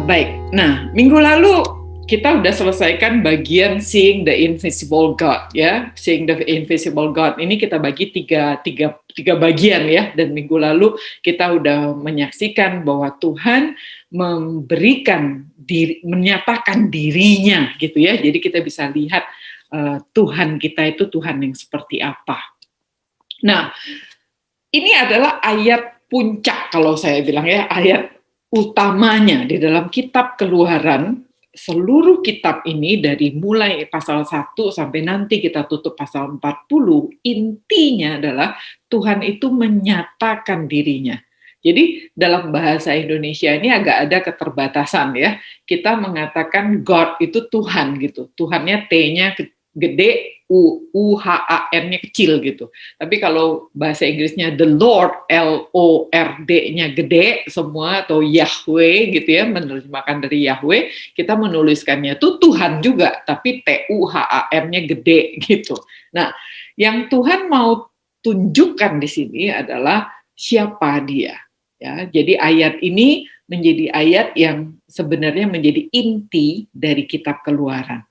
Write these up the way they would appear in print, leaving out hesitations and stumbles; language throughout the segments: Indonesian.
Baik, nah minggu lalu kita udah selesaikan bagian Seeing the Invisible God, ya. Seeing the Invisible God ini kita bagi tiga bagian, ya. Dan minggu lalu kita udah menyaksikan bahwa Tuhan menyatakan dirinya, gitu ya. Jadi kita bisa lihat Tuhan kita itu Tuhan yang seperti apa. Nah, ini adalah ayat puncak kalau saya bilang, ya, ayat utamanya di dalam kitab Keluaran. Seluruh kitab ini dari mulai pasal 1 sampai nanti kita tutup pasal 40, intinya adalah Tuhan itu menyatakan dirinya. Jadi dalam bahasa Indonesia ini agak ada keterbatasan, ya. Kita mengatakan God itu Tuhan gitu. Tuhannya T-nya gede, U-H-A-N-nya kecil gitu. Tapi kalau bahasa Inggrisnya the Lord, L-O-R-D-nya gede semua, atau Yahweh gitu ya, menerjemahkan dari Yahweh, kita menuliskannya itu Tuhan juga, tapi T-U-H-A-N-nya gede gitu. Nah, yang Tuhan mau tunjukkan di sini adalah siapa Dia. Ya, jadi ayat ini menjadi ayat yang sebenarnya menjadi inti dari kitab Keluaran.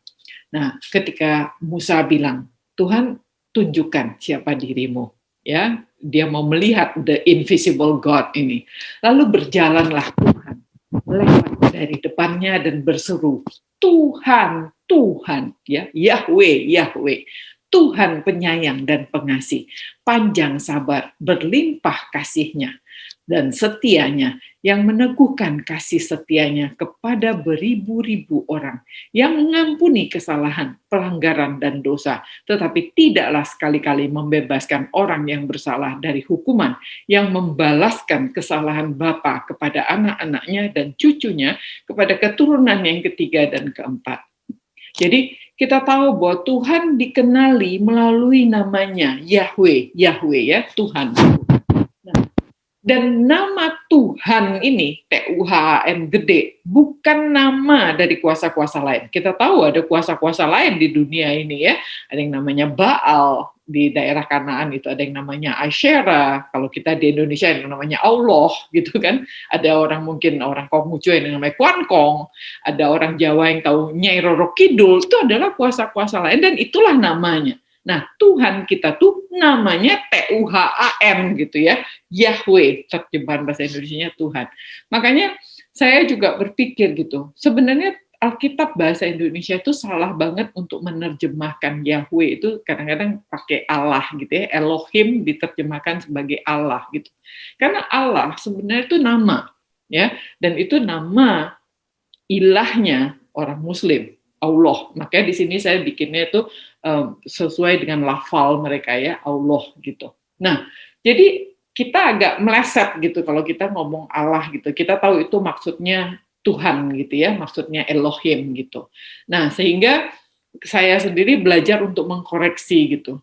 Nah, ketika Musa bilang, Tuhan tunjukkan siapa dirimu, ya, dia mau melihat the invisible God ini. Lalu berjalanlah Tuhan lewat dari depannya dan berseru, Tuhan, Tuhan, ya, Yahweh, Yahweh, Tuhan penyayang dan pengasih, panjang sabar, berlimpah kasihnya dan setianya, yang meneguhkan kasih setianya kepada beribu-ribu orang, yang mengampuni kesalahan, pelanggaran, dan dosa, tetapi tidaklah sekali-kali membebaskan orang yang bersalah dari hukuman, yang membalaskan kesalahan bapa kepada anak-anaknya dan cucunya, kepada keturunan yang ketiga dan keempat. Jadi kita tahu bahwa Tuhan dikenali melalui namanya Yahweh, Yahweh, ya, Tuhan. Dan nama Tuhan ini, T-U-H-A-N gede, bukan nama dari kuasa-kuasa lain. Kita tahu ada kuasa-kuasa lain di dunia ini, ya. Ada yang namanya Baal di daerah Kanaan, itu ada yang namanya Asyera. Kalau kita di Indonesia yang namanya Allah, gitu kan. Ada orang Konghucu yang namanya Kuan Kong. Ada orang Jawa yang tahu Nyai Roro Kidul. Itu adalah kuasa-kuasa lain dan itulah namanya. Nah, Tuhan kita tuh namanya T-U-H-A-N gitu ya, Yahweh, terjemahan bahasa Indonesianya Tuhan. Makanya saya juga berpikir gitu, sebenarnya Alkitab bahasa Indonesia itu salah banget untuk menerjemahkan Yahweh, itu kadang-kadang pakai Allah gitu ya, Elohim diterjemahkan sebagai Allah gitu. Karena Allah sebenarnya itu nama, ya, dan itu nama ilahnya orang Muslim, Allah. Makanya di sini saya bikinnya itu sesuai dengan lafal mereka, ya, Allah gitu. Nah, jadi kita agak meleset gitu kalau kita ngomong Allah gitu. Kita tahu itu maksudnya Tuhan gitu ya, maksudnya Elohim gitu. Nah, sehingga saya sendiri belajar untuk mengkoreksi gitu.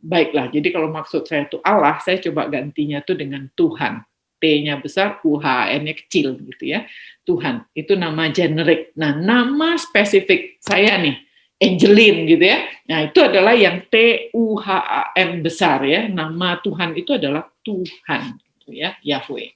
Baiklah, jadi kalau maksud saya itu Allah, saya coba gantinya tuh dengan Tuhan. T-nya besar, U-H-N-nya kecil gitu ya. Tuhan, itu nama generik. Nah, nama spesifik saya nih, Angeline gitu ya. Nah, itu adalah yang T-U-H-A-N besar ya. Nama Tuhan itu adalah Tuhan gitu ya, Yahweh.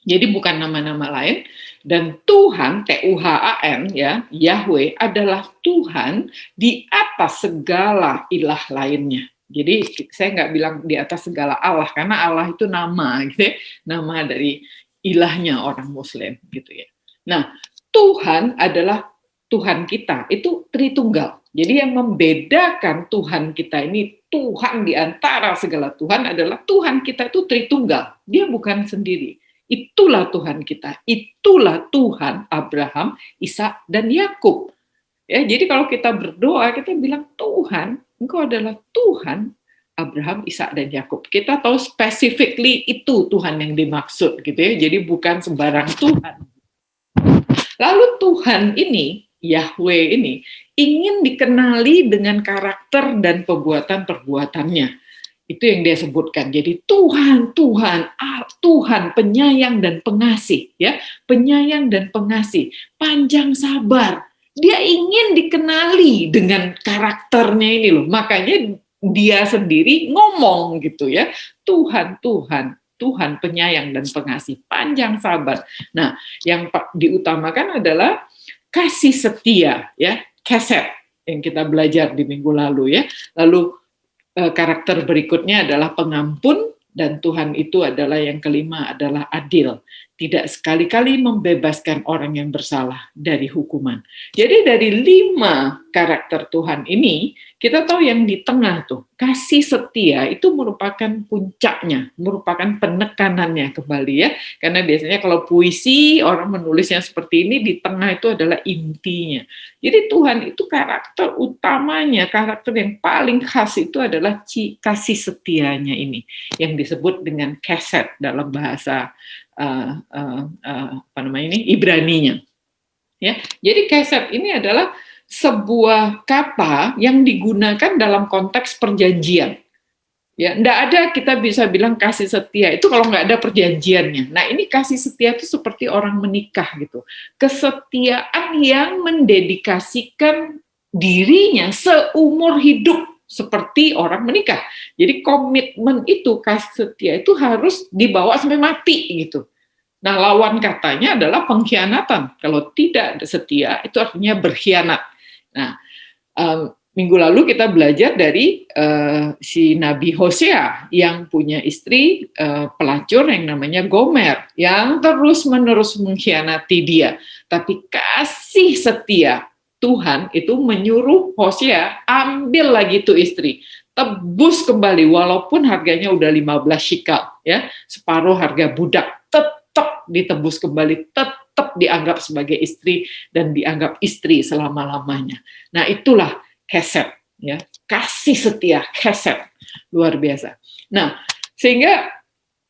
Jadi bukan nama-nama lain, dan Tuhan T-U-H-A-N ya, Yahweh adalah Tuhan di atas segala ilah lainnya. Jadi saya nggak bilang di atas segala Allah, karena Allah itu nama gitu ya, nama dari ilahnya orang Muslim gitu ya. Nah, Tuhan adalah Tuhan kita, itu Tritunggal. Jadi yang membedakan Tuhan kita ini, Tuhan di antara segala Tuhan adalah Tuhan kita itu Tritunggal. Dia bukan sendiri. Itulah Tuhan kita. Itulah Tuhan Abraham, Ishak, dan Yakub. Ya, jadi kalau kita berdoa, kita bilang, Tuhan, Engkau adalah Tuhan Abraham, Ishak, dan Yakub. Kita tahu specifically itu Tuhan yang dimaksud gitu ya. Jadi bukan sembarang Tuhan. Lalu Tuhan ini, Yahweh ini, ingin dikenali dengan karakter dan perbuatan-perbuatannya. Itu yang dia sebutkan. Jadi Tuhan, Tuhan penyayang dan pengasih, ya, penyayang dan pengasih, panjang sabar. Dia ingin dikenali dengan karakternya ini loh. Makanya dia sendiri ngomong gitu ya, Tuhan, Tuhan penyayang dan pengasih, panjang sabar. Nah, yang diutamakan adalah kasih setia, ya, keset yang kita belajar di minggu lalu, ya. Lalu karakter berikutnya adalah pengampun, dan Tuhan itu adalah yang kelima adalah adil. Tidak sekali-kali membebaskan orang yang bersalah dari hukuman. Jadi dari 5 karakter Tuhan ini, kita tahu yang di tengah tuh, kasih setia itu merupakan puncaknya, merupakan penekanannya kembali, ya. Karena biasanya kalau puisi, orang menulisnya seperti ini, di tengah itu adalah intinya. Jadi Tuhan itu karakter utamanya, karakter yang paling khas itu adalah kasih setianya ini, yang disebut dengan keset dalam bahasa Ibraninya. Ya, jadi keset ini adalah sebuah kata yang digunakan dalam konteks perjanjian. Ya, enggak ada kita bisa bilang kasih setia itu kalau nggak ada perjanjiannya. Nah, ini kasih setia itu seperti orang menikah gitu. Kesetiaan yang mendedikasikan dirinya seumur hidup seperti orang menikah. Jadi komitmen itu, kasih setia itu harus dibawa sampai mati gitu. Nah, lawan katanya adalah pengkhianatan. Kalau tidak setia, itu artinya berkhianat. Nah, minggu lalu kita belajar dari si Nabi Hosea yang punya istri pelacur yang namanya Gomer, yang terus-menerus mengkhianati dia. Tapi kasih setia Tuhan itu menyuruh Hosea, ambil lagi tuh istri, tebus kembali, walaupun harganya udah 15 shikal, ya, separuh harga budak, tetap ditebus kembali, tetap dianggap sebagai istri dan dianggap istri selama-lamanya. Nah, itulah keset, ya, kasih setia, keset, luar biasa. Nah, sehingga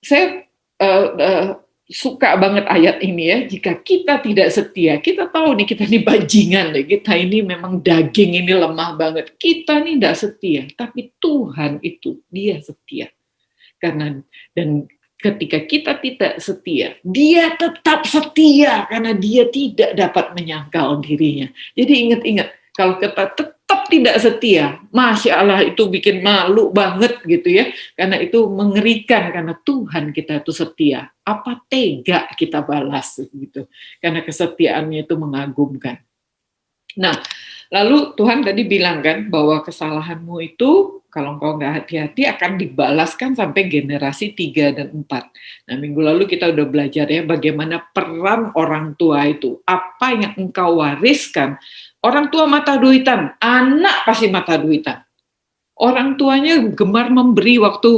saya suka banget ayat ini, ya. Jika kita tidak setia, kita tahu nih kita ini bajingan, deh. Kita ini memang daging ini lemah banget. Kita ini tidak setia, tapi Tuhan itu dia setia. Dan ketika kita tidak setia, dia tetap setia karena dia tidak dapat menyangkal dirinya. Jadi ingat-ingat, kalau kita tetap tidak setia, Masya Allah itu bikin malu banget gitu, ya. Karena itu mengerikan, karena Tuhan kita itu setia. Apa tega kita balas gitu. Karena kesetiaannya itu mengagumkan. Nah, lalu Tuhan tadi bilang kan bahwa kesalahanmu itu kalau engkau nggak hati-hati akan dibalaskan sampai generasi 3 dan 4. Nah, minggu lalu kita udah belajar, ya, bagaimana peran orang tua itu. Apa yang engkau wariskan. Orang tua mata duitan, anak pasti mata duitan. Orang tuanya gemar memberi waktu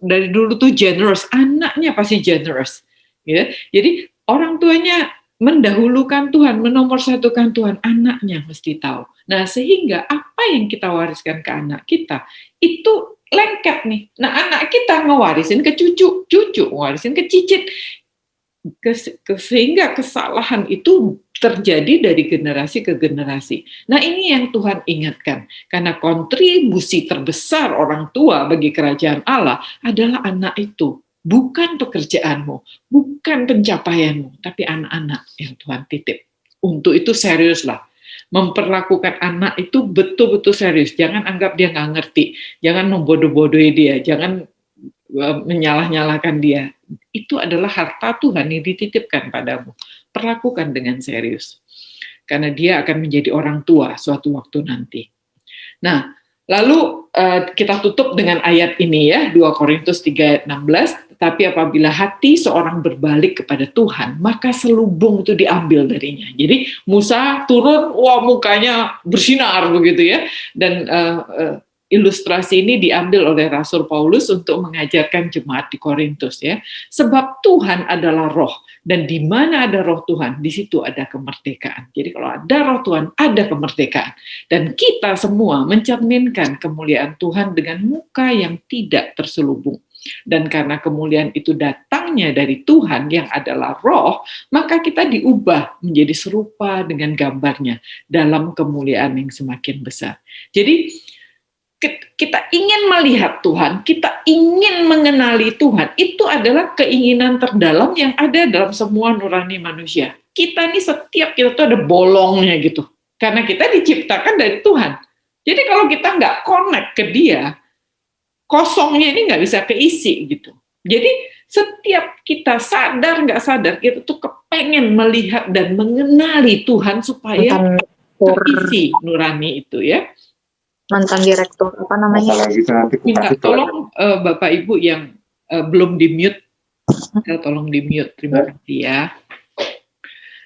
dari dulu tuh generous, anaknya pasti generous. Ya. Jadi orang tuanya mendahulukan Tuhan, menomorsatukan Tuhan, anaknya mesti tahu. Nah, sehingga apa yang kita wariskan ke anak kita, itu lengket nih. Nah, anak kita ngewarisin ke cucu, cucu ngewarisin ke cicit. Sehingga kesalahan itu terjadi dari generasi ke generasi. Nah, ini yang Tuhan ingatkan. Karena kontribusi terbesar orang tua bagi kerajaan Allah adalah anak itu. Bukan pekerjaanmu, bukan pencapaianmu, tapi anak-anak yang Tuhan titip. Untuk itu seriuslah. Memperlakukan anak itu betul-betul serius. Jangan anggap dia nggak ngerti. Jangan membodoh-bodohi dia. Jangan menyalah-nyalahkan dia. Itu adalah harta Tuhan yang dititipkan padamu. Perlakukan dengan serius. Karena dia akan menjadi orang tua suatu waktu nanti. Nah, lalu kita tutup dengan ayat ini, ya, 2 Korintus 3:16. Tetapi apabila hati seorang berbalik kepada Tuhan, maka selubung itu diambil darinya. Jadi Musa turun, wah mukanya bersinar begitu, ya. Dan ilustrasi ini diambil oleh Rasul Paulus untuk mengajarkan jemaat di Korintus, ya. Sebab Tuhan adalah roh, dan di mana ada roh Tuhan, di situ ada kemerdekaan. Jadi kalau ada roh Tuhan, ada kemerdekaan. Dan kita semua mencerminkan kemuliaan Tuhan dengan muka yang tidak terselubung. Dan karena kemuliaan itu datangnya dari Tuhan yang adalah roh, maka kita diubah menjadi serupa dengan gambarnya dalam kemuliaan yang semakin besar. Jadi kita ingin melihat Tuhan, kita ingin mengenali Tuhan, itu adalah keinginan terdalam yang ada dalam semua nurani manusia. Kita ini setiap kita tuh ada bolongnya gitu, karena kita diciptakan dari Tuhan. Jadi kalau kita nggak connect ke Dia, kosongnya ini nggak bisa keisi gitu. Jadi Setiap kita sadar nggak sadar, kita tuh kepengen melihat dan mengenali Tuhan supaya terisi nurani itu ya. Mantan direktur apa namanya? Minta tolong Bapak Ibu yang belum di mute, tolong di mute, terima kasih ya.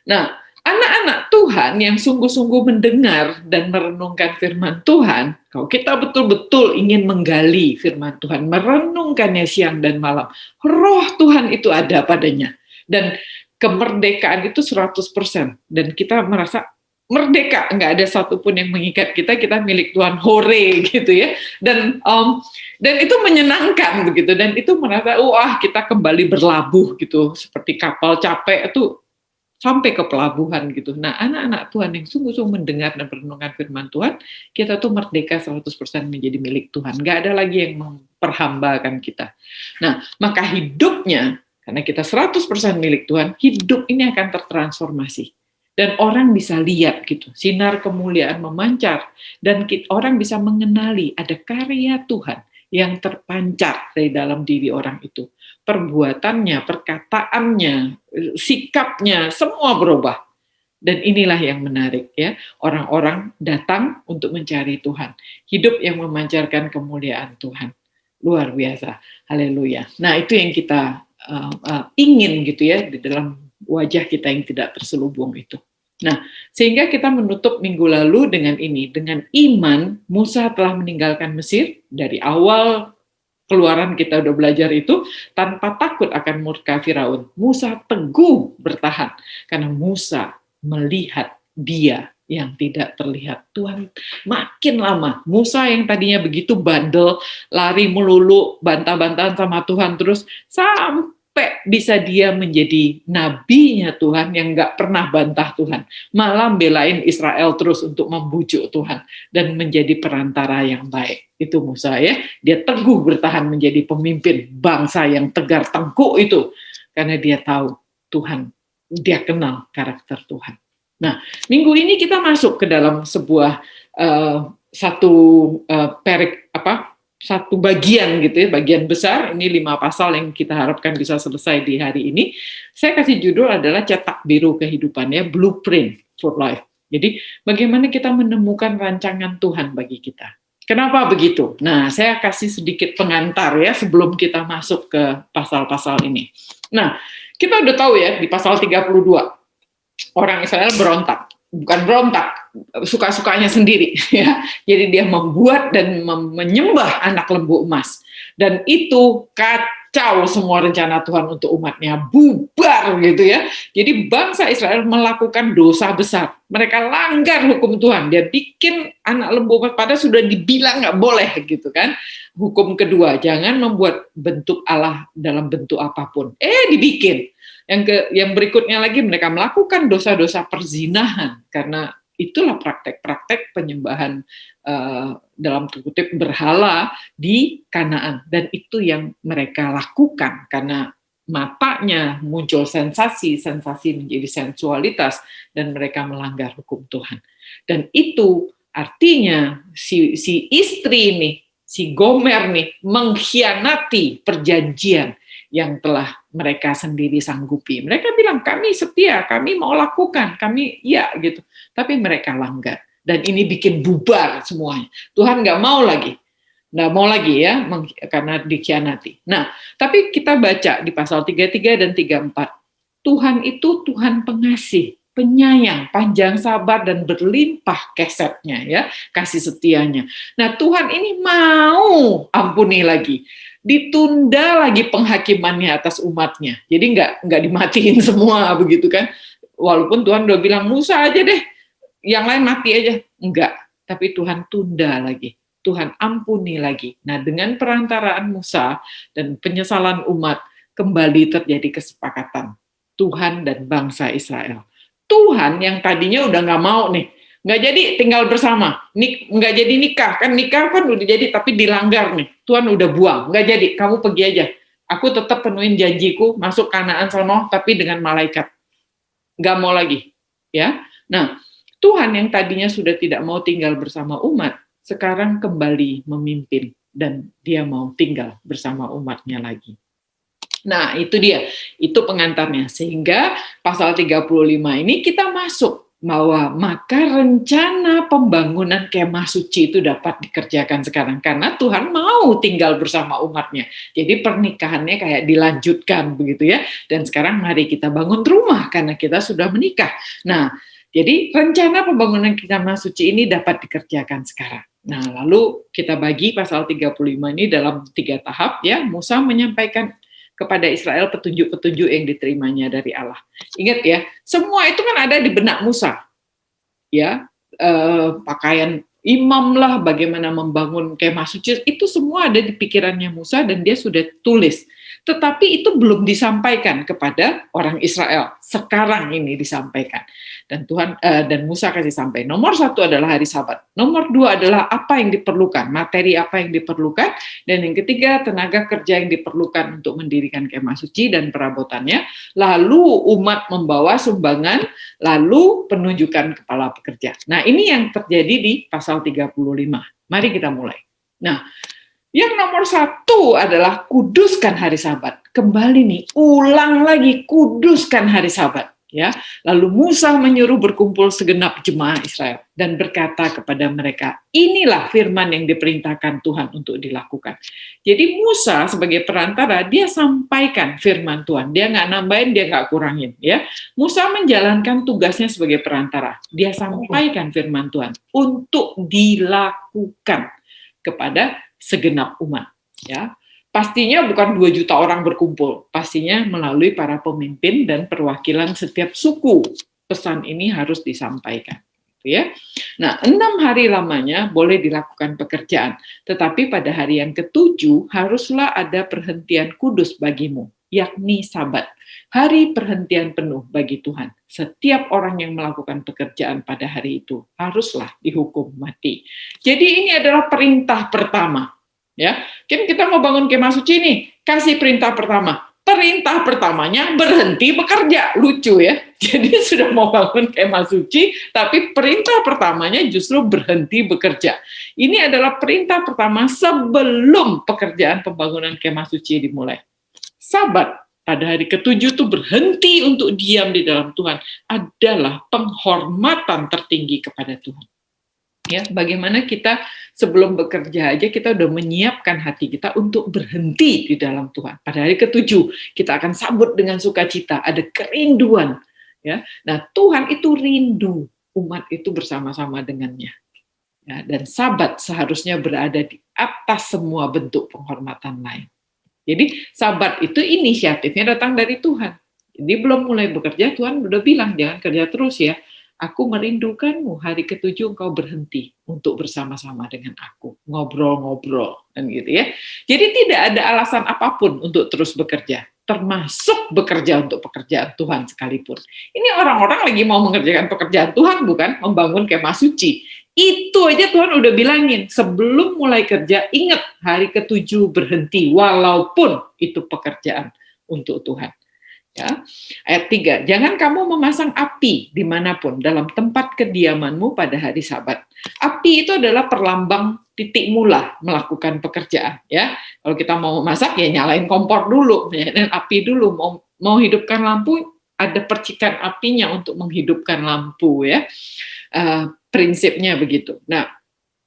Nah, anak-anak Tuhan yang sungguh-sungguh mendengar dan merenungkan firman Tuhan, kalau kita betul-betul ingin menggali firman Tuhan, merenungkannya siang dan malam, roh Tuhan itu ada padanya. Dan kemerdekaan itu 100%. Dan kita merasa merdeka, nggak ada satupun yang mengikat kita, kita milik Tuhan, hore gitu ya. Dan itu menyenangkan begitu, dan itu merasa, wah kita kembali berlabuh gitu, seperti kapal capek itu sampai ke pelabuhan gitu. Nah, anak-anak Tuhan yang sungguh-sungguh mendengar dan merenungkan firman Tuhan, kita tuh merdeka 100% menjadi milik Tuhan. Nggak ada lagi yang memperhambakan kita. Nah, maka hidupnya, karena kita 100% milik Tuhan, hidup ini akan tertransformasi. Dan orang bisa lihat gitu, sinar kemuliaan memancar, dan orang bisa mengenali ada karya Tuhan yang terpancar dari dalam diri orang itu. Perbuatannya, perkataannya, sikapnya, semua berubah. Dan inilah yang menarik ya, orang-orang datang untuk mencari Tuhan. Hidup yang memancarkan kemuliaan Tuhan. Luar biasa, haleluya. Nah itu yang kita ingin gitu ya, di dalam wajah kita yang tidak terselubung itu. Nah, sehingga kita menutup minggu lalu dengan ini, dengan iman, Musa telah meninggalkan Mesir. Dari awal Keluaran kita udah belajar itu, tanpa takut akan murka Firaun. Musa teguh bertahan, karena Musa melihat Dia yang tidak terlihat. Tuhan makin lama, Musa yang tadinya begitu bandel, lari melulu, bantah-bantahan sama Tuhan terus, sampai bisa dia menjadi nabinya Tuhan yang nggak pernah bantah Tuhan, malah belain Israel terus untuk membujuk Tuhan dan menjadi perantara yang baik. Itu Musa ya, dia teguh bertahan menjadi pemimpin bangsa yang tegar tengkuk itu, karena dia tahu Tuhan, dia kenal karakter Tuhan. Nah, minggu ini kita masuk ke dalam sebuah satu bagian gitu ya, bagian besar, ini 5 pasal yang kita harapkan bisa selesai di hari ini. Saya kasih judul adalah Cetak Biru Kehidupan ya, Blueprint for Life. Jadi bagaimana kita menemukan rancangan Tuhan bagi kita. Kenapa begitu? Nah, saya kasih sedikit pengantar ya sebelum kita masuk ke pasal-pasal ini. Nah, kita udah tahu ya di pasal 32, orang Israel berontak. Bukan berontak, suka-sukanya sendiri ya. Jadi dia membuat dan menyembah anak lembu emas, dan itu kacau semua rencana Tuhan untuk umatnya, bubar gitu ya. Jadi bangsa Israel melakukan dosa besar, mereka langgar hukum Tuhan, dia bikin anak lembu emas, padahal sudah dibilang nggak boleh gitu kan. Hukum kedua, jangan membuat bentuk Allah dalam bentuk apapun, dibikin. Yang berikutnya lagi, mereka melakukan dosa-dosa perzinahan, karena itulah praktek-praktek penyembahan dalam kutip berhala di Kanaan, dan itu yang mereka lakukan karena matanya muncul sensasi menjadi sensualitas, dan mereka melanggar hukum Tuhan. Dan itu artinya si istri nih, si Gomer nih, mengkhianati perjanjian yang telah mereka sendiri sanggupi. Mereka bilang, kami setia, kami mau lakukan, kami ya gitu. Tapi mereka langgar. Dan ini bikin bubar semuanya. Tuhan nggak mau lagi ya, karena dikhianati. Nah, tapi kita baca di pasal 33 dan 34, Tuhan itu Tuhan pengasih, penyayang, panjang sabar, dan berlimpah kesetnya ya, kasih setianya. Nah, Tuhan ini mau ampuni lagi, ditunda lagi penghakimannya atas umatnya. Jadi nggak dimatiin semua begitu kan. Walaupun Tuhan udah bilang, Musa aja deh, yang lain mati aja. Enggak, tapi Tuhan tunda lagi. Tuhan ampuni lagi. Nah, dengan perantaraan Musa dan penyesalan umat, kembali terjadi kesepakatan Tuhan dan bangsa Israel. Tuhan yang tadinya udah nggak mau nih, nggak jadi tinggal bersama, nggak jadi nikah kan udah jadi tapi dilanggar nih, Tuhan udah buang, nggak jadi, kamu pergi aja, aku tetap penuhin janjiku masuk Kanaan sono tapi dengan malaikat, nggak mau lagi ya. Nah, Tuhan yang tadinya sudah tidak mau tinggal bersama umat, sekarang kembali memimpin dan dia mau tinggal bersama umatnya lagi. Nah, itu dia. Itu pengantarnya. Sehingga pasal 35 ini kita masuk bahwa maka rencana pembangunan kemah suci itu dapat dikerjakan sekarang karena Tuhan mau tinggal bersama umatnya. Jadi pernikahannya kayak dilanjutkan begitu ya. Dan sekarang mari kita bangun rumah karena kita sudah menikah. Nah, jadi rencana pembangunan kemah suci ini dapat dikerjakan sekarang. Nah, lalu kita bagi pasal 35 ini dalam 3 tahap ya. Musa menyampaikan kepada Israel petunjuk-petunjuk yang diterimanya dari Allah. Ingat ya, semua itu kan ada di benak Musa. Ya, pakaian imam lah, bagaimana membangun kemah suci, itu semua ada di pikirannya Musa dan dia sudah tulis. Tetapi itu belum disampaikan kepada orang Israel. Sekarang ini disampaikan. Dan Tuhan dan Musa kasih sampai. Nomor 1 adalah hari Sabat. Nomor 2 adalah apa yang diperlukan, materi apa yang diperlukan, dan yang ketiga tenaga kerja yang diperlukan untuk mendirikan kemah suci dan perabotannya. Lalu umat membawa sumbangan, lalu penunjukan kepala pekerja. Nah, ini yang terjadi di pasal 35. Mari kita mulai. Nah, yang nomor 1 adalah kuduskan hari Sabat. Kembali nih, ulang lagi, kuduskan hari Sabat. Ya, lalu Musa menyuruh berkumpul segenap jemaah Israel dan berkata kepada mereka, inilah firman yang diperintahkan Tuhan untuk dilakukan. Jadi Musa sebagai perantara, dia sampaikan firman Tuhan, dia nggak nambahin, dia nggak kurangin. Ya, Musa menjalankan tugasnya sebagai perantara, dia sampaikan firman Tuhan untuk dilakukan kepada segenap umat. Ya, pastinya bukan 2 juta orang berkumpul, pastinya melalui para pemimpin dan perwakilan setiap suku. Pesan ini harus disampaikan. Ya. Nah, 6 hari lamanya boleh dilakukan pekerjaan, tetapi pada hari yang ke-7 haruslah ada perhentian kudus bagimu, yakni Sabat, hari perhentian penuh bagi Tuhan. Setiap orang yang melakukan pekerjaan pada hari itu haruslah dihukum mati. Jadi ini adalah perintah pertama. Ya, kan kita mau bangun kemah suci nih, kasih perintah pertama. Perintah pertamanya berhenti bekerja, lucu ya. Jadi sudah mau bangun kemah suci, tapi perintah pertamanya justru berhenti bekerja. Ini adalah perintah pertama sebelum pekerjaan pembangunan kemah suci dimulai. Sabat pada hari ke-7 itu berhenti untuk diam di dalam Tuhan adalah penghormatan tertinggi kepada Tuhan. Ya, bagaimana kita sebelum bekerja aja kita udah menyiapkan hati kita untuk berhenti di dalam Tuhan. Pada hari ke-7 kita akan sambut dengan sukacita, ada kerinduan. Ya, nah Tuhan itu rindu umat itu bersama-sama dengannya. Ya, dan Sabat seharusnya berada di atas semua bentuk penghormatan lain. Jadi Sabat itu inisiatifnya datang dari Tuhan. Jadi belum mulai bekerja Tuhan udah bilang jangan kerja terus ya. Aku merindukanmu, hari ke-7 engkau berhenti untuk bersama-sama dengan aku, ngobrol-ngobrol, dan gitu ya. Jadi tidak ada alasan apapun untuk terus bekerja, termasuk bekerja untuk pekerjaan Tuhan sekalipun. Ini orang-orang lagi mau mengerjakan pekerjaan Tuhan, bukan membangun kemah suci. Itu aja Tuhan udah bilangin, sebelum mulai kerja, ingat hari ke-7 berhenti, walaupun itu pekerjaan untuk Tuhan. Ya. Ayat 3, jangan kamu memasang api dimanapun dalam tempat kediamanmu pada hari Sabat. Api itu adalah perlambang titik mula melakukan pekerjaan. Ya, kalau kita mau masak ya nyalain kompor dulu, ya, dan api dulu. Mau hidupkan lampu ada percikan apinya untuk menghidupkan lampu. Ya, prinsipnya begitu. Nah,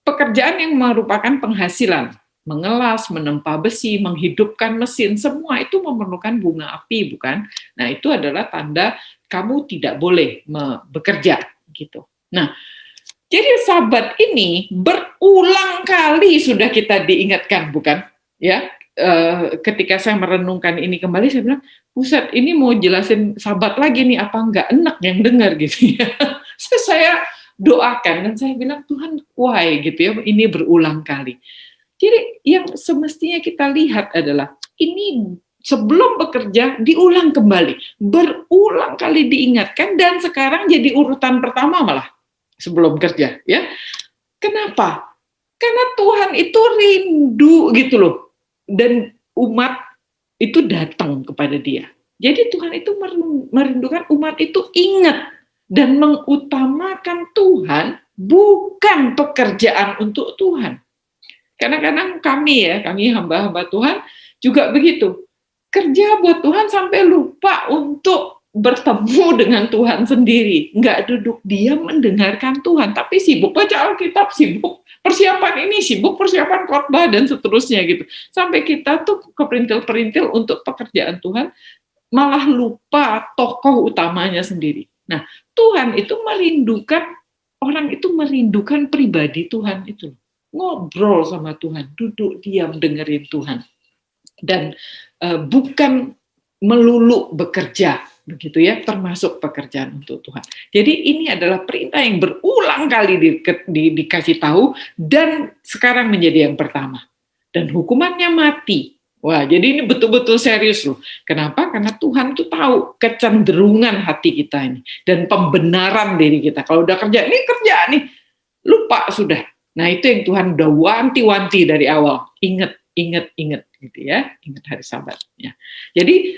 pekerjaan yang merupakan penghasilan, mengelas, menempa besi, menghidupkan mesin, semua itu memerlukan bunga api, bukan? Nah, itu adalah tanda kamu tidak boleh bekerja, gitu. Nah, jadi Sabat ini berulang kali sudah kita diingatkan, bukan? Ya, ketika saya merenungkan ini kembali, saya bilang, Buset, ini mau jelasin Sabat lagi nih, apa enggak enak yang dengar gitu ya? Saya doakan dan saya bilang, Tuhan, why gitu ya? Ini berulang kali. Jadi yang semestinya kita lihat adalah ini sebelum bekerja diulang kembali, berulang kali diingatkan dan sekarang jadi urutan pertama malah sebelum kerja, ya. Kenapa? Karena Tuhan itu rindu gitu loh, dan umat itu datang kepada Dia. Jadi Tuhan itu merindukan umat itu ingat dan mengutamakan Tuhan, bukan pekerjaan untuk Tuhan. Kadang-kadang kami hamba-hamba Tuhan juga begitu. kerja buat Tuhan sampai lupa untuk bertemu dengan Tuhan sendiri. Nggak duduk diam mendengarkan Tuhan, tapi sibuk baca Alkitab, sibuk persiapan ini, sibuk persiapan khotbah, dan seterusnya gitu. Sampai kita tuh keperintil-perintil untuk pekerjaan Tuhan, malah lupa tokoh utamanya sendiri. Nah, Tuhan itu merindukan, orang itu merindukan pribadi Tuhan itu. Ngobrol sama Tuhan, duduk diam dengerin Tuhan. Dan bukan melulu bekerja, begitu ya, termasuk pekerjaan untuk Tuhan. Jadi ini adalah perintah yang berulang kali dikasih tahu, dan sekarang menjadi yang pertama. Dan hukumannya mati. Wah, jadi ini betul-betul serius loh. Kenapa? Karena Tuhan tuh tahu kecenderungan hati kita ini, dan pembenaran diri kita. Kalau udah kerja nih, lupa sudah. Nah, itu yang Tuhan udah wanti-wanti dari awal. Ingat gitu ya, ingat hari Sabat ya. Jadi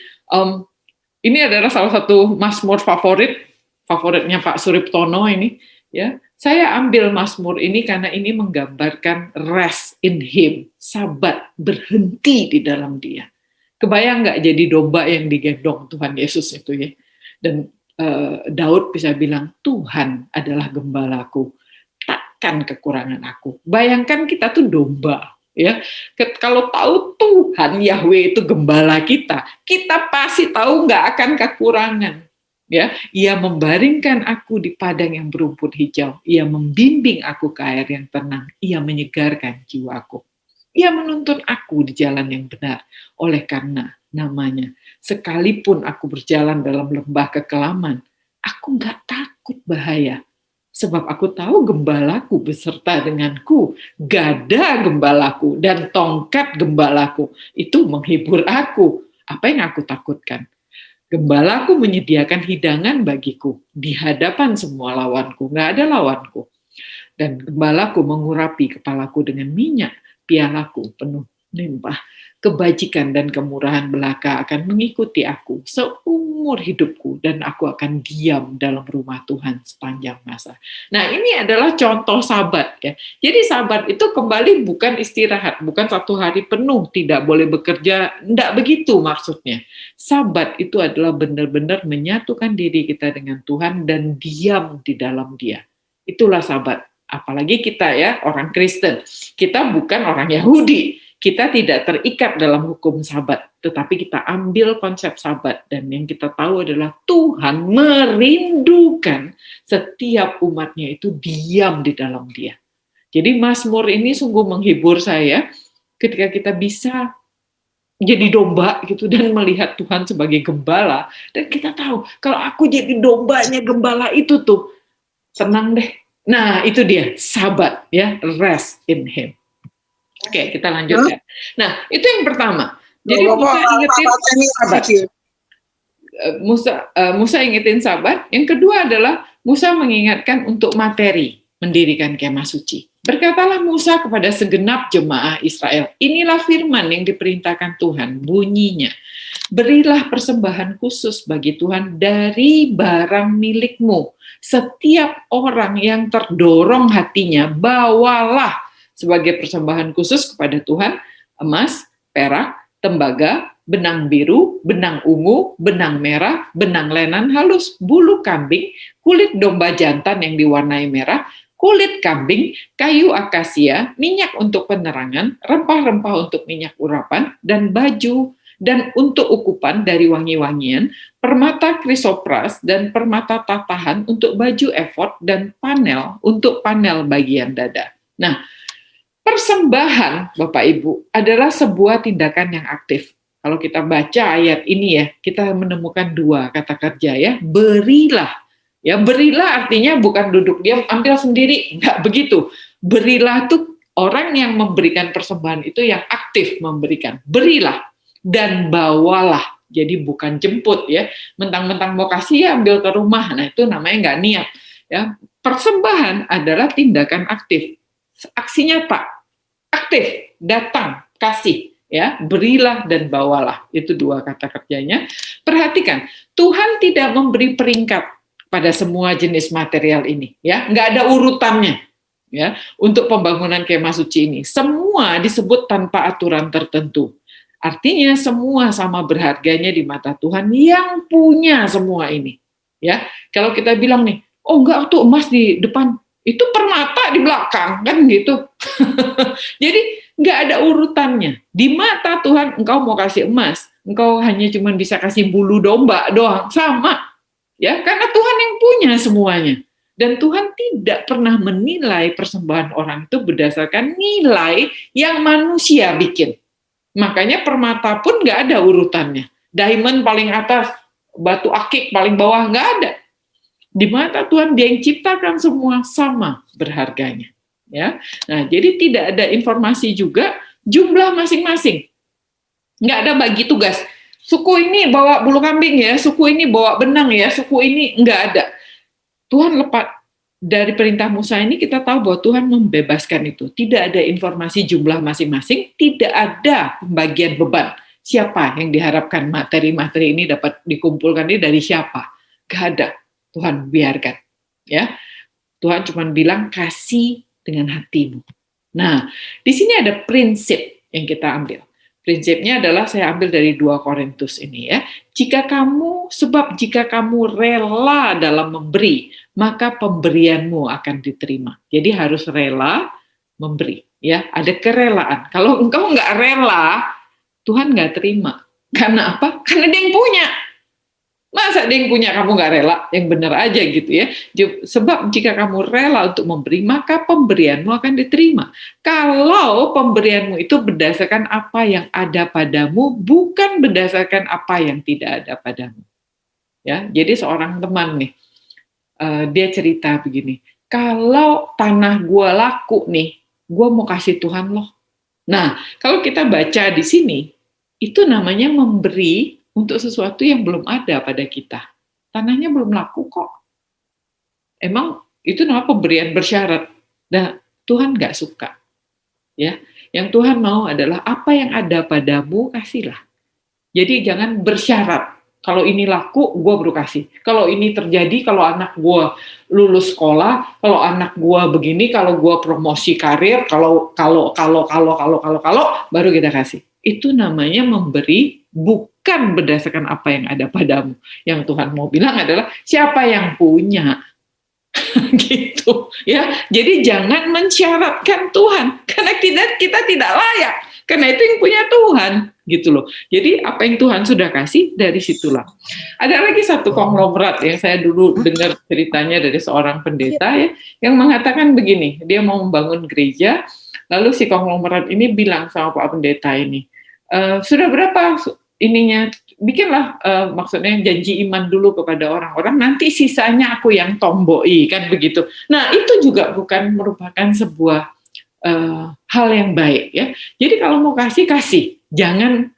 ini adalah salah satu Mazmur favoritnya Pak Suriptono ini ya. Saya ambil Mazmur ini karena ini menggambarkan rest in Him, Sabat, berhenti di dalam Dia. Kebayang nggak jadi domba yang digendong Tuhan Yesus itu ya. Dan Daud bisa bilang, Tuhan adalah gembalaku, takkan kekurangan aku. Bayangkan kita tuh domba. Ya, kalau tahu Tuhan Yahweh itu gembala kita pasti tahu nggak akan kekurangan. Ya, Ia membaringkan aku di padang yang berumput hijau, Ia membimbing aku ke air yang tenang, Ia menyegarkan jiwaku. Ia menuntun aku di jalan yang benar, oleh karena namanya. Sekalipun aku berjalan dalam lembah kekelaman, aku nggak takut bahaya. Sebab aku tahu gembalaku beserta denganku, gada gembalaku dan tongkat gembalaku itu menghibur aku. Apa yang aku takutkan? Gembalaku menyediakan hidangan bagiku di hadapan semua lawanku, nggak ada lawanku. Dan gembalaku mengurapi kepalaku dengan minyak, pialaku penuh limpah. Kebajikan dan kemurahan belaka akan mengikuti aku seumur hidupku, dan aku akan diam dalam rumah Tuhan sepanjang masa. Nah, ini adalah contoh Sabat ya. Jadi Sabat itu kembali bukan istirahat, bukan satu hari penuh tidak boleh bekerja, enggak begitu maksudnya. Sabat itu adalah benar-benar menyatukan diri kita dengan Tuhan dan diam di dalam Dia. Itulah Sabat. Apalagi kita ya, orang Kristen. Kita bukan orang Yahudi. Kita tidak terikat dalam hukum Sabat, tetapi kita ambil konsep Sabat, dan yang kita tahu adalah Tuhan merindukan setiap umatnya itu diam di dalam Dia. Jadi Mazmur ini sungguh menghibur saya ketika kita bisa jadi domba gitu dan melihat Tuhan sebagai gembala, dan kita tahu kalau aku jadi dombanya gembala itu tuh tenang deh. Nah, itu dia Sabat ya, rest in Him. Oke, kita lanjutkan. Nah, itu yang pertama. Jadi Musa ingetin Sabat. Musa ingetin Sabat. Yang kedua adalah Musa mengingatkan untuk materi mendirikan kemah suci. Berkatalah Musa kepada segenap jemaah Israel, inilah firman yang diperintahkan Tuhan, bunyinya. Berilah persembahan khusus bagi Tuhan dari barang milikmu. Setiap orang yang terdorong hatinya, bawalah sebagai persembahan khusus kepada Tuhan, emas, perak, tembaga, benang biru, benang ungu, benang merah, benang lenan halus, bulu kambing, kulit domba jantan yang diwarnai merah, kulit kambing, kayu akasia, minyak untuk penerangan, rempah-rempah untuk minyak urapan, dan baju, dan untuk ukupan dari wangi-wangian, permata krisopras, dan permata tatahan untuk baju efod, dan panel untuk panel bagian dada. Nah, persembahan, Bapak Ibu, adalah sebuah tindakan yang aktif. Kalau kita baca ayat ini ya, kita menemukan dua kata kerja ya, berilah. Ya, berilah artinya bukan duduk diam, ambil sendiri, enggak begitu. Berilah tuh orang yang memberikan persembahan itu yang aktif memberikan. Berilah dan bawalah. Jadi bukan jemput ya, mentang-mentang mau kasih ya ambil ke rumah. Nah, itu namanya enggak niat. Ya, persembahan adalah tindakan aktif. Aksi nyata. Aktif, datang, kasih, ya, berilah dan bawalah. Itu dua kata kerjanya. Perhatikan, Tuhan tidak memberi peringkat pada semua jenis material ini, ya, nggak ada urutannya, ya, untuk pembangunan kemah suci ini. Semua disebut tanpa aturan tertentu. Artinya semua sama berharganya di mata Tuhan yang punya semua ini. Ya, kalau kita bilang nih, oh enggak tuh emas di depan, itu permata di belakang kan gitu. Jadi nggak ada urutannya. Di mata Tuhan engkau mau kasih emas, engkau hanya cuma bisa kasih bulu domba doang, sama. Ya, karena Tuhan yang punya semuanya. Dan Tuhan tidak pernah menilai persembahan orang itu berdasarkan nilai yang manusia bikin. Makanya permata pun nggak ada urutannya. Diamond paling atas, batu akik paling bawah, nggak ada. Di mata Tuhan Dia yang ciptakan semua sama berharganya. Ya, nah jadi tidak ada informasi juga jumlah masing-masing. Nggak ada bagi tugas. Suku ini bawa bulu kambing ya, suku ini bawa benang ya, suku ini nggak ada. Tuhan lepas dari perintah Musa ini kita tahu bahwa Tuhan membebaskan itu. Tidak ada informasi jumlah masing-masing, tidak ada pembagian beban. Siapa yang diharapkan materi-materi ini dapat dikumpulkan ini dari siapa? Gak ada. Tuhan biarkan. Ya, Tuhan cuma bilang kasih dengan hatimu. Nah, di sini ada prinsip yang kita ambil. Prinsipnya adalah saya ambil dari 2 Korintus ini ya. Jika kamu rela dalam memberi, maka pemberianmu akan diterima. Jadi harus rela memberi ya, ada kerelaan. Kalau engkau nggak rela, Tuhan nggak terima. Karena apa? Karena Dia yang punya. Masa Dia yang punya kamu nggak rela? Yang benar aja gitu ya. Sebab jika kamu rela untuk memberi, maka pemberianmu akan diterima. Kalau pemberianmu itu berdasarkan apa yang ada padamu, bukan berdasarkan apa yang tidak ada padamu. Ya, jadi seorang teman nih, dia cerita begini, kalau tanah gua laku nih, gua mau kasih Tuhan loh. Nah, kalau kita baca di sini, itu namanya memberi untuk sesuatu yang belum ada pada kita. Tanahnya belum laku kok. Emang itu nama pemberian bersyarat. Nah, Tuhan nggak suka. Ya, yang Tuhan mau adalah apa yang ada padamu, kasihlah. Jadi jangan bersyarat. Kalau ini laku, gue baru kasih. Kalau ini terjadi, kalau anak gue lulus sekolah, kalau anak gue begini, kalau gue promosi karir, kalau baru kita kasih. Itu namanya memberi bukan berdasarkan apa yang ada padamu. Yang Tuhan mau bilang adalah siapa yang punya. Gitu ya. Jadi jangan mensyaratkan Tuhan karena kita tidak layak. Karena itu yang punya Tuhan gitu loh. Jadi apa yang Tuhan sudah kasih dari situlah. Ada lagi satu konglomerat yang saya dulu dengar ceritanya dari seorang pendeta ya yang mengatakan begini, dia mau membangun gereja, lalu si konglomerat ini bilang sama Pak Pendeta ini, sudah berapa ininya, bikinlah maksudnya janji iman dulu kepada orang-orang, nanti sisanya aku yang tomboi, kan begitu. Nah, itu juga bukan merupakan sebuah hal yang baik ya. Jadi kalau mau kasih, jangan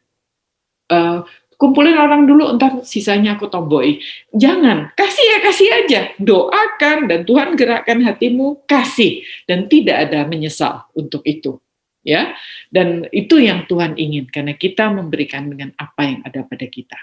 kumpulin orang dulu, entar sisanya aku tomboi. Jangan, kasih aja, doakan dan Tuhan gerakkan hatimu, kasih dan tidak ada menyesal untuk itu. Ya, dan itu yang Tuhan ingin karena kita memberikan dengan apa yang ada pada kita.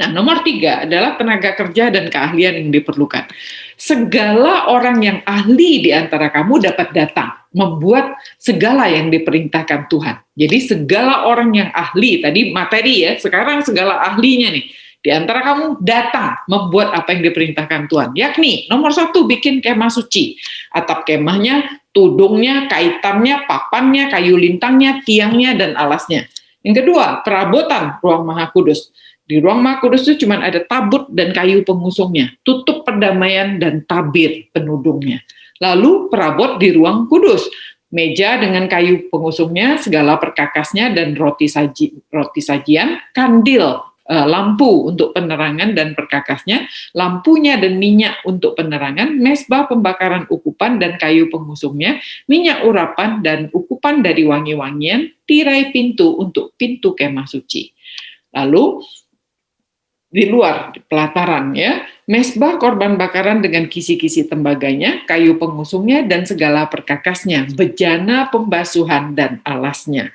Nah, nomor 3 adalah tenaga kerja dan keahlian yang diperlukan. Segala orang yang ahli di antara kamu dapat datang, membuat segala yang diperintahkan Tuhan. Jadi segala orang yang ahli, tadi materi ya, sekarang segala ahlinya nih, di antara kamu datang membuat apa yang diperintahkan Tuhan. Yakni, nomor 1, bikin kemah suci. Atap kemahnya, tudungnya, kaitannya, papannya, kayu lintangnya, tiangnya, dan alasnya. Yang kedua, perabotan ruang Maha Kudus. Di ruang Maha Kudus itu cuma ada tabut dan kayu pengusungnya, tutup perdamaian dan tabir penudungnya. Lalu perabot di ruang kudus, meja dengan kayu pengusungnya, segala perkakasnya, dan roti sajian, kandil, lampu untuk penerangan dan perkakasnya, lampunya dan minyak untuk penerangan, mezbah pembakaran ukupan dan kayu pengusungnya, minyak urapan dan ukupan dari wangi-wangian, tirai pintu untuk pintu kemah suci. Lalu di luar pelataran ya, mezbah korban bakaran dengan kisi-kisi tembaganya, kayu pengusungnya dan segala perkakasnya, bejana pembasuhan dan alasnya.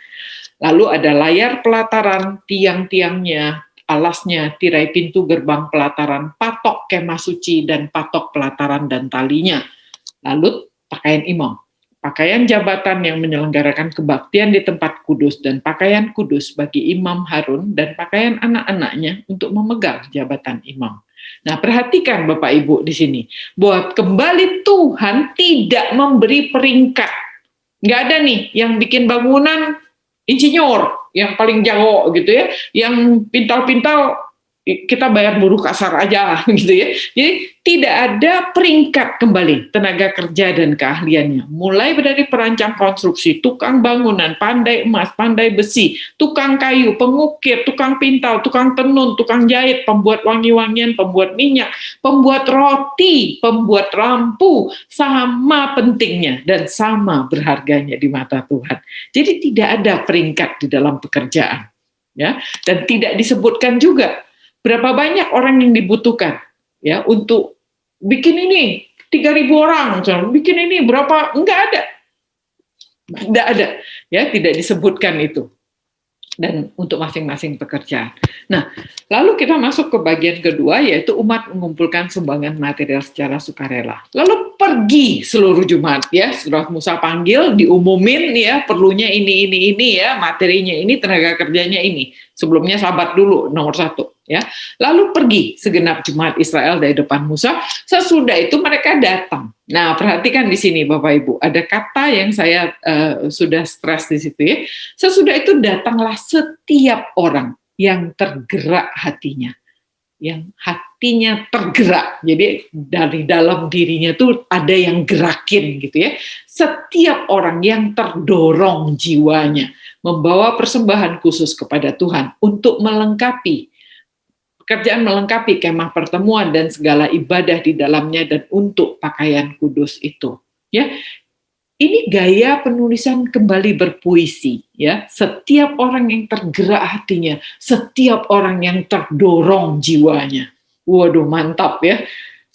Lalu ada layar pelataran, tiang-tiangnya, alasnya, tirai pintu gerbang pelataran, patok kemah suci dan patok pelataran dan talinya. Lalu pakaian imam. pakaian jabatan yang menyelenggarakan kebaktian di tempat kudus, dan pakaian kudus bagi Imam Harun dan pakaian anak-anaknya untuk memegang jabatan imam. Nah, perhatikan Bapak Ibu di sini, bahwa kembali Tuhan tidak memberi peringkat. Nggak ada nih yang bikin bangunan insinyur, yang paling jago gitu ya, yang pintal-pintal kita bayar buruh kasar aja gitu ya. Jadi tidak ada peringkat kembali tenaga kerja dan keahliannya. Mulai dari perancang konstruksi, tukang bangunan, pandai emas, pandai besi, tukang kayu, pengukir, tukang pintal, tukang tenun, tukang jahit, pembuat wangi-wangian, pembuat minyak, pembuat roti, pembuat lampu, sama pentingnya dan sama berharganya di mata Tuhan. Jadi tidak ada peringkat di dalam pekerjaan. Ya, dan tidak disebutkan juga berapa banyak orang yang dibutuhkan ya untuk bikin ini 3.000 orang, bikin ini berapa, enggak ada ya, tidak disebutkan itu, dan untuk masing-masing pekerjaan. Nah, lalu kita masuk ke bagian kedua, yaitu umat mengumpulkan sumbangan material secara sukarela. Lalu pergi seluruh jemaat ya, setelah Musa panggil, diumumin ya, perlunya ini ya, materinya ini, tenaga kerjanya ini. Sebelumnya sabat dulu, nomor 1 ya. Lalu pergi segenap jemaat Israel dari depan Musa. Sesudah itu mereka datang. Nah, perhatikan di sini Bapak Ibu, ada kata yang saya sudah stres di situ ya. Sesudah itu datanglah setiap orang yang tergerak hatinya. Yang hatinya tergerak. Jadi dari dalam dirinya tuh ada yang gerakin gitu ya. Setiap orang yang terdorong jiwanya membawa persembahan khusus kepada Tuhan untuk melengkapi pekerjaan, melengkapi kemah pertemuan dan segala ibadah di dalamnya, dan untuk pakaian kudus itu. Ya, ini gaya penulisan kembali berpuisi. Ya, setiap orang yang tergerak hatinya, setiap orang yang terdorong jiwanya. Waduh, mantap ya,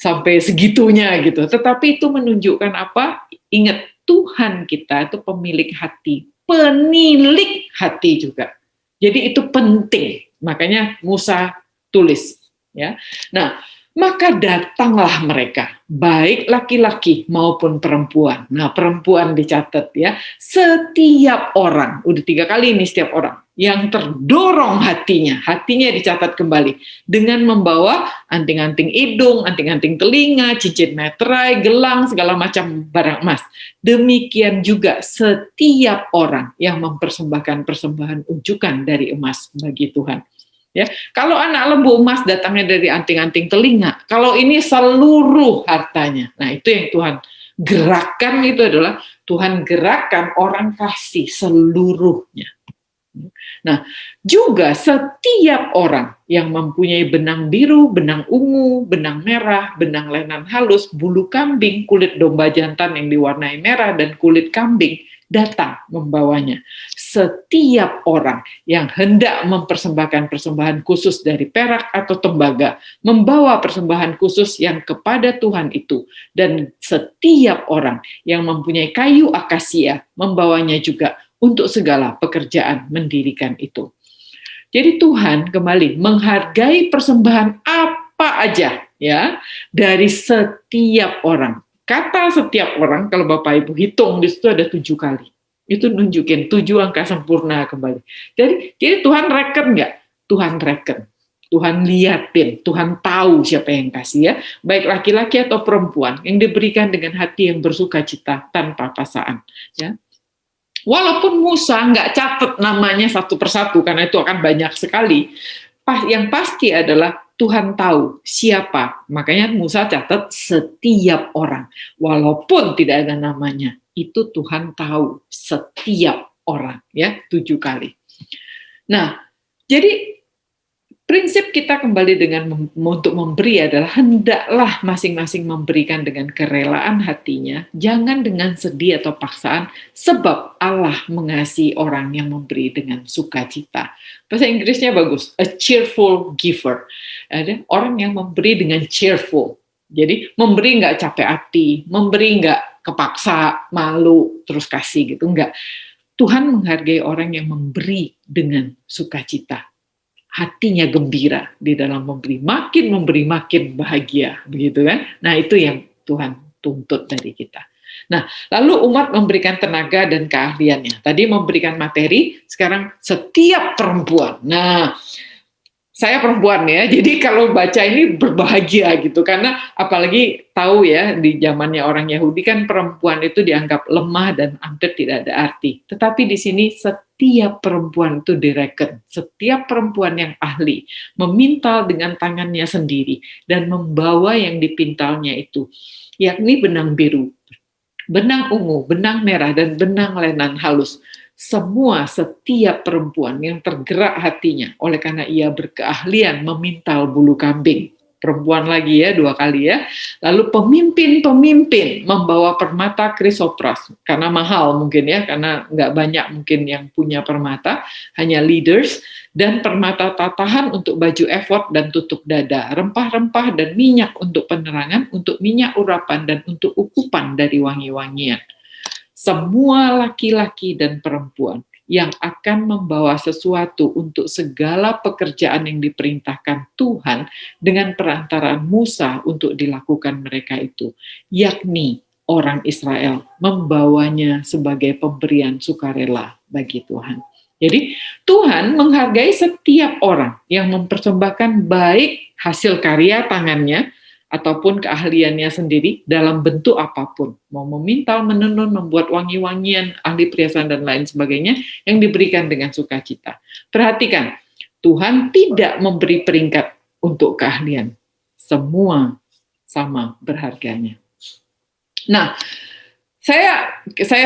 sampai segitunya gitu. Tetapi itu menunjukkan apa? Ingat, Tuhan kita itu pemilik hati, penilik hati juga. Jadi itu penting. Makanya Musa tulis ya. Nah, maka datanglah mereka, baik laki-laki maupun perempuan. Nah, perempuan dicatat ya. Setiap orang, udah 3 kali ini setiap orang, yang terdorong hatinya dicatat kembali dengan membawa anting-anting hidung, anting-anting telinga, cincin meterai, gelang, segala macam barang emas. Demikian juga setiap orang yang mempersembahkan persembahan unjukan dari emas bagi Tuhan. Ya, kalau anak lembu emas datangnya dari anting-anting telinga, kalau ini seluruh hartanya. Nah, itu yang Tuhan gerakan, itu adalah Tuhan gerakan orang kasih seluruhnya. Nah, juga setiap orang yang mempunyai benang biru, benang ungu, benang merah, benang lenan halus, bulu kambing, kulit domba jantan yang diwarnai merah, dan kulit kambing, datang membawanya. Setiap orang yang hendak mempersembahkan persembahan khusus dari perak atau tembaga, membawa persembahan khusus yang kepada Tuhan itu, dan setiap orang yang mempunyai kayu akasia, membawanya juga untuk segala pekerjaan mendirikan itu. Jadi Tuhan kembali menghargai persembahan apa aja ya dari setiap orang. Kata setiap orang, kalau Bapak Ibu hitung di situ ada 7 kali. Itu nunjukin 7 angka sempurna kembali. Jadi Tuhan reken nggak? Tuhan reken. Tuhan liatin, Tuhan tahu siapa yang kasih ya. Baik laki-laki atau perempuan yang diberikan dengan hati yang bersuka cita tanpa paksaan. Ya. Walaupun Musa nggak catat namanya satu persatu, karena itu akan banyak sekali. Yang pasti adalah Tuhan tahu siapa, makanya Musa catat setiap orang, walaupun tidak ada namanya, itu Tuhan tahu setiap orang, ya 7 kali. Nah, jadi prinsip kita kembali dengan untuk memberi adalah hendaklah masing-masing memberikan dengan kerelaan hatinya, jangan dengan sedih atau paksaan, sebab Allah mengasihi orang yang memberi dengan sukacita. Bahasa Inggrisnya bagus, a cheerful giver. Ada orang yang memberi dengan cheerful. Jadi memberi nggak capek hati, memberi nggak kepaksa, malu, terus kasih gitu, enggak. Tuhan menghargai orang yang memberi dengan sukacita. Hatinya gembira di dalam memberi, makin bahagia, begitu kan? Nah, itu yang Tuhan tuntut dari kita. Nah, lalu umat memberikan tenaga dan keahliannya. Tadi memberikan materi, sekarang setiap perempuan. Nah, saya perempuan ya, jadi kalau baca ini berbahagia gitu, karena apalagi tahu ya di zamannya orang Yahudi kan perempuan itu dianggap lemah dan hampir tidak ada arti. Tetapi di sini setiap perempuan itu direken, setiap perempuan yang ahli memintal dengan tangannya sendiri dan membawa yang dipintalnya itu, yakni benang biru, benang ungu, benang merah, dan benang lenan halus. Semua setiap perempuan yang tergerak hatinya oleh karena ia berkeahlian memintal bulu kambing. Perempuan lagi ya, 2 kali ya. Lalu pemimpin-pemimpin membawa permata krisopras. Karena mahal mungkin ya, karena nggak banyak mungkin yang punya permata, hanya leaders. Dan permata tatahan untuk baju efod dan tutup dada. Rempah-rempah dan minyak untuk penerangan, untuk minyak urapan, dan untuk ukupan dari wangi-wangian. Semua laki-laki dan perempuan yang akan membawa sesuatu untuk segala pekerjaan yang diperintahkan Tuhan dengan perantaraan Musa untuk dilakukan mereka itu, yakni orang Israel membawanya sebagai pemberian sukarela bagi Tuhan. Jadi Tuhan menghargai setiap orang yang mempersembahkan baik hasil karya tangannya ataupun keahliannya sendiri dalam bentuk apapun. Mau memintal, menenun, membuat wangi-wangian, ahli perhiasan, dan lain sebagainya yang diberikan dengan sukacita. Perhatikan, Tuhan tidak memberi peringkat untuk keahlian. Semua sama berharganya. Nah, saya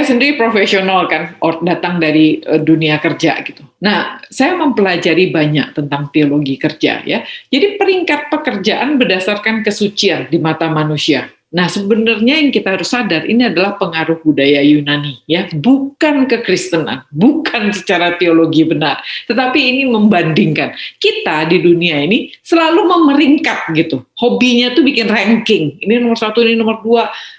sendiri profesional kan, datang dari dunia kerja gitu. Nah, saya mempelajari banyak tentang teologi kerja ya. Jadi peringkat pekerjaan berdasarkan kesucian di mata manusia. Nah, sebenarnya yang kita harus sadar ini adalah pengaruh budaya Yunani ya, bukan kekristenan, bukan secara teologi benar, tetapi ini membandingkan. Kita di dunia ini selalu memeringkat gitu. Hobinya tuh bikin ranking. Ini nomor 1, ini nomor 2.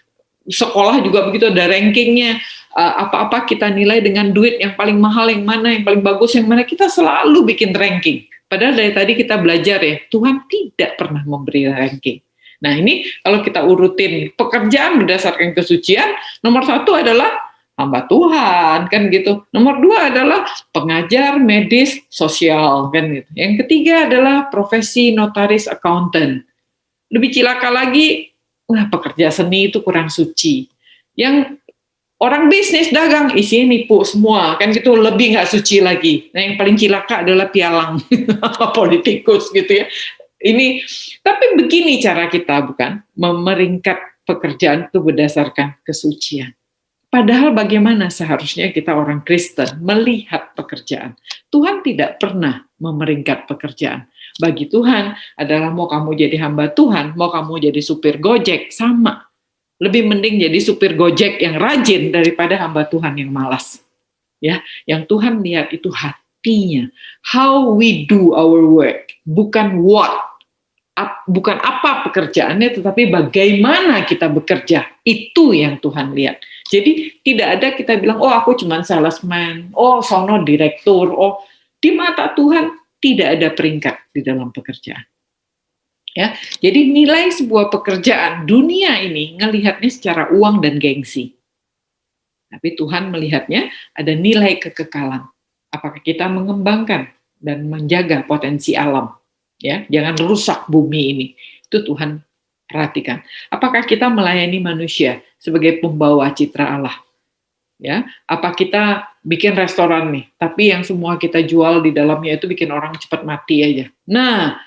Sekolah juga begitu, ada rankingnya, apa-apa kita nilai dengan duit yang paling mahal yang mana, yang paling bagus yang mana, kita selalu bikin ranking. Padahal dari tadi kita belajar ya, Tuhan tidak pernah memberi ranking. Nah ini kalau kita urutin pekerjaan berdasarkan kesucian, nomor 1 adalah hamba Tuhan, kan gitu. Nomor 2 adalah pengajar, medis, sosial, kan gitu. Yang ketiga adalah profesi notaris, accountant. Lebih cilaka lagi, pekerja seni itu kurang suci. Yang orang bisnis, dagang, isinya nipu semua, kan gitu, lebih nggak suci lagi. Nah yang paling cilaka adalah pialang, politikus gitu ya. Ini, tapi begini cara kita bukan, memeringkat pekerjaan itu berdasarkan kesucian. Padahal bagaimana seharusnya kita orang Kristen melihat pekerjaan. Tuhan tidak pernah memeringkat pekerjaan. Bagi Tuhan adalah mau kamu jadi hamba Tuhan, mau kamu jadi supir Gojek, sama. Lebih mending jadi supir Gojek yang rajin daripada hamba Tuhan yang malas. Ya, yang Tuhan lihat itu hatinya. How we do our work, bukan bukan apa pekerjaannya, tetapi bagaimana kita bekerja. Itu yang Tuhan lihat. Jadi tidak ada kita bilang, oh aku cuma salesman, oh sono direktur, oh di mata Tuhan tidak ada peringkat di dalam pekerjaan. Ya, jadi nilai sebuah pekerjaan dunia ini ngelihatnya secara uang dan gengsi. Tapi Tuhan melihatnya ada nilai kekekalan. Apakah kita mengembangkan dan menjaga potensi alam? Ya, jangan rusak bumi ini. Itu Tuhan perhatikan. Apakah kita melayani manusia sebagai pembawa citra Allah? Ya, apa kita bikin restoran nih, tapi yang semua kita jual di dalamnya itu bikin orang cepat mati aja. Nah,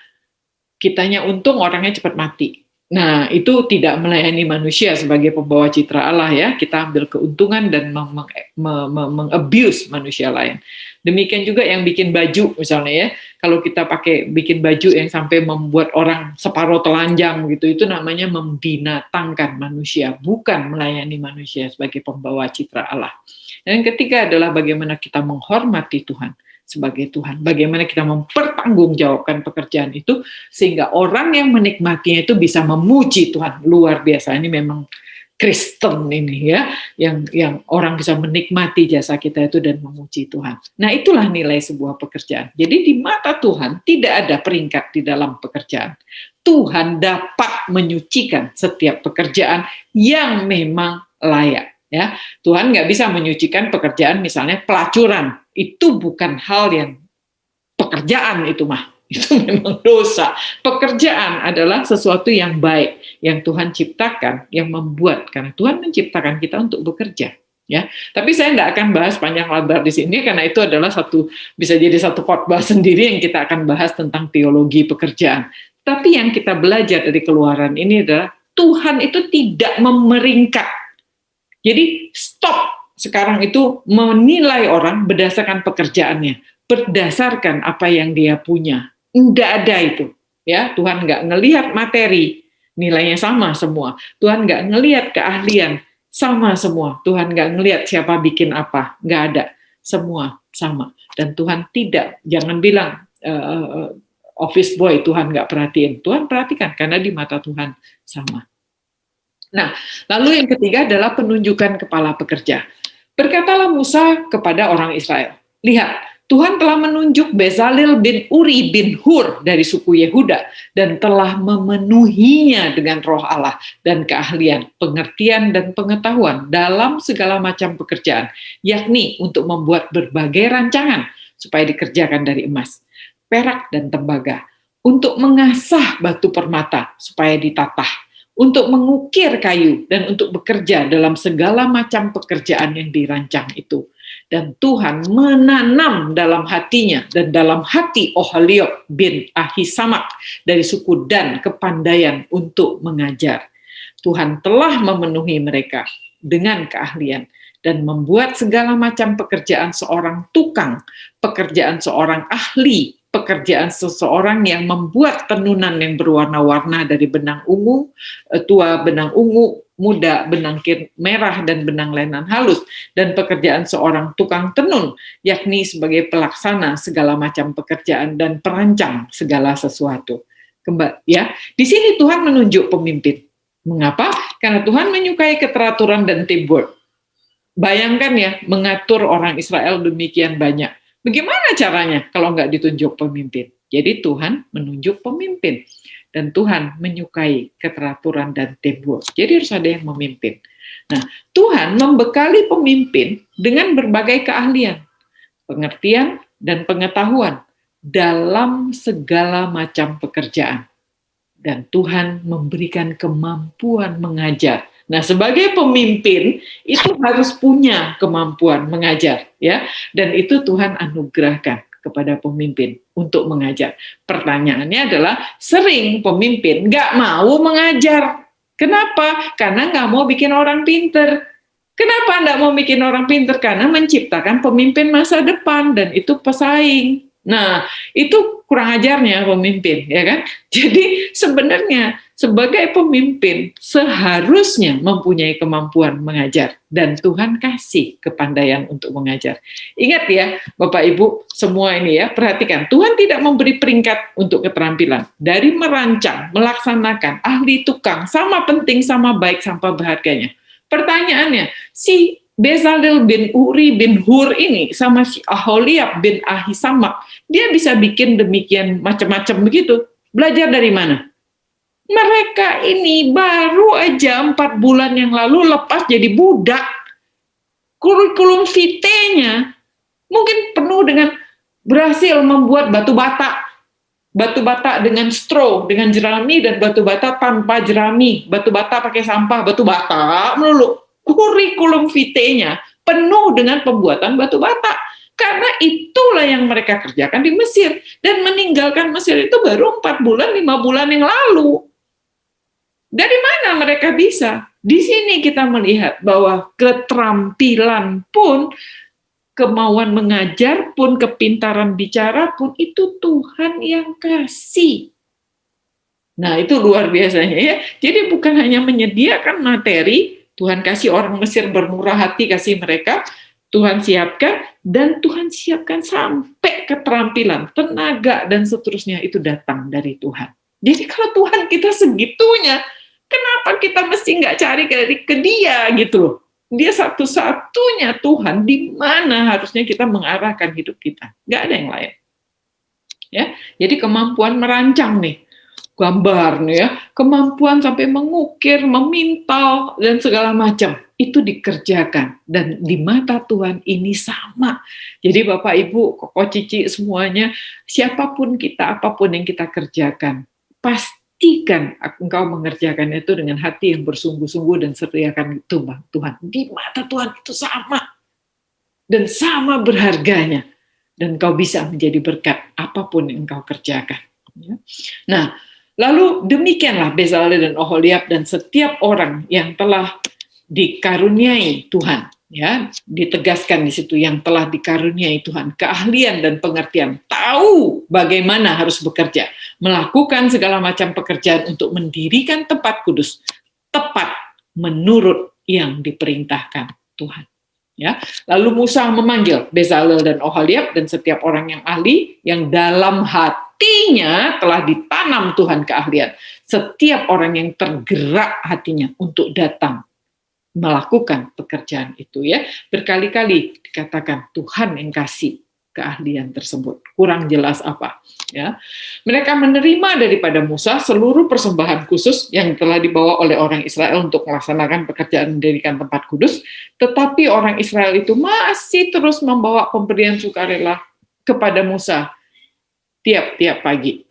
kitanya untung, orangnya cepat mati. Nah, itu tidak melayani manusia sebagai pembawa citra Allah ya. Kita ambil keuntungan dan meng-abuse manusia lain. Demikian juga yang bikin baju misalnya ya. Kalau kita bikin baju yang sampai membuat orang separuh telanjang gitu, itu namanya membinatangkan manusia, bukan melayani manusia sebagai pembawa citra Allah. Dan yang ketiga adalah bagaimana kita menghormati Tuhan sebagai Tuhan. Bagaimana kita mempertanggungjawabkan pekerjaan itu sehingga orang yang menikmatinya itu bisa memuji Tuhan. Luar biasa, ini memang Kristen ini ya, yang orang bisa menikmati jasa kita itu dan memuji Tuhan. Nah, itulah nilai sebuah pekerjaan. Jadi di mata Tuhan tidak ada peringkat di dalam pekerjaan. Tuhan dapat menyucikan setiap pekerjaan yang memang layak. Ya, Tuhan nggak bisa menyucikan pekerjaan misalnya pelacuran. Itu bukan hal yang pekerjaan itu mah. Itu memang dosa. Pekerjaan adalah sesuatu yang baik, yang Tuhan ciptakan, yang membuat. Karena Tuhan menciptakan kita untuk bekerja. Ya, tapi saya nggak akan bahas panjang lebar di sini karena itu adalah bisa jadi satu khotbah sendiri yang kita akan bahas tentang teologi pekerjaan. Tapi yang kita belajar dari Keluaran ini adalah Tuhan itu tidak memeringkat. Jadi stop sekarang itu menilai orang berdasarkan pekerjaannya, berdasarkan apa yang dia punya. Nggak ada itu. Ya, Tuhan nggak ngelihat materi, nilainya sama semua. Tuhan nggak ngelihat keahlian, sama semua. Tuhan nggak ngelihat siapa bikin apa, nggak ada. Semua sama. Dan Tuhan tidak, jangan bilang office boy Tuhan nggak perhatiin. Tuhan perhatikan karena di mata Tuhan sama. Nah, lalu yang ketiga adalah penunjukan kepala pekerja. Berkatalah Musa kepada orang Israel, lihat, Tuhan telah menunjuk Bezalel bin Uri bin Hur dari suku Yehuda dan telah memenuhinya dengan roh Allah dan keahlian, pengertian dan pengetahuan dalam segala macam pekerjaan, yakni untuk membuat berbagai rancangan supaya dikerjakan dari emas, perak dan tembaga, untuk mengasah batu permata supaya ditatah, untuk mengukir kayu, dan untuk bekerja dalam segala macam pekerjaan yang dirancang itu. Dan Tuhan menanam dalam hatinya dan dalam hati Oholiab bin Ahisamak dari suku Dan kepandaian untuk mengajar. Tuhan telah memenuhi mereka dengan keahlian dan membuat segala macam pekerjaan seorang tukang, pekerjaan seorang ahli, pekerjaan seseorang yang membuat tenunan yang berwarna-warna dari benang ungu, tua benang ungu, muda benang merah dan benang lenan halus, dan pekerjaan seorang tukang tenun, yakni sebagai pelaksana segala macam pekerjaan dan perancang segala sesuatu. Ya, di sini Tuhan menunjuk pemimpin. Mengapa? Karena Tuhan menyukai keteraturan dan teamwork. Bayangkan ya, mengatur orang Israel demikian banyak. Bagaimana caranya kalau nggak ditunjuk pemimpin? Jadi Tuhan menunjuk pemimpin. Dan Tuhan menyukai keteraturan dan teamwork. Jadi harus ada yang memimpin. Nah, Tuhan membekali pemimpin dengan berbagai keahlian, pengertian, dan pengetahuan dalam segala macam pekerjaan. Dan Tuhan memberikan kemampuan mengajar. Nah, sebagai pemimpin itu harus punya kemampuan mengajar, ya. Dan itu Tuhan anugerahkan kepada pemimpin untuk mengajar. Pertanyaannya adalah sering pemimpin nggak mau mengajar. Kenapa? Karena nggak mau bikin orang pinter. Kenapa nggak mau bikin orang pinter? Karena menciptakan pemimpin masa depan dan itu pesaing. Nah, itu kurang ajarnya pemimpin, ya kan? Jadi sebenarnya sebagai pemimpin seharusnya mempunyai kemampuan mengajar dan Tuhan kasih kepandaian untuk mengajar. Ingat ya, Bapak Ibu semua ini ya, perhatikan, Tuhan tidak memberi peringkat untuk keterampilan. Dari merancang, melaksanakan, ahli tukang, sama penting, sama baik, sama berharganya. Pertanyaannya, si Bezalel bin Uri bin Hur ini sama si Oholiab bin Ahisamak, dia bisa bikin demikian macam-macam begitu. Belajar dari mana? Mereka ini baru aja 4 bulan yang lalu lepas jadi budak. Kurikulum vitae-nya mungkin penuh dengan berhasil membuat batu bata. Batu bata dengan straw, dengan jerami, dan batu bata tanpa jerami. Batu bata pakai sampah, batu bata melulu. Kurikulum vitae-nya penuh dengan pembuatan batu bata. Karena itulah yang mereka kerjakan di Mesir. Dan meninggalkan Mesir itu baru 4 bulan, 5 bulan yang lalu. Dari mana mereka bisa? Di sini kita melihat bahwa keterampilan pun, kemauan mengajar pun, kepintaran bicara pun, itu Tuhan yang kasih. Nah, itu luar biasanya ya. Jadi bukan hanya menyediakan materi, Tuhan kasih orang Mesir bermurah hati, kasih mereka, Tuhan siapkan, dan Tuhan siapkan sampai keterampilan, tenaga, dan seterusnya itu datang dari Tuhan. Jadi kalau Tuhan kita segitunya, kenapa kita mesti nggak cari ke dia gitu? Dia satu-satunya Tuhan di mana harusnya kita mengarahkan hidup kita. Nggak ada yang lain. Ya, jadi kemampuan merancang nih. gambar nih ya, kemampuan sampai mengukir, memintal, dan segala macam. Itu dikerjakan. Dan di mata Tuhan ini sama. Jadi Bapak, Ibu, Koko, Cici, semuanya, siapapun kita, apapun yang kita kerjakan, pastikan engkau mengerjakan itu dengan hati yang bersungguh-sungguh dan setiakan itu, Bang Tuhan. Di mata Tuhan itu sama. Dan sama berharganya. Dan kau bisa menjadi berkat apapun yang engkau kerjakan. Nah, lalu demikianlah Bezalel dan Oholiab dan setiap orang yang telah dikaruniai Tuhan, ya, ditegaskan di situ yang telah dikaruniai Tuhan, keahlian dan pengertian, tahu bagaimana harus bekerja, melakukan segala macam pekerjaan untuk mendirikan tempat kudus, tepat menurut yang diperintahkan Tuhan. Ya, lalu Musa memanggil Bezalel dan Oholiab dan setiap orang yang ahli yang dalam hatinya telah ditanam Tuhan keahlian. Setiap orang yang tergerak hatinya untuk datang melakukan pekerjaan itu, ya. Berkali-kali dikatakan Tuhan yang kasih keahlian tersebut. Kurang jelas apa, ya. Mereka menerima daripada Musa seluruh persembahan khusus yang telah dibawa oleh orang Israel untuk melaksanakan pekerjaan mendirikan tempat kudus, tetapi orang Israel itu masih terus membawa pemberian sukarela kepada Musa tiap-tiap pagi.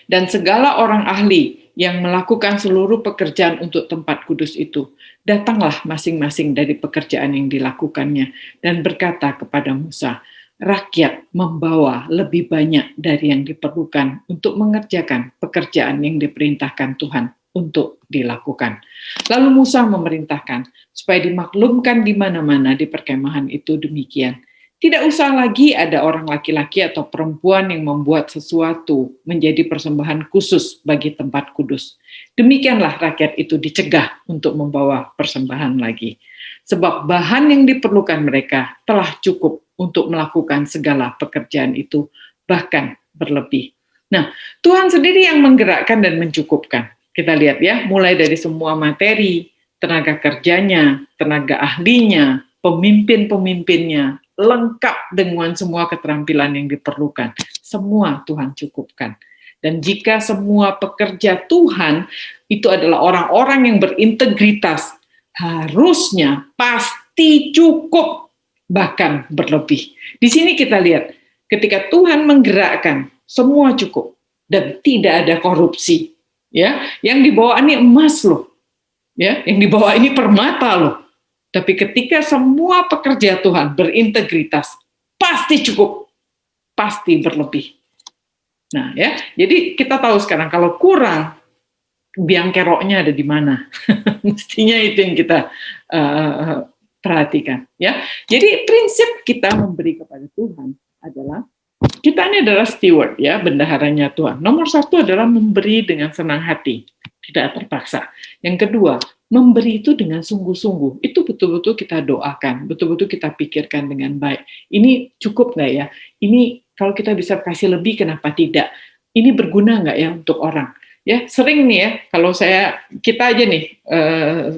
Dan segala orang ahli yang melakukan seluruh pekerjaan untuk tempat kudus itu, datanglah masing-masing dari pekerjaan yang dilakukannya dan berkata kepada Musa, rakyat membawa lebih banyak dari yang diperlukan untuk mengerjakan pekerjaan yang diperintahkan Tuhan untuk dilakukan. Lalu Musa memerintahkan supaya dimaklumkan di mana-mana di perkemahan itu demikian. Tidak usah lagi ada orang laki-laki atau perempuan yang membuat sesuatu menjadi persembahan khusus bagi tempat kudus. Demikianlah rakyat itu dicegah untuk membawa persembahan lagi. Sebab bahan yang diperlukan mereka telah cukup untuk melakukan segala pekerjaan itu, bahkan berlebih. Nah, Tuhan sendiri yang menggerakkan dan mencukupkan. Kita lihat ya, mulai dari semua materi, tenaga kerjanya, tenaga ahlinya, pemimpin-pemimpinnya, lengkap dengan semua keterampilan yang diperlukan. Semua Tuhan cukupkan. Dan jika semua pekerja Tuhan itu adalah orang-orang yang berintegritas, harusnya pasti cukup, bahkan berlebih. Di sini kita lihat, ketika Tuhan menggerakkan, semua cukup dan tidak ada korupsi. Ya, yang dibawa ini emas loh. Ya, yang dibawa ini permata loh. Tapi ketika semua pekerja Tuhan berintegritas, pasti cukup, pasti berlebih. Nah, ya, jadi kita tahu sekarang kalau kurang, biang keroknya ada di mana. Mestinya itu yang kita perhatikan. Ya, jadi prinsip kita memberi kepada Tuhan adalah kita ini adalah steward, ya, bendaharanya Tuhan. Nomor satu adalah memberi dengan senang hati, tidak terpaksa. Yang kedua, memberi itu dengan sungguh-sungguh. Itu betul-betul kita doakan, betul-betul kita pikirkan dengan baik. Ini cukup nggak ya? Ini kalau kita bisa kasih lebih, kenapa tidak? Ini berguna nggak ya untuk orang? Ya, sering nih ya, kalau kita aja nih,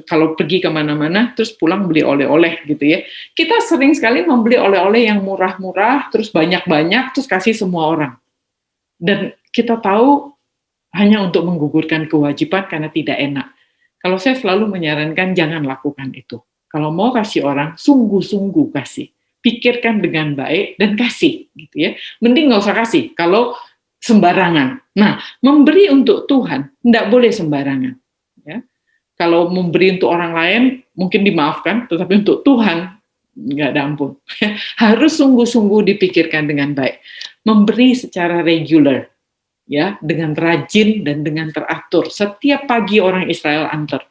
kalau pergi kemana-mana, terus pulang beli oleh-oleh gitu ya. Kita sering sekali membeli oleh-oleh yang murah-murah, terus banyak-banyak, terus kasih semua orang. Dan kita tahu hanya untuk menggugurkan kewajiban karena tidak enak. Kalau saya selalu menyarankan jangan lakukan itu. Kalau mau kasih orang, sungguh-sungguh kasih. Pikirkan dengan baik dan kasih, gitu ya. Mending nggak usah kasih kalau sembarangan. Nah, memberi untuk Tuhan tidak boleh sembarangan. Ya. Kalau memberi untuk orang lain mungkin dimaafkan, tetapi untuk Tuhan nggak ada ampun. Harus sungguh-sungguh dipikirkan dengan baik. Memberi secara regular. Ya, dengan rajin dan dengan teratur. Setiap pagi orang Israel antar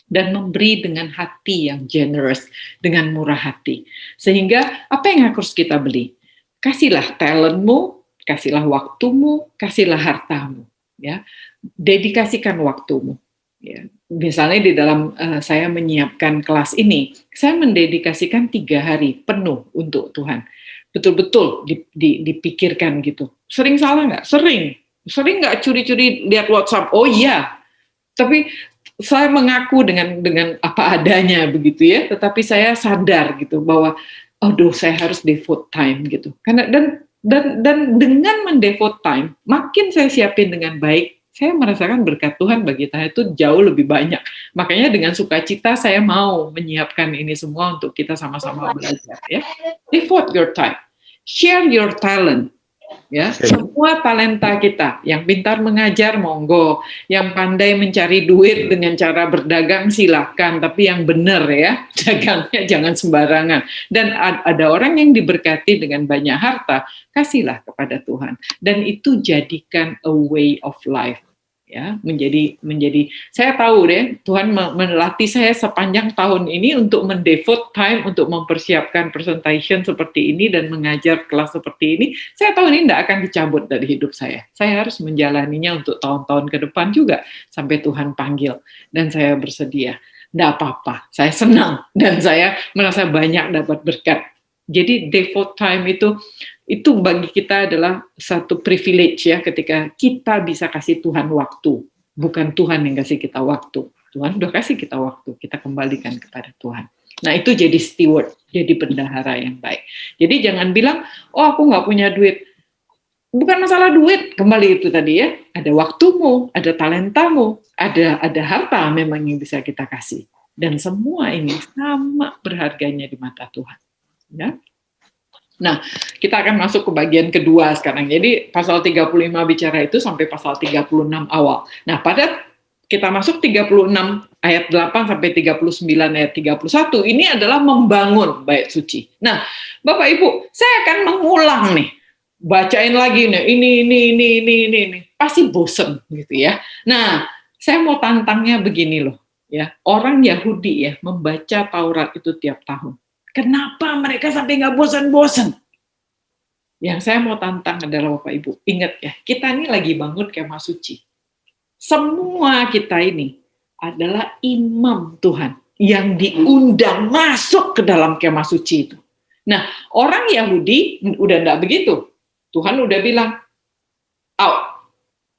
dan memberi dengan hati yang generous, dengan murah hati. Sehingga apa yang harus kita beli? Kasihlah talentmu, kasihlah waktumu, kasihlah hartamu. Ya, dedikasikan waktumu. Ya, misalnya di dalam saya menyiapkan kelas ini, saya mendedikasikan 3 hari penuh untuk Tuhan. Betul-betul dipikirkan gitu. Sering salah nggak? Sering nggak curi-curi lihat WhatsApp? Oh iya, tapi saya mengaku dengan apa adanya begitu ya. Tetapi saya sadar gitu bahwa, aduh saya harus devote time gitu. Dan Dan dengan mendevote time, makin saya siapin dengan baik, saya merasakan berkat Tuhan bagi saya itu jauh lebih banyak. Makanya dengan sukacita saya mau menyiapkan ini semua untuk kita sama-sama belajar. Ya, devote your time, share your talent. Ya, semua talenta kita, yang pintar mengajar monggo, yang pandai mencari duit dengan cara berdagang silakan, tapi yang benar ya, dagangnya jangan sembarangan. Dan ada orang yang diberkati dengan banyak harta, kasihlah kepada Tuhan, dan itu jadikan a way of life. Ya, menjadi saya tahu deh Tuhan melatih saya sepanjang tahun ini untuk mendevote time untuk mempersiapkan presentation seperti ini dan mengajar kelas seperti ini. Saya tahu ini tidak akan dicabut dari hidup saya harus menjalaninya untuk tahun-tahun ke depan juga sampai Tuhan panggil, dan saya bersedia. Tidak apa-apa, saya senang dan saya merasa banyak dapat berkat. Jadi devote time itu bagi kita adalah satu privilege ya, ketika kita bisa kasih Tuhan waktu, bukan Tuhan yang kasih kita waktu. Tuhan udah kasih kita waktu, kita kembalikan kepada Tuhan. Nah itu jadi steward, jadi bendahara yang baik. Jadi jangan bilang, oh aku nggak punya duit. Bukan masalah duit, kembali itu tadi ya, ada waktumu, ada talentamu, ada harta memang yang bisa kita kasih. Dan semua ini sama berharganya di mata Tuhan. Ya. Nah, kita akan masuk ke bagian kedua sekarang. Jadi pasal 35 bicara itu sampai pasal 36 awal. Nah, pada kita masuk 36 ayat 8 sampai 39 ayat 31, ini adalah membangun bait suci. Nah, Bapak Ibu, saya akan mengulang nih. Bacain lagi nih, ini. Pasti bosen gitu ya. Nah, saya mau tantangnya begini loh. Ya, orang Yahudi ya membaca Taurat itu tiap tahun. Kenapa mereka sampai nggak bosan-bosan? Yang saya mau tantang adalah Bapak Ibu, ingat ya, kita ini lagi bangun kemah suci. Semua kita ini adalah imam Tuhan yang diundang masuk ke dalam kemah suci itu. Nah, orang Yahudi udah nggak begitu. Tuhan udah bilang, out.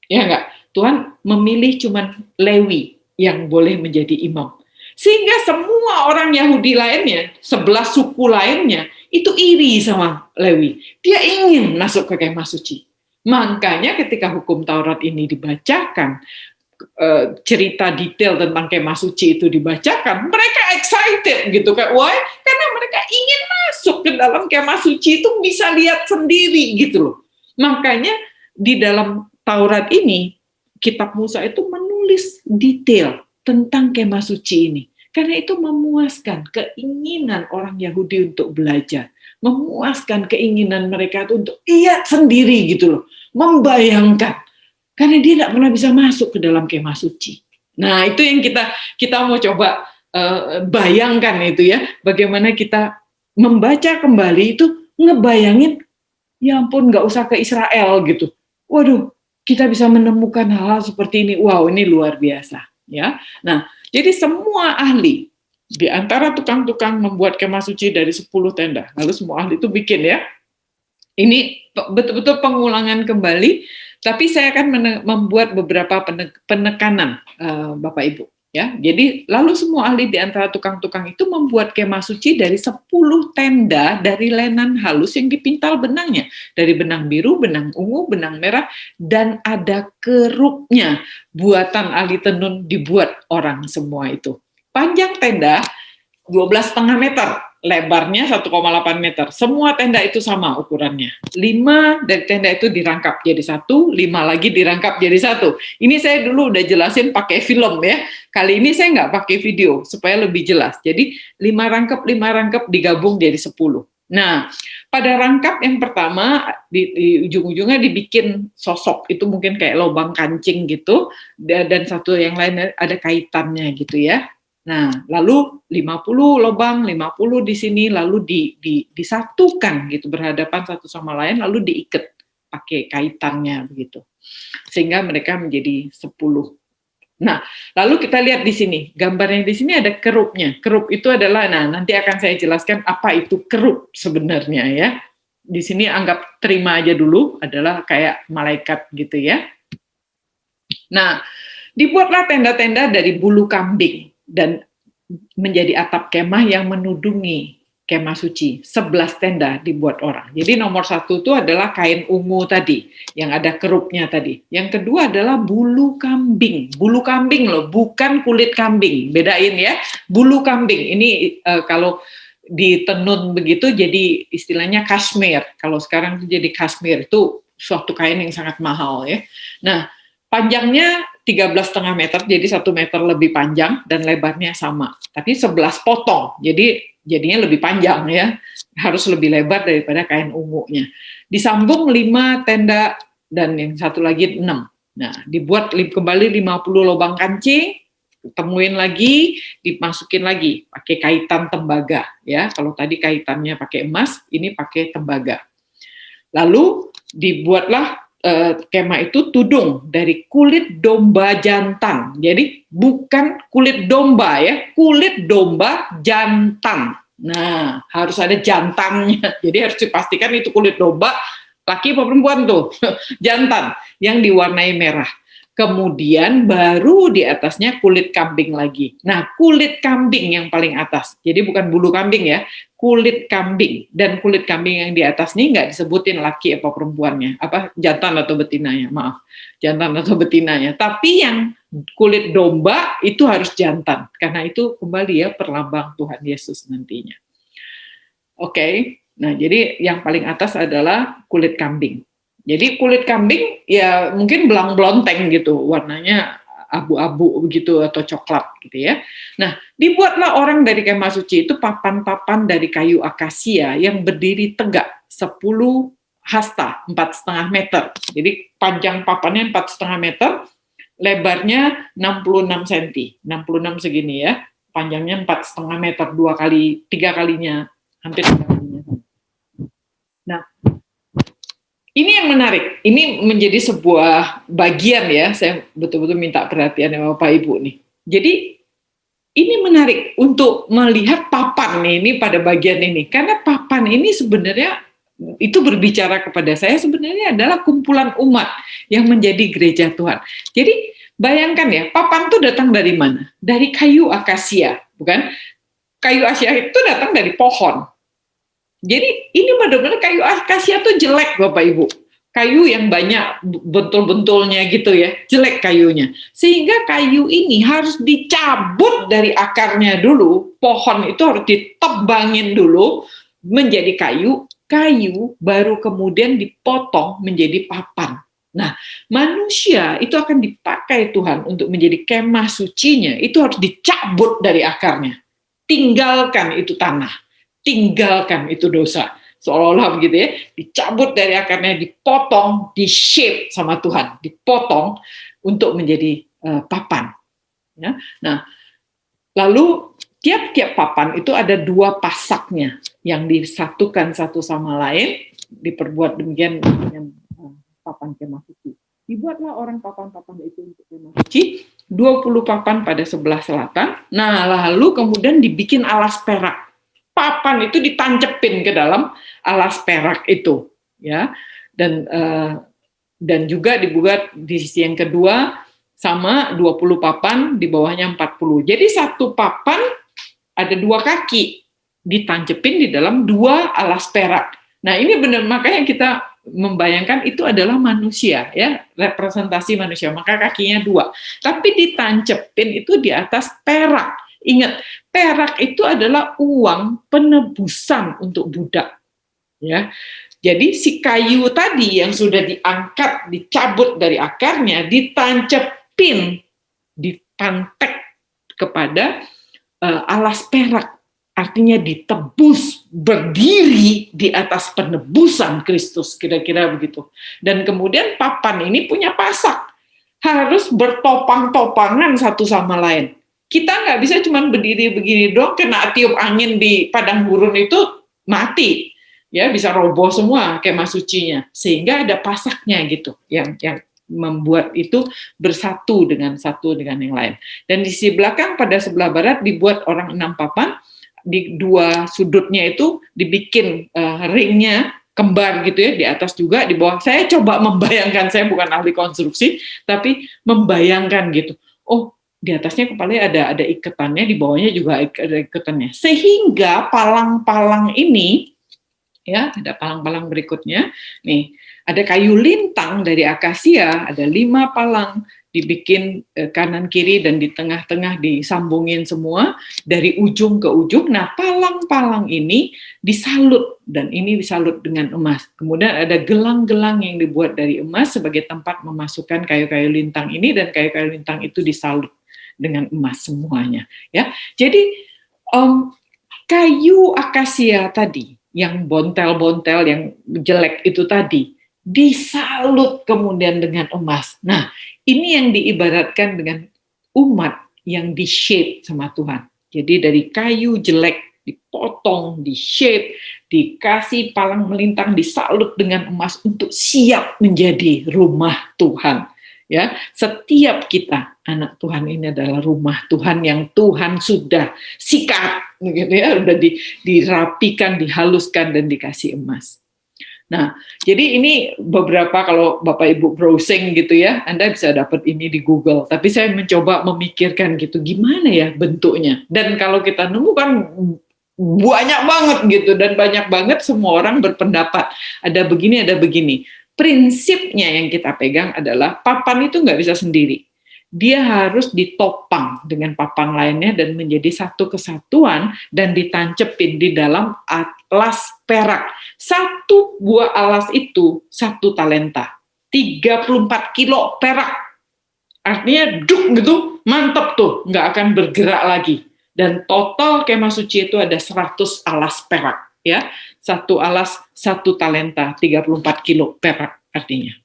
Ya enggak? Tuhan memilih cuman Lewi yang boleh menjadi imam. Sehingga semua orang Yahudi lainnya, 11 suku lainnya, itu iri sama Lewi. Dia ingin masuk ke kemah suci. Makanya ketika hukum Taurat ini dibacakan, cerita detail tentang kemah suci itu dibacakan, mereka excited gitu kan. Why? Karena mereka ingin masuk ke dalam kemah suci itu bisa lihat sendiri gitu loh. Makanya di dalam Taurat ini, kitab Musa itu menulis detail tentang kemah suci ini. Karena itu memuaskan keinginan orang Yahudi untuk belajar. Memuaskan keinginan mereka itu untuk lihat sendiri gitu loh. Membayangkan. Karena dia tidak pernah bisa masuk ke dalam kemah suci. Nah itu yang kita mau coba bayangkan itu ya. Bagaimana kita membaca kembali itu ngebayangin, ya ampun nggak usah ke Israel gitu. Waduh, kita bisa menemukan hal-hal seperti ini. Wow, ini luar biasa. Ya, nah, jadi semua ahli di antara tukang-tukang membuat kemah suci dari 10 tenda, lalu semua ahli itu bikin ya. Ini betul-betul pengulangan kembali, tapi saya akan membuat beberapa penekanan, Bapak Ibu. Ya, jadi lalu semua ahli di antara tukang-tukang itu membuat kemah suci dari 10 tenda dari lenan halus yang dipintal benangnya, dari benang biru, benang ungu, benang merah, dan ada kerupnya. Buatan ahli tenun dibuat orang semua itu. Panjang tenda 12,5 meter, lebarnya 1,8 meter. Semua tenda itu sama ukurannya. 5 dari tenda itu dirangkap jadi 1, 5 lagi dirangkap jadi 1. Ini saya dulu udah jelasin pakai film ya. Kali ini saya nggak pakai video supaya lebih jelas. Jadi 5 rangkap digabung jadi 10. Nah, pada rangkap yang pertama di ujung-ujungnya dibikin sosok, itu mungkin kayak lubang kancing gitu, dan satu yang lain ada kaitannya gitu ya. Nah, lalu 50 lubang, 50 di sini, lalu disatukan gitu, berhadapan satu sama lain, lalu diikat pakai kaitannya begitu. Sehingga mereka menjadi 10. Nah, lalu kita lihat di sini, gambarnya di sini ada kerupnya. Kerup itu adalah, nah nanti akan saya jelaskan apa itu kerup sebenarnya ya. Di sini anggap terima aja dulu, adalah kayak malaikat gitu ya. Nah, dibuatlah tenda-tenda dari bulu kambing dan menjadi atap kemah yang menudungi kemah suci, 11 tenda dibuat orang. Jadi nomor 1 itu adalah kain ungu tadi, yang ada kerupnya tadi. Yang kedua adalah bulu kambing. Bulu kambing loh, bukan kulit kambing. Bedain ya, bulu kambing. Ini kalau ditenun begitu jadi istilahnya kashmir. Kalau sekarang itu jadi kashmir, itu suatu kain yang sangat mahal ya. Nah, panjangnya 13,5 meter, jadi 1 meter lebih panjang, dan lebarnya sama. Tapi 11 potong, jadi jadinya lebih panjang ya, harus lebih lebar daripada kain ungunya. Disambung 5 tenda, dan yang satu lagi 6. Nah, dibuat kembali 50 lubang kancing, temuin lagi, dimasukin lagi, pakai kaitan tembaga. Ya, kalau tadi kaitannya pakai emas, ini pakai tembaga. Lalu dibuatlah kemah itu tudung dari kulit domba jantan. Jadi bukan kulit domba ya, kulit domba jantan. Nah, harus ada jantannya. Jadi harus dipastikan itu kulit domba, laki apa perempuan tuh? Jantan, yang diwarnai merah. Kemudian baru di atasnya kulit kambing lagi. Nah, kulit kambing yang paling atas. Jadi bukan bulu kambing ya, kulit kambing. Dan kulit kambing yang di atas ini nggak disebutin laki apa perempuannya, apa jantan atau betinanya, maaf, jantan atau betinanya. Tapi yang kulit domba itu harus jantan, karena itu kembali ya perlambang Tuhan Yesus nantinya. Oke, nah jadi yang paling atas adalah kulit kambing. Jadi kulit kambing ya mungkin belang-belonteng gitu, warnanya abu-abu begitu atau coklat gitu ya. Nah, dibuatlah orang dari kemah suci itu papan-papan dari kayu akasia yang berdiri tegak 10 hasta, 4,5 meter. Jadi panjang papannya 4,5 meter, lebarnya 66 cm, 66 segini ya, panjangnya 4,5 meter, 3 kalinya, hampir 3 kalinya. Nah, ini yang menarik, ini menjadi sebuah bagian ya, saya betul-betul minta perhatian sama Bapak Ibu nih. Jadi ini menarik untuk melihat papan ini pada bagian ini, karena papan ini sebenarnya itu berbicara kepada saya sebenarnya adalah kumpulan umat yang menjadi gereja Tuhan. Jadi bayangkan ya, papan itu datang dari mana? Dari kayu akasia, bukan? Kayu akasia itu datang dari pohon. Jadi ini benar-benar kayu akasia tuh jelek Bapak Ibu. Kayu yang banyak bentul-bentulnya gitu ya, jelek kayunya. Sehingga kayu ini harus dicabut dari akarnya dulu, pohon itu harus ditebangin dulu menjadi kayu baru kemudian dipotong menjadi papan. Nah, manusia itu akan dipakai Tuhan untuk menjadi kemah sucinya, itu harus dicabut dari akarnya. Tinggalkan itu tanah. Tinggalkan itu dosa, seolah-olah begitu ya, dicabut dari akarnya, dipotong, di-shape sama Tuhan, dipotong untuk menjadi papan. Ya. Nah, lalu tiap-tiap papan itu ada 2 pasaknya yang disatukan satu sama lain, diperbuat demikian dengan papan kemah suci. Dibuatlah orang papan-papan itu untuk kemah suci, 20 papan pada sebelah selatan. Nah, lalu kemudian dibikin alas perak. Papan itu ditancepin ke dalam alas perak itu, ya, dan juga dibuat di sisi yang kedua sama 20 papan, di bawahnya 40. Jadi satu papan ada 2 kaki ditancepin di dalam 2 alas perak. Nah ini benar, makanya kita membayangkan itu adalah manusia, ya, representasi manusia. Maka kakinya 2, tapi ditancepin itu di atas perak. Ingat, perak itu adalah uang penebusan untuk budak. Ya, jadi si kayu tadi yang sudah diangkat, dicabut dari akarnya, ditancepin, dipantek kepada alas perak. Artinya ditebus, berdiri di atas penebusan Kristus, kira-kira begitu. Dan kemudian papan ini punya pasak, harus bertopang-topangan satu sama lain. Kita nggak bisa cuma berdiri begini dong, kena tiup angin di padang gurun itu mati, ya bisa roboh semua kemah sucinya. Sehingga ada pasaknya gitu, yang membuat itu bersatu dengan yang lain. Dan di sisi belakang pada sebelah barat dibuat orang 6 papan, di 2 sudutnya itu dibikin ringnya kembar gitu ya, di atas juga, di bawah. Saya coba membayangkan, saya bukan ahli konstruksi, tapi membayangkan gitu. Oh, di atasnya kepalanya ada iketannya, di bawahnya juga ada iketannya. Sehingga palang-palang ini, ya, ada palang-palang berikutnya. Nih, ada kayu lintang dari akasia, ada 5 palang, dibikin kanan kiri dan di tengah-tengah disambungin semua dari ujung ke ujung. Nah, palang-palang ini disalut, dan ini disalut dengan emas. Kemudian ada gelang-gelang yang dibuat dari emas sebagai tempat memasukkan kayu-kayu lintang ini, dan kayu-kayu lintang itu disalut dengan emas semuanya. Ya, jadi kayu akasia tadi yang bontel-bontel, yang jelek itu tadi, disalut kemudian dengan emas. Nah, ini yang diibaratkan dengan umat yang di-shape sama Tuhan. Jadi dari kayu jelek dipotong, di-shape, dikasih palang melintang, disalut dengan emas untuk siap menjadi rumah Tuhan. Ya, setiap kita anak Tuhan ini adalah rumah Tuhan yang Tuhan sudah sikat, gitu ya, udah dirapikan, dihaluskan dan dikasih emas. Nah, jadi ini beberapa, kalau Bapak Ibu browsing gitu ya, Anda bisa dapat ini di Google. Tapi saya mencoba memikirkan gitu, gimana ya bentuknya. Dan kalau kita nemu kan banyak banget gitu, dan banyak banget semua orang berpendapat. Ada begini, ada begini. Prinsipnya yang kita pegang adalah papan itu nggak bisa sendiri. Dia harus ditopang dengan papan lainnya dan menjadi satu kesatuan dan ditancepin di dalam alas perak. Satu buah alas itu 1 talenta, 34 kilo perak. Artinya duk gitu, mantep tuh, nggak akan bergerak lagi. Dan total kemah suci itu ada 100 alas perak. Ya, 1 alas 1 talenta, 34 kilo perak artinya.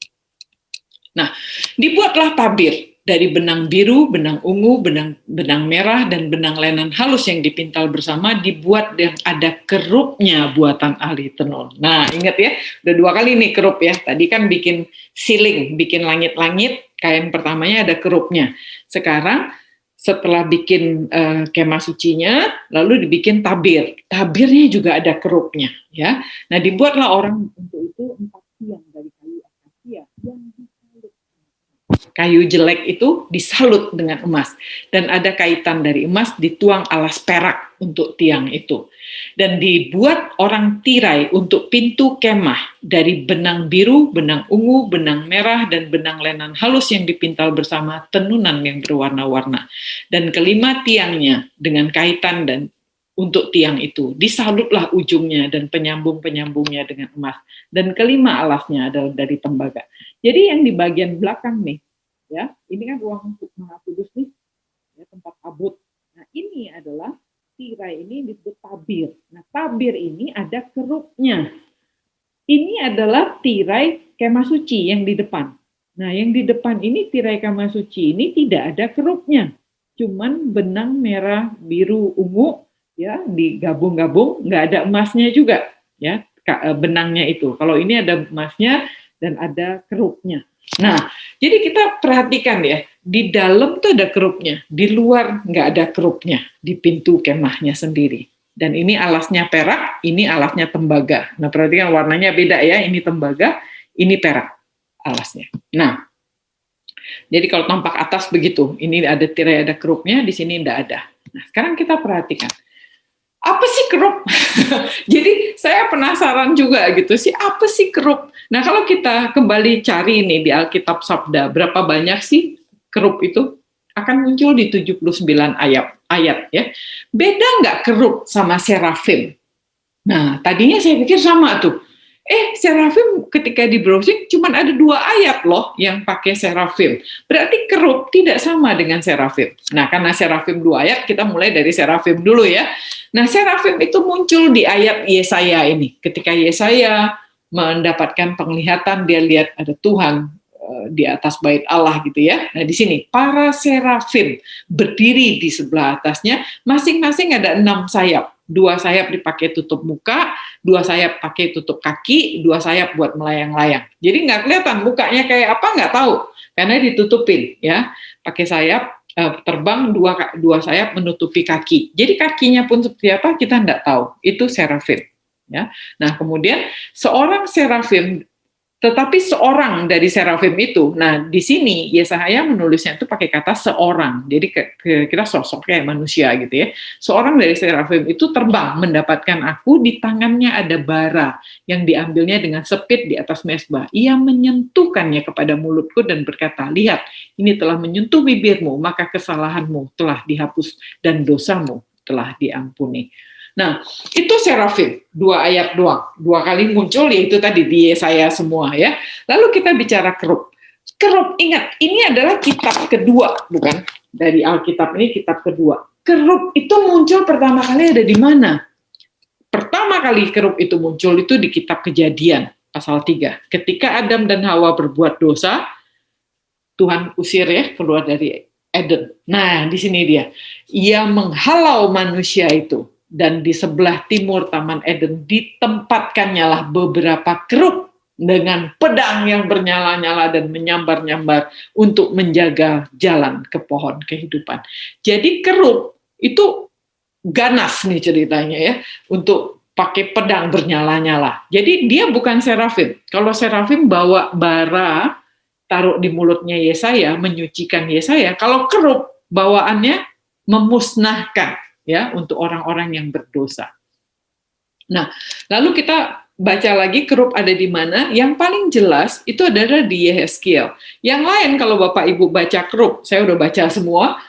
Nah, dibuatlah tabir dari benang biru, benang ungu, benang merah, dan benang lenan halus yang dipintal bersama, dibuat yang ada kerupnya buatan ahli tenun. Nah, ingat ya, udah 2 kali nih kerup ya. Tadi kan bikin siling, bikin langit-langit, kain pertamanya ada kerupnya. Sekarang setelah bikin kemah sucinya, lalu dibikin tabir. Tabirnya juga ada kerupnya, ya. Nah, dibuatlah orang untuk itu 4 tiang dari kayu akasia yang disalut. Kayu jelek itu disalut dengan emas, dan ada kaitan dari emas, dituang alas perak untuk tiang itu. Dan dibuat orang tirai untuk pintu kemah dari benang biru, benang ungu, benang merah, dan benang lenan halus yang dipintal bersama tenunan yang berwarna-warna. Dan kelima tiangnya dengan kaitan dan untuk tiang itu disalutlah ujungnya dan penyambung-penyambungnya dengan emas. Dan kelima alasnya adalah dari tembaga. Jadi yang di bagian belakang nih, ya, ini kan ruang Maha Kudus nih, ya, tempat tabut. Nah, ini adalah tirai, ini disebut tabir. Nah, tabir ini ada kerupnya. Ini adalah tirai kemah suci yang di depan. Nah, yang di depan ini tirai kemah suci ini tidak ada kerupnya. Cuman benang merah, biru, ungu, ya, digabung-gabung, nggak ada emasnya juga, ya, benangnya itu. Kalau ini ada emasnya dan ada kerupnya. Nah, jadi kita perhatikan ya, di dalam tuh ada kerupnya, di luar nggak ada kerupnya, di pintu kemahnya sendiri. Dan ini alasnya perak, ini alasnya tembaga. Nah, perhatikan warnanya beda ya, ini tembaga, ini perak alasnya. Nah, jadi kalau tampak atas begitu, ini ada tirai, ada kerupnya, di sini nggak ada. Nah, sekarang kita perhatikan. Apa sih kerup? Jadi saya penasaran juga gitu sih, apa sih kerup? Nah, kalau kita kembali cari ini di Alkitab Sabda, berapa banyak sih kerup itu? Akan muncul di 79 ayat ya. Beda nggak kerup sama serafim? Nah, tadinya saya pikir sama tuh. Serafim ketika di browsing cuma ada 2 ayat loh yang pakai serafim. Berarti kerup tidak sama dengan serafim. Nah, karena serafim 2 ayat, kita mulai dari serafim dulu ya. Nah, serafim itu muncul di ayat Yesaya ini. Ketika Yesaya mendapatkan penglihatan, dia lihat ada Tuhan di atas bait Allah gitu ya. Nah, di sini para serafim berdiri di sebelah atasnya, masing-masing ada 6 sayap. 2 sayap dipakai tutup muka, 2 sayap pakai tutup kaki, 2 sayap buat melayang-layang. Jadi nggak kelihatan mukanya kayak apa, nggak tahu, karena ditutupin ya, pakai sayap terbang, 2 sayap menutupi kaki. Jadi kakinya pun seperti apa kita nggak tahu. Itu serafim. Ya. Nah, kemudian seorang serafim tetapi seorang dari serafim itu. Nah, di sini Yesaya menulisnya itu pakai kata seorang. Jadi kita sosok kayak manusia gitu ya. Seorang dari serafim itu terbang mendapatkan aku, di tangannya ada bara yang diambilnya dengan sepit di atas mezbah. Ia menyentuhkannya kepada mulutku dan berkata, lihat, ini telah menyentuh bibirmu, maka kesalahanmu telah dihapus dan dosamu telah diampuni. Nah, itu serafim, 2 ayat doang, 2 kali muncul, yaitu tadi di Yesaya semua ya. Lalu kita bicara kerub. Kerub, ingat, ini adalah kitab kedua, bukan? Dari Alkitab ini kitab kedua. Kerub itu muncul pertama kali ada di mana? Pertama kali kerub itu muncul itu di kitab Kejadian, pasal 3. Ketika Adam dan Hawa berbuat dosa, Tuhan usir ya, keluar dari Eden. Nah, di sini dia. Ia menghalau manusia itu. Dan di sebelah timur Taman Eden ditempatkannya lah beberapa kerub dengan pedang yang bernyala-nyala dan menyambar-nyambar untuk menjaga jalan ke pohon kehidupan. Jadi kerub itu ganas nih ceritanya ya, untuk pakai pedang bernyala-nyala. Jadi dia bukan serafim. Kalau serafim bawa bara, taruh di mulutnya Yesaya, menyucikan Yesaya. Kalau kerub bawaannya memusnahkan, ya, untuk orang-orang yang berdosa. Nah, lalu kita baca lagi kerub ada di mana. Yang paling jelas itu adalah di Yehezkiel. Yang lain kalau Bapak Ibu baca kerub, saya udah baca semua,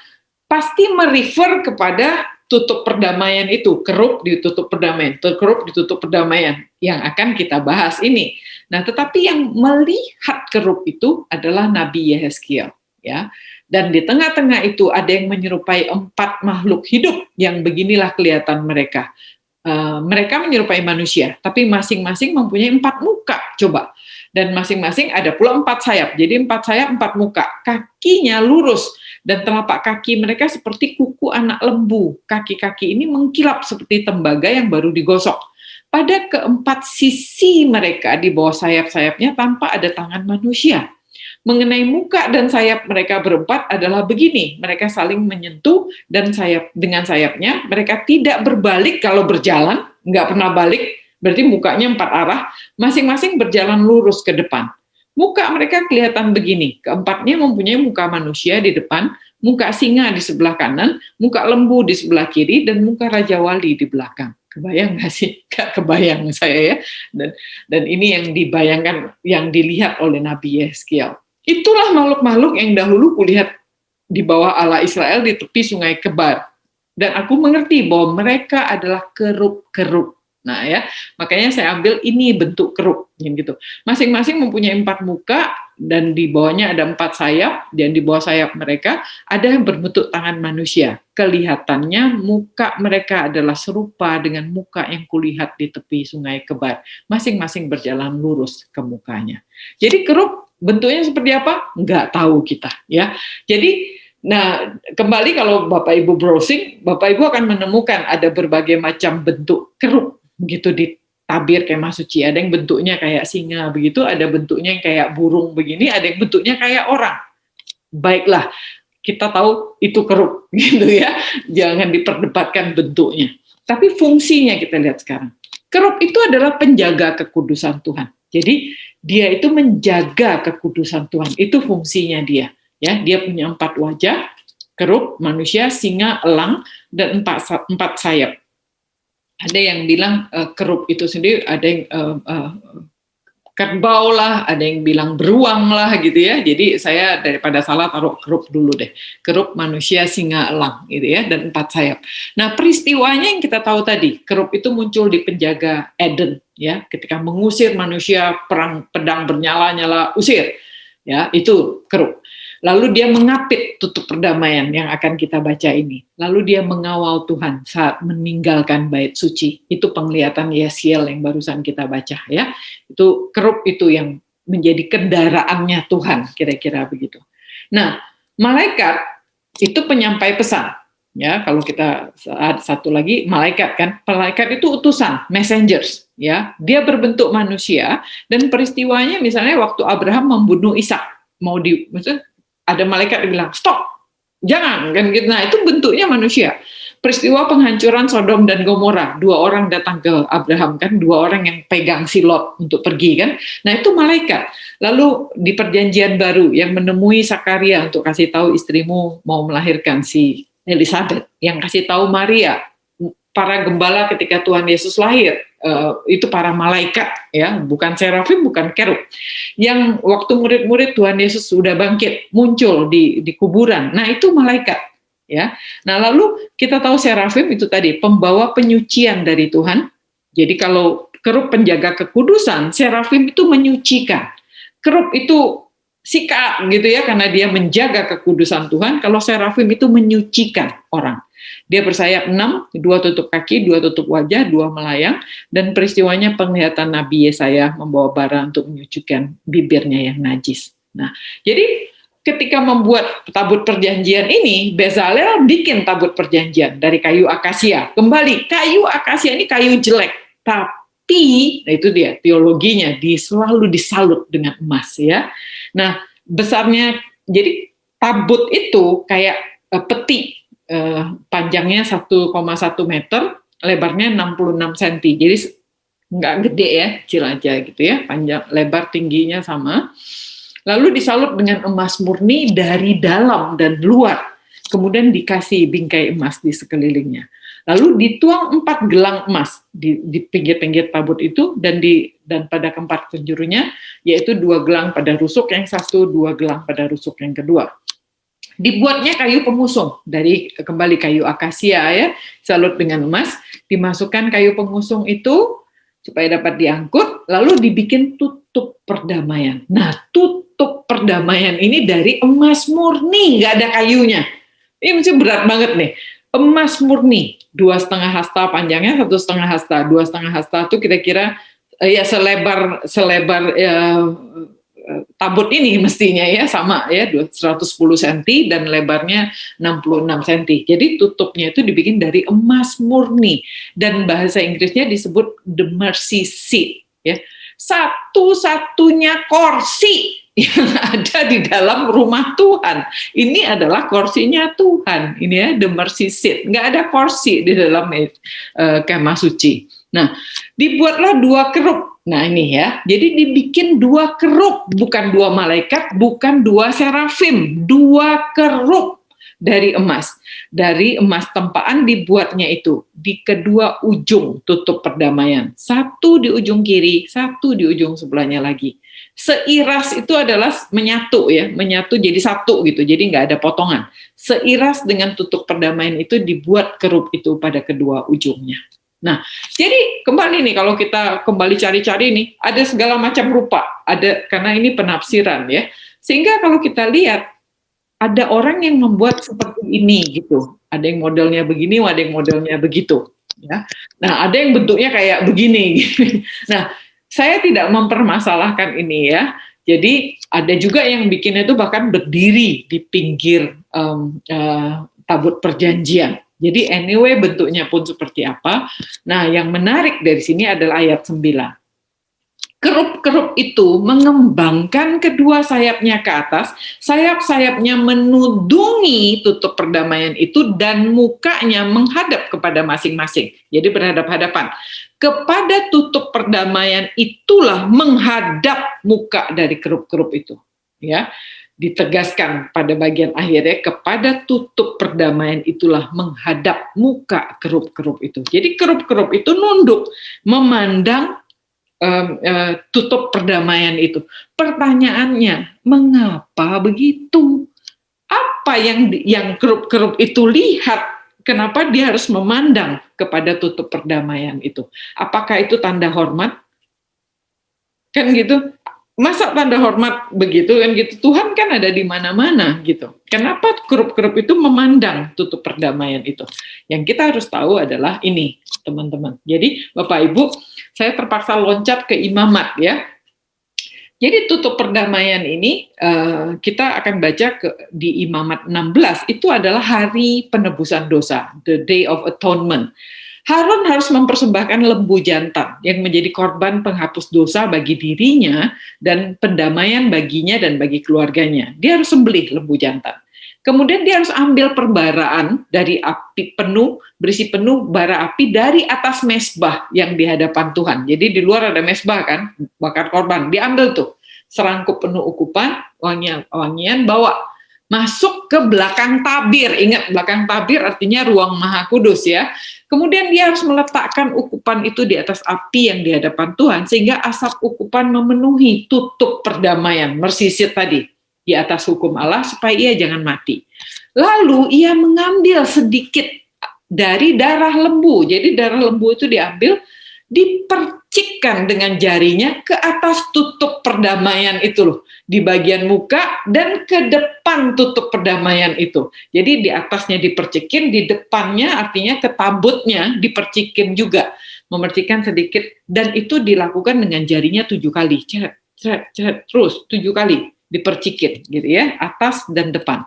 pasti merefer kepada tutup perdamaian itu, kerub ditutup perdamaian, kerub ditutup perdamaian yang akan kita bahas ini. Nah, tetapi yang melihat kerub itu adalah Nabi Yehezkiel, ya. Dan di tengah-tengah itu ada yang menyerupai 4 makhluk hidup yang beginilah kelihatan mereka. Mereka menyerupai manusia, tapi masing-masing mempunyai 4 muka, coba. Dan masing-masing ada pula 4 sayap. Jadi 4 sayap, 4 muka. Kakinya lurus, dan telapak kaki mereka seperti kuku anak lembu. Kaki-kaki ini mengkilap seperti tembaga yang baru digosok. Pada keempat sisi mereka di bawah sayap-sayapnya tanpa ada tangan manusia. Mengenai muka dan sayap mereka berempat adalah begini, mereka saling menyentuh dan dengan sayapnya mereka tidak berbalik kalau berjalan, nggak pernah balik, berarti mukanya 4 arah, masing-masing berjalan lurus ke depan. Muka mereka kelihatan begini, keempatnya mempunyai muka manusia di depan, muka singa di sebelah kanan, muka lembu di sebelah kiri, dan muka Raja Wali di belakang. Kebayang nggak sih? Nggak kebayang saya ya. Dan ini yang dibayangkan, yang dilihat oleh Nabi Yehezkiel. Itulah makhluk-makhluk yang dahulu kulihat di bawah Allah Israel di tepi sungai Kebar. Dan aku mengerti bahwa mereka adalah kerub-kerub. Nah ya, makanya saya ambil ini bentuk kerub, gitu. Masing-masing mempunyai 4 muka, dan di bawahnya ada 4 sayap, dan di bawah sayap mereka ada yang berbentuk tangan manusia. Kelihatannya muka mereka adalah serupa dengan muka yang kulihat di tepi sungai Kebar. Masing-masing berjalan lurus ke mukanya. Jadi kerub bentuknya seperti apa? Nggak tahu kita, ya. Jadi, nah, kembali kalau Bapak Ibu browsing, Bapak Ibu akan menemukan ada berbagai macam bentuk kerub, begitu ditabir kemah suci. Ada yang bentuknya kayak singa, begitu, ada bentuknya yang kayak burung begini, ada yang bentuknya kayak orang. Baiklah, kita tahu itu kerub, gitu ya. Jangan diperdebatkan bentuknya. Tapi fungsinya kita lihat sekarang. Kerub itu adalah penjaga kekudusan Tuhan. Jadi dia itu menjaga kekudusan Tuhan. Itu fungsinya dia. Ya, dia punya 4 wajah, kerub, manusia, singa, elang, dan 4 sayap. Ada yang bilang kerub itu sendiri, ada yang kerbau lah, ada yang bilang beruang lah gitu ya. Jadi saya daripada salah taruh kerub dulu deh. Kerub, manusia, singa, elang gitu ya, dan 4 sayap. Nah, peristiwanya yang kita tahu tadi, kerub itu muncul di penjaga Eden ya, ketika mengusir manusia, perang pedang bernyala-nyala, usir. Ya, itu kerub. Lalu dia mengapit tutup perdamaian yang akan kita baca ini. Lalu dia mengawal Tuhan saat meninggalkan bait suci. Itu penglihatan Yehezkiel yang barusan kita baca ya. Itu kerub itu yang menjadi kendaraannya Tuhan, kira-kira begitu. Nah, malaikat itu penyampai pesan. Ya, kalau kita satu lagi malaikat kan, malaikat itu utusan, messengers, ya. Dia berbentuk manusia dan peristiwanya misalnya waktu Abraham membunuh Ishak, maksudnya ada malaikat yang bilang stop, jangan kan gitu. Nah, itu bentuknya manusia. peristiwa penghancuran Sodom dan Gomora, 2 orang datang ke Abraham kan, 2 orang yang pegang si Lot untuk pergi kan. Nah itu malaikat. Lalu di perjanjian baru yang menemui Sakaria untuk kasih tahu istrimu mau melahirkan si Elizabeth, yang kasih tahu Maria, para gembala ketika Tuhan Yesus lahir, itu para malaikat ya, bukan serafim, bukan kerub. Yang waktu murid-murid Tuhan Yesus sudah bangkit, muncul di kuburan. Nah itu malaikat. Ya, nah lalu kita tahu serafim itu tadi pembawa penyucian dari Tuhan. Jadi kalau kerub penjaga kekudusan, serafim itu menyucikan. Kerub itu sikap gitu ya, karena dia menjaga kekudusan Tuhan. Kalau serafim itu menyucikan orang. Dia bersayap 6, 2 tutup kaki, 2 tutup wajah, 2 melayang, dan peristiwanya penglihatan Nabi Yesaya membawa bara untuk menyucikan bibirnya yang najis. Nah, jadi ketika membuat tabut perjanjian ini, Bezalel bikin tabut perjanjian dari kayu akasia. Kembali, kayu akasia ini kayu jelek, tapi nah itu dia teologinya, selalu disalut dengan emas ya. Nah, besarnya, jadi tabut itu kayak peti, panjangnya 1,1 meter, lebarnya 66 cm. Jadi nggak gede ya, kecil aja gitu ya, panjang, lebar, tingginya sama. Lalu disalut dengan emas murni dari dalam dan luar. Kemudian dikasih bingkai emas di sekelilingnya. Lalu dituang 4 gelang emas di pinggir-pinggir tabut itu, dan pada keempat penjurunya, yaitu 2 gelang pada rusuk yang satu, 2 gelang pada rusuk yang kedua. Dibuatnya kayu pengusung dari kembali kayu akasia ya, salut dengan emas, dimasukkan kayu pengusung itu supaya dapat diangkut, lalu dibikin tutup perdamaian. Nah, tutup perdamaian ini dari emas murni, nggak ada kayunya. Ini mesti berat banget nih. Emas murni, 2,5 hasta panjangnya, 1,5 hasta. 2,5 hasta itu kira-kira ya selebar tabut ini mestinya ya, sama ya, 110 cm dan lebarnya 66 cm. Jadi tutupnya itu dibikin dari emas murni, dan bahasa Inggrisnya disebut the mercy seat ya. Satu-satunya kursi yang ada di dalam rumah Tuhan ini adalah kursinya Tuhan, ini ya, the mercy seat. Nggak ada kursi di dalam kemah suci. Nah, dibuatlah 2 kerub. Nah ini ya, jadi dibikin 2 kerub, bukan 2 malaikat, bukan 2 serafim, 2 kerub dari emas. Dari emas tempaan dibuatnya itu di kedua ujung tutup perdamaian. 1 di ujung kiri, 1 di ujung sebelahnya lagi. Seiras itu adalah menyatu ya, menyatu jadi satu gitu, jadi nggak ada potongan. Seiras dengan tutup perdamaian itu dibuat kerub itu pada kedua ujungnya. Nah, jadi kembali nih, kalau kita kembali cari-cari nih, ada segala macam rupa, ada, karena ini penafsiran ya. Sehingga kalau kita lihat, ada orang yang membuat seperti ini gitu. Ada yang modelnya begini, ada yang modelnya begitu. Ya. Nah, ada yang bentuknya kayak begini. Nah, saya tidak mempermasalahkan ini ya. Jadi ada juga yang bikinnya itu bahkan berdiri di pinggir tabut perjanjian. Jadi anyway bentuknya pun seperti apa. Nah yang menarik dari sini adalah ayat 9. Kerub-kerub itu mengembangkan kedua sayapnya ke atas, sayap-sayapnya menudungi tutup perdamaian itu, dan mukanya menghadap kepada masing-masing. Jadi berhadap-hadapan. Kepada tutup perdamaian itulah menghadap muka dari kerub-kerub itu. Ya. Ditegaskan pada bagian akhirnya, kepada tutup perdamaian itulah menghadap muka kerub-kerub itu. Jadi kerub-kerub itu nunduk memandang tutup perdamaian itu. Pertanyaannya, mengapa begitu? Apa yang kerub-kerub itu lihat? Kenapa dia harus memandang kepada tutup perdamaian itu? Apakah itu tanda hormat? Kan gitu. Masa tanda hormat begitu kan gitu? Tuhan kan ada di mana-mana gitu. Kenapa kerub-kerub itu memandang tutup perdamaian itu? Yang kita harus tahu adalah ini, teman-teman. Jadi Bapak Ibu, saya terpaksa loncat ke imamat ya. Jadi tutup perdamaian ini kita akan baca di imamat 16, itu adalah hari penebusan dosa, the day of atonement. Harun harus mempersembahkan lembu jantan yang menjadi korban penghapus dosa bagi dirinya dan pendamaian baginya dan bagi keluarganya. Dia harus sembelih lembu jantan. Kemudian dia harus ambil perbaraan dari api penuh, berisi penuh bara api dari atas mezbah yang di hadapan Tuhan. Jadi di luar ada mezbah kan, bakar korban. Diambil tuh serangkup penuh ukupan, wangian, bawa masuk ke belakang tabir. Ingat, belakang tabir artinya ruang maha kudus ya. Kemudian dia harus meletakkan ukupan itu di atas api yang di hadapan Tuhan, sehingga asap ukupan memenuhi tutup perdamaian, mersisit tadi, di atas hukum Allah supaya ia jangan mati. Lalu ia mengambil sedikit dari darah lembu. Jadi darah lembu itu diambil, dipercikkan dengan jarinya ke atas tutup perdamaian itu loh, di bagian muka dan ke depan tutup perdamaian itu. Jadi di atasnya dipercikin, di depannya artinya ke tabutnya dipercikin juga, memercikan sedikit, dan itu dilakukan dengan jarinya 7 kali, terus 7 kali dipercikit gitu ya, atas dan depan.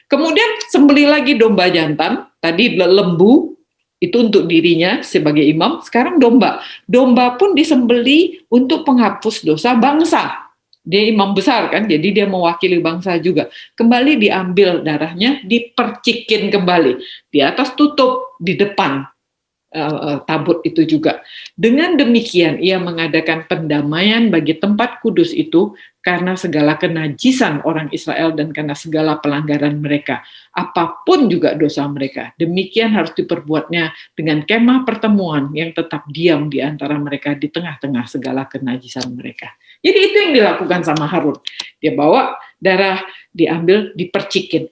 Kemudian sembelih lagi domba jantan, tadi lembu itu untuk dirinya sebagai imam, sekarang domba. Domba pun disembelih untuk penghapus dosa bangsa. Dia imam besar kan, jadi dia mewakili bangsa juga. Kembali diambil darahnya, dipercikin kembali di atas tutup di depan tabut itu juga. Dengan demikian ia mengadakan pendamaian bagi tempat kudus itu karena segala kenajisan orang Israel dan karena segala pelanggaran mereka, apapun juga dosa mereka. Demikian harus diperbuatnya dengan kemah pertemuan yang tetap diam di antara mereka di tengah-tengah segala kenajisan mereka. Jadi itu yang dilakukan sama Harun. Dia bawa darah, diambil, dipercikin.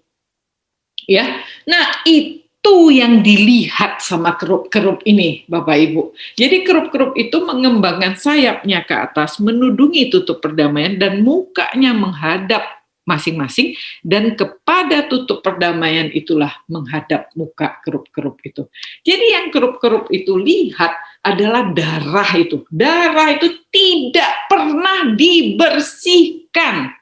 Ya. Nah, itu yang dilihat sama kerup-kerup ini, Bapak Ibu. Jadi kerup-kerup itu mengembangkan sayapnya ke atas, menudungi tutup perdamaian, dan mukanya menghadap masing-masing, dan kepada tutup perdamaian itulah menghadap muka kerup-kerup itu. Jadi yang kerup-kerup itu lihat adalah darah itu. Darah itu tidak pernah dibersihkan.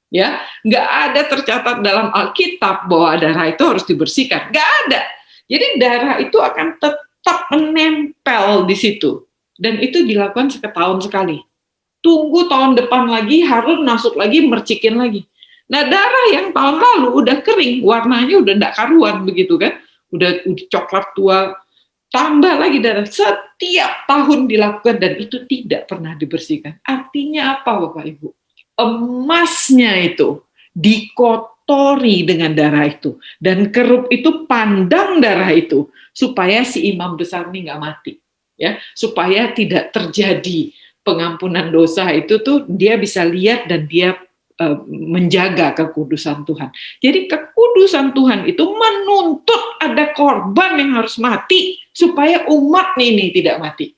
Ya, nggak ada tercatat dalam Alkitab bahwa darah itu harus dibersihkan, nggak ada. Jadi darah itu akan tetap menempel di situ, dan itu dilakukan setahun sekali. Tunggu tahun depan lagi, Harun masuk lagi, mercikin lagi. Nah, darah yang tahun lalu udah kering, warnanya udah nggak karuan begitu kan, udah coklat tua, tambah lagi darah. Setiap tahun dilakukan dan itu tidak pernah dibersihkan. Artinya apa, Bapak Ibu? Emasnya itu dikotori dengan darah itu, dan kerup itu pandang darah itu supaya si imam besar ini nggak mati, ya, supaya tidak terjadi pengampunan dosa itu tuh dia bisa lihat dan dia menjaga kekudusan Tuhan. Jadi kekudusan Tuhan itu menuntut ada korban yang harus mati supaya umat ini tidak mati.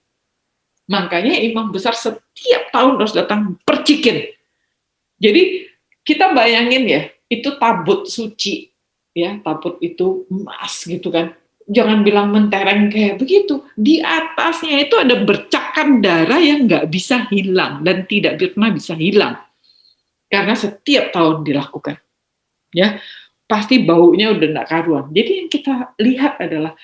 Makanya imam besar setiap tahun harus datang percikin. Jadi kita bayangin ya, itu tabut suci, ya, tabut itu emas gitu kan. Jangan bilang mentereng kayak begitu. Di atasnya itu ada bercakan darah yang nggak bisa hilang dan tidak pernah bisa hilang, karena setiap tahun dilakukan. Ya, pasti baunya udah nggak karuan. Jadi yang kita lihat adalah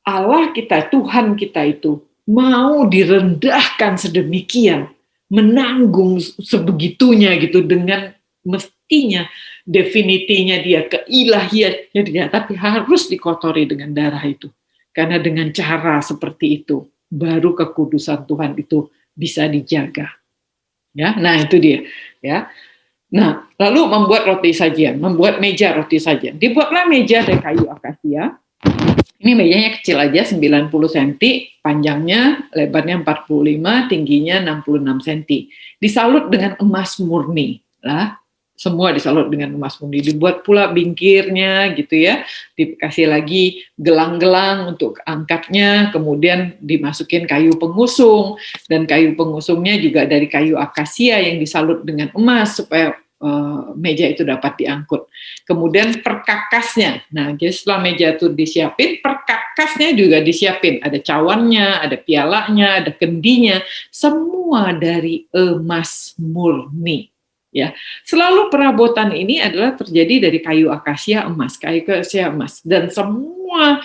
Allah kita, Tuhan kita itu mau direndahkan sedemikian, menanggung sebegitunya gitu, dengan mestinya definitinya dia, keilahiannya dia, tapi harus dikotori dengan darah itu. Karena dengan cara seperti itu baru kekudusan Tuhan itu bisa dijaga. Ya, nah itu dia, ya. Nah, lalu membuat roti sajian, membuat meja roti sajian. Dibuatlah meja dari kayu akasia. Ini mejanya kecil aja, 90 cm, panjangnya, lebarnya 45, tingginya 66 cm. Disalut dengan emas murni. Lah, semua disalut dengan emas murni. Dibuat pula bingkirnya gitu ya. Dikasih lagi gelang-gelang untuk angkatnya, kemudian dimasukin kayu pengusung, dan kayu pengusungnya juga dari kayu akasia yang disalut dengan emas supaya meja itu dapat diangkut. Kemudian perkakasnya, nah jadi setelah meja itu disiapin, perkakasnya juga disiapin, ada cawannya, ada pialanya, ada kendinya, semua dari emas murni. Ya, selalu perabotan ini adalah terjadi dari kayu akasia emas, dan semua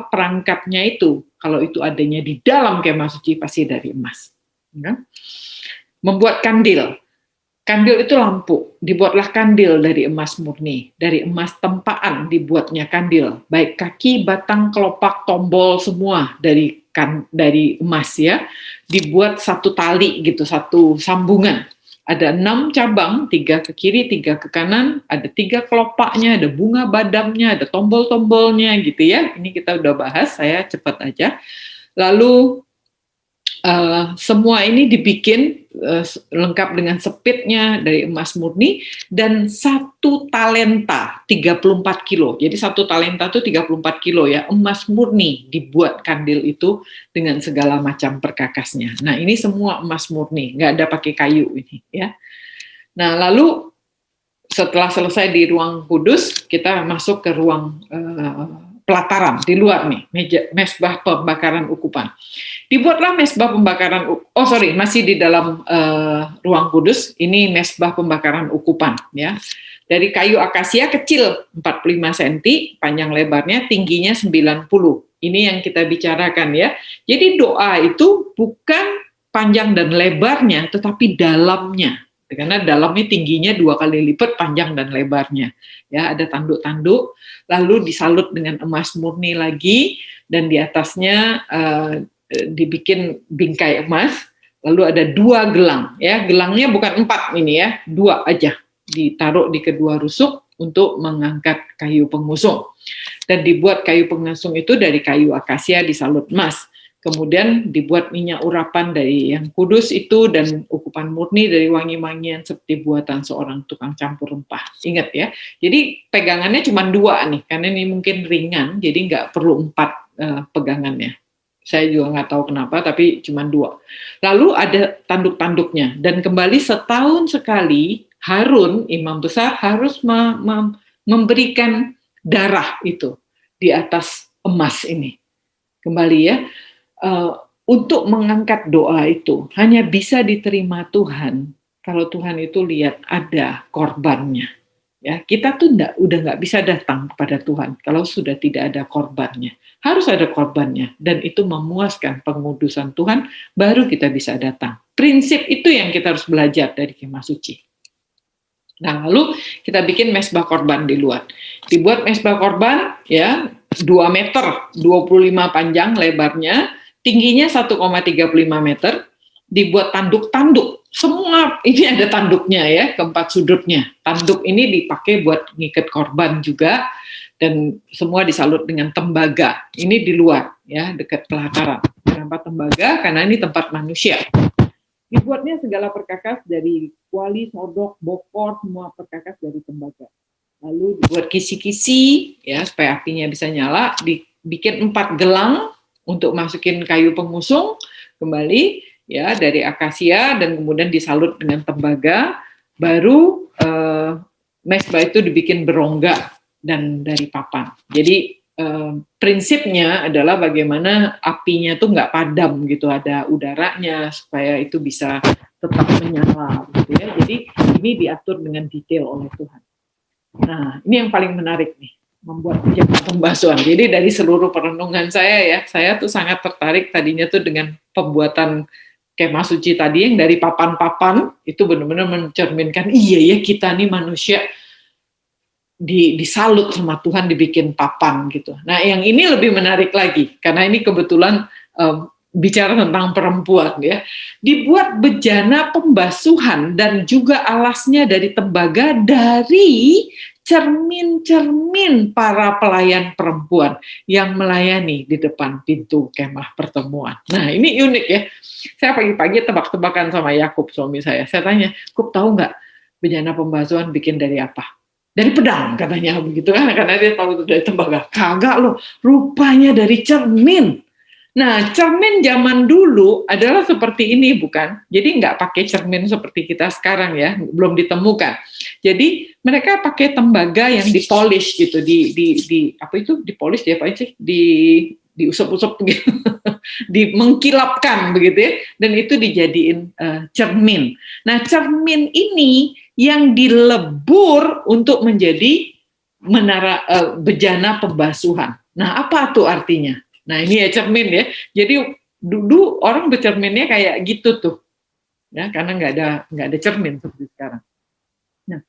perangkatnya itu, kalau itu adanya di dalam kemah suci pasti dari emas. Ya. Membuat kandil. Kandil itu lampu, dibuatlah kandil dari emas murni, dari emas tempaan dibuatnya kandil, baik kaki, batang, kelopak, tombol semua dari emas ya, dibuat satu tali gitu, satu sambungan. Ada 6 cabang, 3 ke kiri, 3 ke kanan, ada 3 kelopaknya, ada bunga badamnya, ada tombol-tombolnya gitu ya. Ini kita udah bahas, saya cepat aja. Lalu semua ini dibikin lengkap dengan sepitnya dari emas murni dan 1 talenta 34 kilo. Jadi 1 talenta itu 34 kilo ya, emas murni dibuat kandil itu dengan segala macam perkakasnya. Nah ini semua emas murni, nggak ada pakai kayu ini ya. Nah lalu setelah selesai di ruang kudus, kita masuk ke ruang pelataran di luar nih, mesbah pembakaran ukupan. Dibuatlah mesbah pembakaran, masih di dalam ruang kudus, ini mesbah pembakaran ukupan ya. Dari kayu akasia kecil 45 cm, panjang lebarnya, tingginya 90. Ini yang kita bicarakan ya. Jadi doa itu bukan panjang dan lebarnya, tetapi dalamnya. Karena dalamnya tingginya 2 kali lipat panjang dan lebarnya. Ya, ada tanduk-tanduk, lalu disalut dengan emas murni lagi, dan di atasnya dibikin bingkai emas, lalu ada 2 gelang. Ya, gelangnya bukan 4 ini ya, 2 aja. Ditaruh di kedua rusuk untuk mengangkat kayu pengusung. Dan dibuat kayu pengusung itu dari kayu akasia disalut emas. Kemudian dibuat minyak urapan dari yang kudus itu dan ukupan murni dari wangi-wangian seperti buatan seorang tukang campur rempah. Ingat ya, jadi pegangannya cuma 2 nih, karena ini mungkin ringan, jadi nggak perlu 4 pegangannya. Saya juga nggak tahu kenapa, tapi cuma 2. Lalu ada tanduk-tanduknya, dan kembali setahun sekali Harun, imam besar, harus memberikan darah itu di atas emas ini. Kembali ya, untuk mengangkat doa itu hanya bisa diterima Tuhan kalau Tuhan itu lihat ada korbannya. Ya, kita tuh udah nggak bisa datang kepada Tuhan kalau sudah tidak ada korbannya. Harus ada korbannya dan itu memuaskan pengudusan Tuhan, baru kita bisa datang. Prinsip itu yang kita harus belajar dari Kemah Suci. Nah, lalu kita bikin mesbah korban di luar. Dibuat mesbah korban ya 2 meter, 25 panjang lebarnya, tingginya 1,35 meter, dibuat tanduk-tanduk. Semua ini ada tanduknya ya, keempat sudutnya. Tanduk ini dipakai buat ngikat korban juga, dan semua disalut dengan tembaga. Ini di luar ya, dekat pelataran. Kenapa tembaga? Karena ini tempat manusia. Dibuatnya segala perkakas dari kuali, sodok, bokor, semua perkakas dari tembaga. Lalu dibuat kisi-kisi ya supaya apinya bisa nyala, dibikin 4 gelang untuk masukin kayu pengusung kembali ya dari akasia, dan kemudian disalut dengan tembaga, baru mesbah itu dibikin berongga dan dari papan. Jadi prinsipnya adalah bagaimana apinya tuh nggak padam gitu, ada udaranya supaya itu bisa tetap menyala gitu ya. Jadi ini diatur dengan detail oleh Tuhan. Nah, ini yang paling menarik nih, membuat bejana pembasuhan. Jadi dari seluruh perenungan saya tuh sangat tertarik tadinya tuh dengan pembuatan Kemah Suci tadi yang dari papan-papan itu benar-benar mencerminkan iya ya kita nih manusia disalut sama Tuhan, dibikin papan gitu. Nah, yang ini lebih menarik lagi karena ini kebetulan bicara tentang perempuan ya. Dibuat bejana pembasuhan dan juga alasnya dari tembaga dari cermin-cermin para pelayan perempuan yang melayani di depan pintu kemah pertemuan. Nah, ini unik ya. Saya pagi-pagi tebak-tebakan sama Yakub, suami saya. Saya tanya, "Kub, tahu nggak bejana pembasuhan bikin dari apa?" Dari pedang katanya begitu kan, karena dia tahu itu dari tembaga. Kagak loh, rupanya dari cermin. Nah, cermin zaman dulu adalah seperti ini bukan? Jadi nggak pakai cermin seperti kita sekarang ya, belum ditemukan. Jadi mereka pakai tembaga yang dipolish gitu, di apa itu dipolish ya apa sih? Diusap-usap gitu, mengkilapkan begitu ya, dan itu dijadiin cermin. Nah, cermin ini yang dilebur untuk menjadi menara bejana pembasuhan. Nah, apa tuh artinya? Nah, ini ya cermin ya. Jadi dulu orang bercerminnya kayak gitu tuh. ya, karena nggak ada cermin seperti sekarang. Nah,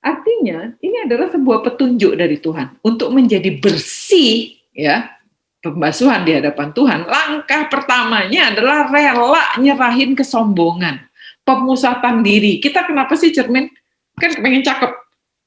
artinya ini adalah sebuah petunjuk dari Tuhan untuk menjadi bersih, ya, pembasuhan di hadapan Tuhan. Langkah pertamanya adalah rela nyerahin kesombongan, pemusatan diri. Kita kenapa sih cermin? Kan pengen cakep,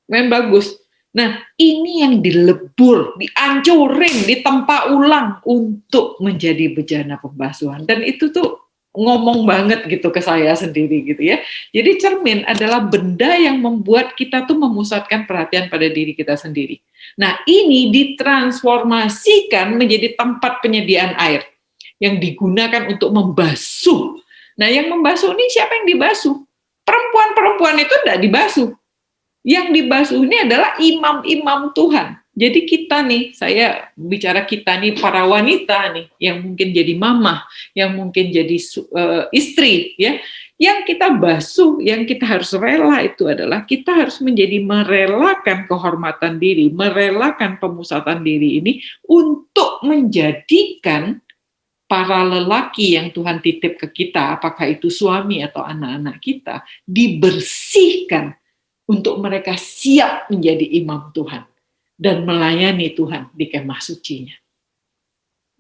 pengen bagus. Nah, ini yang dilebur, dihancurin, ditempa ulang untuk menjadi bejana pembasuhan. Dan itu tuh ngomong banget gitu ke saya sendiri gitu ya. Jadi cermin adalah benda yang membuat kita tuh memusatkan perhatian pada diri kita sendiri. Nah, ini ditransformasikan menjadi tempat penyediaan air yang digunakan untuk membasuh. Nah, yang membasuh ini siapa yang dibasuh? Perempuan-perempuan itu tidak dibasuh. Yang dibasuh ini adalah imam-imam Tuhan. Jadi kita nih, saya bicara kita nih, para wanita nih, yang mungkin jadi mamah, yang mungkin jadi istri, ya, yang kita basuh, yang kita harus rela itu adalah kita harus menjadi merelakan kehormatan diri, merelakan pemusatan diri ini untuk menjadikan para lelaki yang Tuhan titip ke kita, apakah itu suami atau anak-anak kita, dibersihkan untuk mereka siap menjadi imam Tuhan dan melayani Tuhan di kemah sucinya.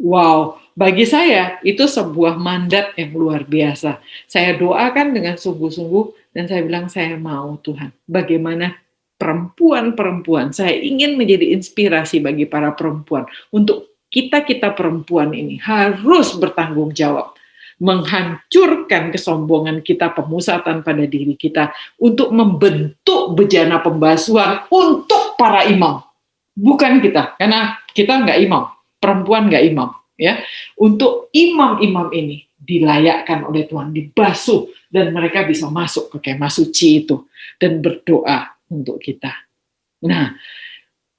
Wow, bagi saya itu sebuah mandat yang luar biasa. Saya doakan dengan sungguh-sungguh dan saya bilang saya mau Tuhan. Bagaimana perempuan-perempuan, saya ingin menjadi inspirasi bagi para perempuan untuk kita-kita perempuan ini harus bertanggung jawab menghancurkan kesombongan kita, pemusatan pada diri kita untuk membentuk bejana pembasuhan untuk para imam, bukan kita, karena kita nggak imam, perempuan nggak imam, ya. Untuk imam-imam ini dilayakkan oleh Tuhan, dibasuh dan mereka bisa masuk ke kemah suci itu dan berdoa untuk kita. Nah,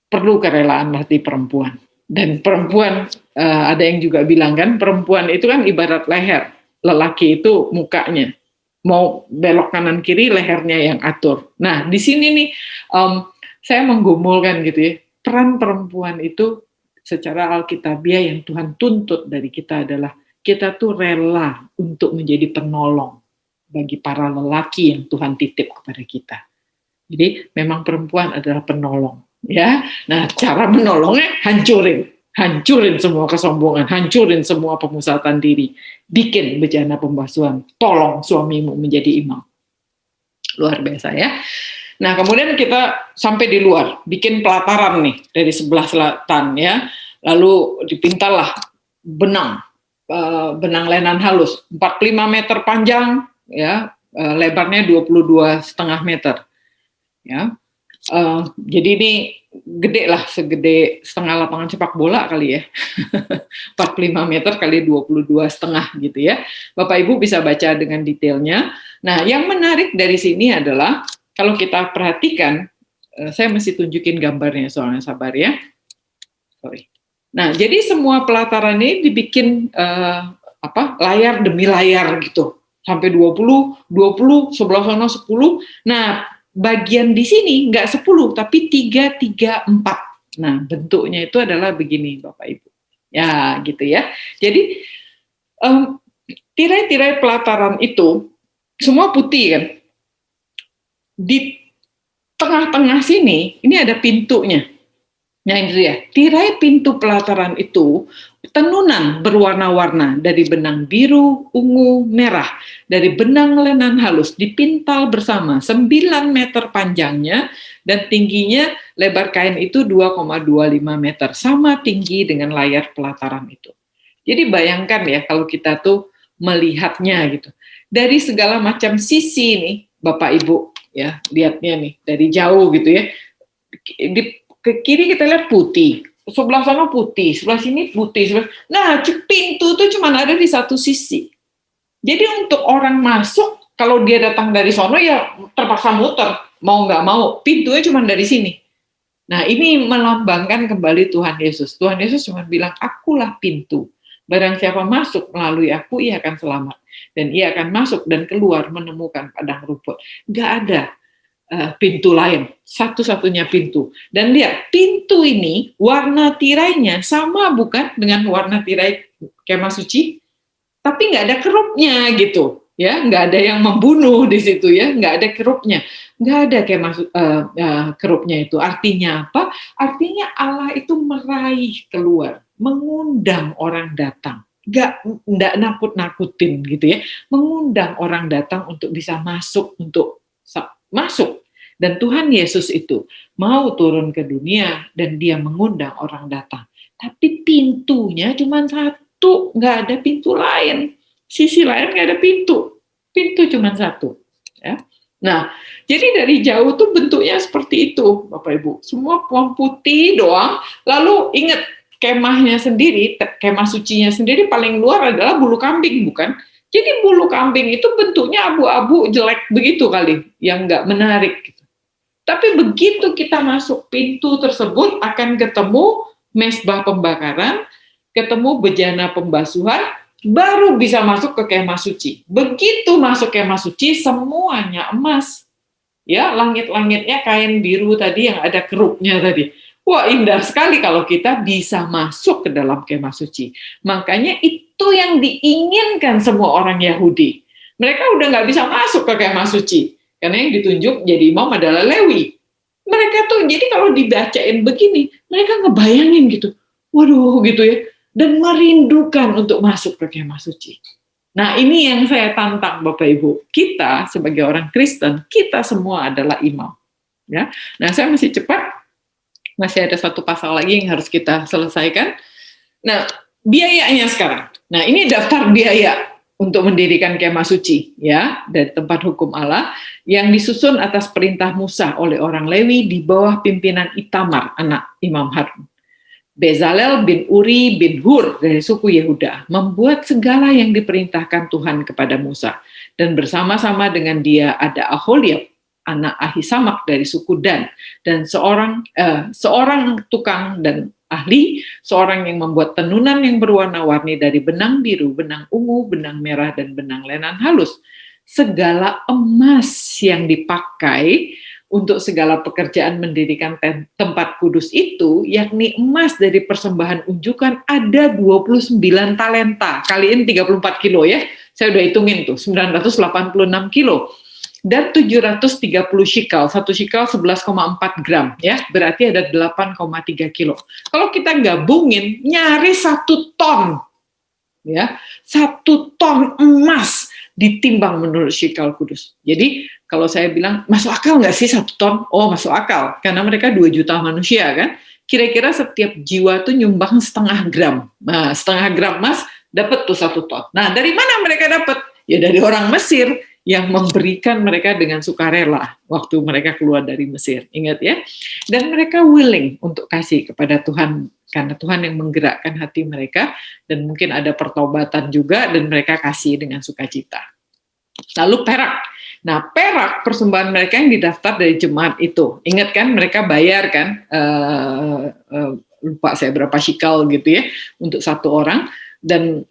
perlu kerelaan hati perempuan. Dan perempuan, ada yang juga bilang kan, perempuan itu kan ibarat leher, lelaki itu mukanya. Mau belok kanan kiri, lehernya yang atur. Nah, di sini nih, saya menggumulkan gitu ya, peran perempuan itu secara alkitabiah yang Tuhan tuntut dari kita adalah kita tuh rela untuk menjadi penolong bagi para lelaki yang Tuhan titip kepada kita. Jadi memang perempuan adalah penolong. Ya, nah cara menolongnya hancurin semua kesombongan, hancurin semua pemusatan diri, bikin bejana pembasuhan, tolong suamimu menjadi imam. Luar biasa ya. Nah kemudian kita sampai di luar, bikin pelataran nih dari sebelah selatan ya, lalu dipintalah benang lenan halus, 45 meter panjang ya, lebarnya 22,5 meter ya. Jadi ini gede lah, segede setengah lapangan sepak bola kali ya, 45 meter kali 22,5 gitu ya. Bapak Ibu bisa baca dengan detailnya. Nah, yang menarik dari sini adalah kalau kita perhatikan, saya mesti tunjukin gambarnya soalnya, sabar ya. Sorry. Nah, jadi semua pelataran ini dibikin layar demi layar gitu, sampai 20, sebelah sana 10. Nah, bagian di sini nggak 10, tapi 3, 3, 4. Nah, bentuknya itu adalah begini, Bapak Ibu. Ya, gitu ya. Jadi, tirai-tirai pelataran itu semua putih kan. Di tengah-tengah sini, ini ada pintunya. Nah, ini dia. Tirai pintu pelataran itu tenunan berwarna-warna dari benang biru, ungu, merah, dari benang lenan halus dipintal bersama 9 meter panjangnya dan tingginya lebar kain itu 2,25 meter, sama tinggi dengan layar pelataran itu. Jadi bayangkan ya kalau kita tuh melihatnya gitu. Dari segala macam sisi nih, Bapak Ibu ya, lihatnya nih dari jauh gitu ya. Ke kiri kita lihat putih, sebelah sana putih, sebelah sini putih. Nah, pintu itu cuma ada di satu sisi. Jadi untuk orang masuk, kalau dia datang dari sono ya terpaksa muter, mau nggak mau, pintunya cuma dari sini. Nah, ini melambangkan kembali Tuhan Yesus. Tuhan Yesus cuma bilang, akulah pintu. Barang siapa masuk melalui aku, ia akan selamat. Dan ia akan masuk dan keluar menemukan padang rumput. Nggak ada pintu lain, satu-satunya pintu. Dan lihat, pintu ini warna tirainya sama bukan dengan warna tirai kemah suci, tapi nggak ada kerupnya gitu. ya, nggak ada yang membunuh di situ ya, nggak ada kerupnya, nggak ada kerupnya itu. Artinya apa? Artinya Allah itu meraih keluar, mengundang orang datang, nggak nakut-nakutin gitu ya, mengundang orang datang untuk bisa masuk, masuk. Dan Tuhan Yesus itu mau turun ke dunia dan dia mengundang orang datang. Tapi pintunya cuma satu, nggak ada pintu lain. Sisi lain nggak ada pintu. Pintu cuma satu. Ya. Nah, jadi dari jauh tuh bentuknya seperti itu, Bapak Ibu. Semua pohon putih doang. Lalu ingat, kemahnya sendiri, kemah sucinya sendiri paling luar adalah bulu kambing, bukan? Jadi bulu kambing itu bentuknya abu-abu jelek begitu kali, yang nggak menarik. Tapi begitu kita masuk pintu tersebut akan ketemu mezbah pembakaran, ketemu bejana pembasuhan, baru bisa masuk ke kemah suci. Begitu masuk kemah suci, semuanya emas. Ya, langit-langitnya kain biru tadi yang ada kerupnya tadi. Wah, indah sekali kalau kita bisa masuk ke dalam kemah suci. Makanya itu yang diinginkan semua orang Yahudi. Mereka udah nggak bisa masuk ke kemah suci. Karena yang ditunjuk jadi imam adalah Lewi. Mereka tuh, jadi kalau dibacain begini, mereka ngebayangin gitu. Waduh, gitu ya. Dan merindukan untuk masuk ke kemah suci. Nah, ini yang saya tantang Bapak Ibu. Kita sebagai orang Kristen, kita semua adalah imam. Ya. Nah, saya masih cepat. Masih ada satu pasal lagi yang harus kita selesaikan. Nah, biayanya sekarang. Nah, ini daftar biaya untuk mendirikan kemah suci, ya, dari tempat hukum Allah, yang disusun atas perintah Musa oleh orang Lewi di bawah pimpinan Itamar, anak Imam Harun. Bezalel bin Uri bin Hur dari suku Yehuda membuat segala yang diperintahkan Tuhan kepada Musa, dan bersama-sama dengan dia ada Aholiab, anak Ahisamak dari suku Dan seorang tukang dan ahli, seorang yang membuat tenunan yang berwarna-warni dari benang biru, benang ungu, benang merah, dan benang lenan halus. Segala emas yang dipakai untuk segala pekerjaan mendirikan tempat kudus itu, yakni emas dari persembahan unjukan ada 29 talenta, kaliin 34 kilo ya, saya udah hitungin tuh, 986 kilo. Dan 730 shikal, 1 shikal 11,4 gram, ya, berarti ada 8,3 kilo. Kalau kita gabungin, nyaris 1 ton, ya, 1 ton emas ditimbang menurut shikal kudus. Jadi kalau saya bilang, masuk akal nggak sih 1 ton? Oh, masuk akal, karena mereka 2 juta manusia kan. Kira-kira setiap jiwa tuh nyumbang setengah gram. Nah, setengah gram emas dapat tuh 1 ton. Nah, dari mana mereka dapat? Ya dari orang Mesir yang memberikan mereka dengan sukarela waktu mereka keluar dari Mesir. Ingat ya. Dan mereka willing untuk kasih kepada Tuhan, karena Tuhan yang menggerakkan hati mereka, dan mungkin ada pertobatan juga, dan mereka kasih dengan sukacita. Lalu perak. Nah, perak persembahan mereka yang didaftar dari jemaat itu. Ingat kan, mereka bayar kan, lupa saya berapa shikal gitu ya, untuk 1 orang, dan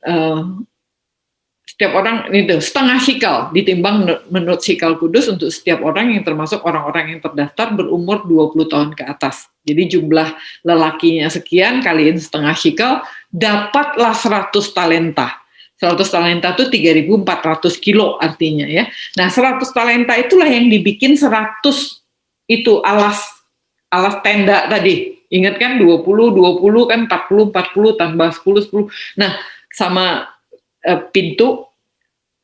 setiap orang itu setengah shikal ditimbang menurut shikal kudus untuk setiap orang yang termasuk orang-orang yang terdaftar berumur 20 tahun ke atas. Jadi jumlah lelakinya sekian, kaliin setengah shikal, dapatlah 100 talenta. 100 talenta itu 3.400 kilo artinya ya. Nah, 100 talenta itulah yang dibikin 100 itu alas tenda tadi. Ingat kan 20 kan 40 tambah 10. Nah, sama pintu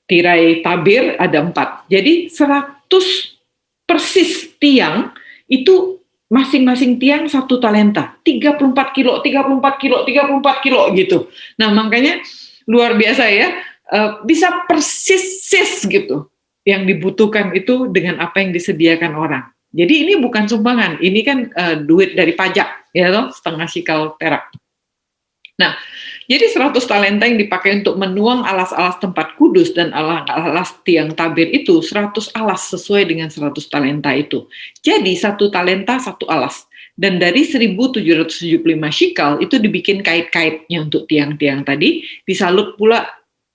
tirai tabir ada 4. Jadi 100 persis tiang itu masing-masing tiang 1 talenta. 34 kilo gitu. Nah, makanya luar biasa ya, bisa persis gitu yang dibutuhkan itu dengan apa yang disediakan orang. Jadi ini bukan sumbangan, ini kan duit dari pajak, ya toh, setengah shikal perak. Nah, jadi 100 talenta yang dipakai untuk menuang alas-alas tempat kudus dan alas tiang tabir itu 100 alas sesuai dengan 100 talenta itu. Jadi 1 talenta 1 alas. Dan dari 1.775 shikal itu dibikin kait-kaitnya untuk tiang-tiang tadi,